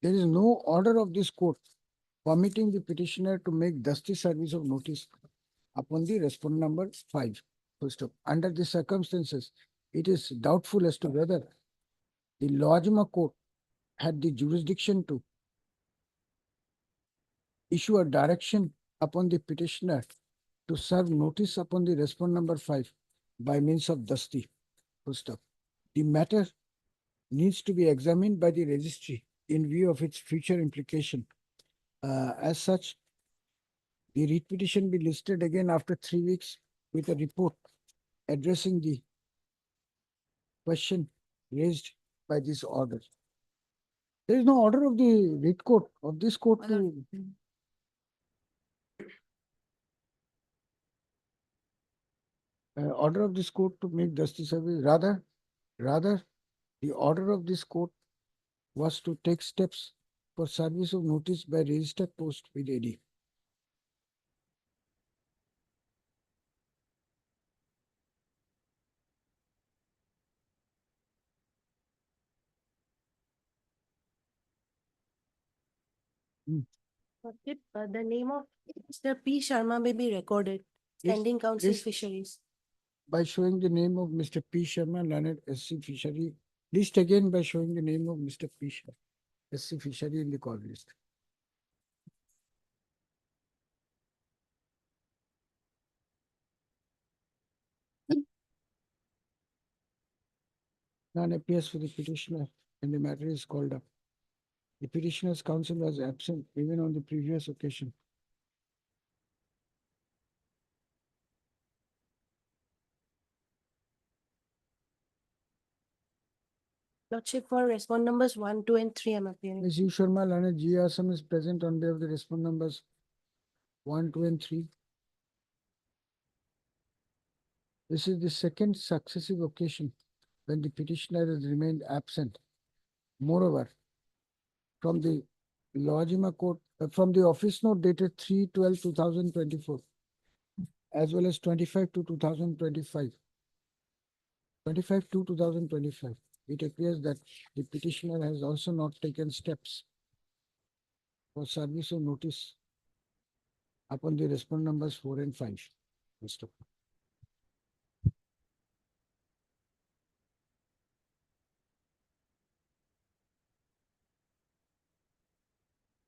there is no order of this court permitting the petitioner to make justice service of notice upon the respondent number 5. First up, under the circumstances, it is doubtful as to whether the Lawajima court had the jurisdiction to issue a direction upon the petitioner to serve notice upon the respondent number 5 by means of dasti. First up, the matter needs to be examined by the registry in view of its future implication. As such, the writ petition be listed again after 3 weeks with a report addressing the question raised by this order. There is no order of the writ court of this court to order of this court to make justice service. Rather, the order of this court was to take steps for service of notice by registered post with AD. The name of Mr. P. Sharma may be recorded, Yes, standing counsel yes. fisheries. By showing the name of Mr. P. Sharma, learned SC Fishery, list again by showing the name of Mr. P. Sharma, SC Fishery in the call list. None appears for the petitioner and the matter is called up. The petitioner's counsel was absent even on the previous occasion. Lordship, for respond numbers 1, 2, and 3, I'm appearing. Ms. U. Sharma, learned G. Assam is present on behalf of the respondent numbers 1, 2, and 3. This is the second successive occasion when the petitioner has remained absent. Moreover, from the Lawajima court, from the office note dated 3/12/2024, as well as 25/2/2025, 25/2/2025, it appears that the petitioner has also not taken steps for service of notice upon the respondent numbers 4 and 5.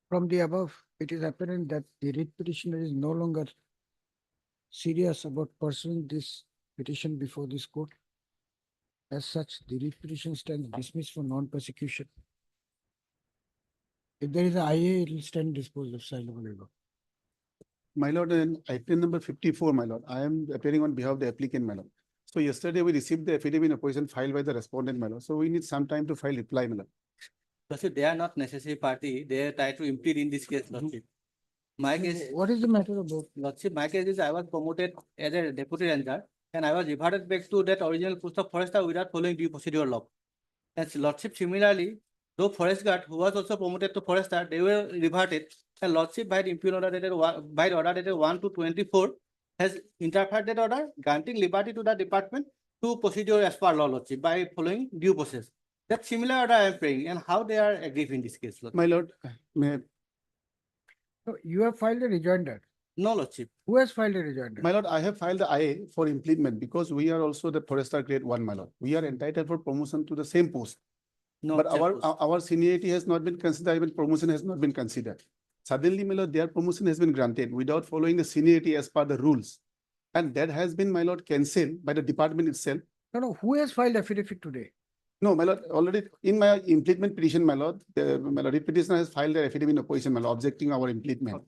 From the above, it is apparent that the writ petitioner is no longer serious about pursuing this petition before this court. As such, the writ petition stands dismissed for non-prosecution. If there is a IA, it will stand disposed of silently. My lord, in appeal number 54, my lord, I am appearing on behalf of the applicant, my lord. So yesterday we received the affidavit in opposition filed by the respondent, my lord. So we need some time to file reply, my lord. Lordship, they are not necessary party. They try to impede in this case, Lordship. My case, What is the matter about? Lordship, my case is I was promoted as a deputy ranger and I was reverted back to that original post of forester without following due procedural law. And Lordship, similarly, though forest guard who was also promoted to forester, they were reverted. And Lordship by the impugn order dated by the order dated 1/2/24 has interpreted order granting liberty to the department to procedure as per law, Lordship, by following due process. That similar order I am praying and how they are aggrieved in this case, Lordship. My lord, may, So you have filed a rejoinder. No, Lordship. Who has filed a rejoinder? my lord, I have filed the IA for implement because we are also the forester grade 1, my lord. We are entitled for promotion to the same post. No, But check post. our seniority has not been considered, even promotion has not been considered. Suddenly, my lord, their promotion has been granted without following the seniority as per the rules. And that has been, my lord, cancelled by the department itself. No, who has filed affidavit today? No, my lord, already in my implement petition, my lord, my lord, petitioner has filed their affidavit in opposition, my lord, objecting our implement.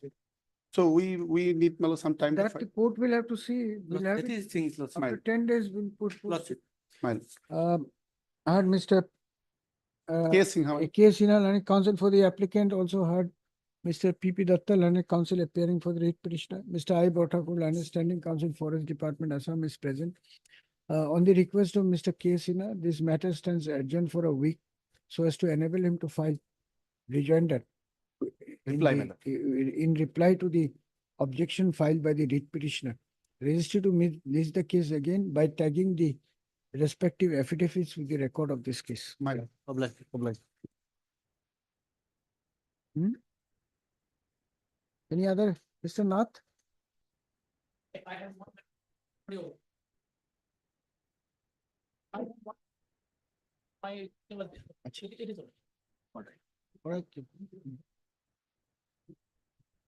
So we need, my lord, some time to That the file. court will have to see. We'll have That it. is things, Lordship. After 10 days, we'll put. Lordship. My I heard Mr. K. Sinha. K. Sinha, learned counsel for the applicant, also heard Mr. P.P. Datta, learned counsel appearing for the writ petitioner. Mr. I. Bhattakur, learned standing counsel, Forest Department, Assam, is present. On the request of Mr. K. Sinha, this matter stands adjourned for a week so as to enable him to file rejoinder in reply to the objection filed by the writ petitioner. Register to list the case again by tagging the respective affidavits with the record of this case. My lord. Obliged. Any other, Mr. Nath? I have one. My, it is all. All right.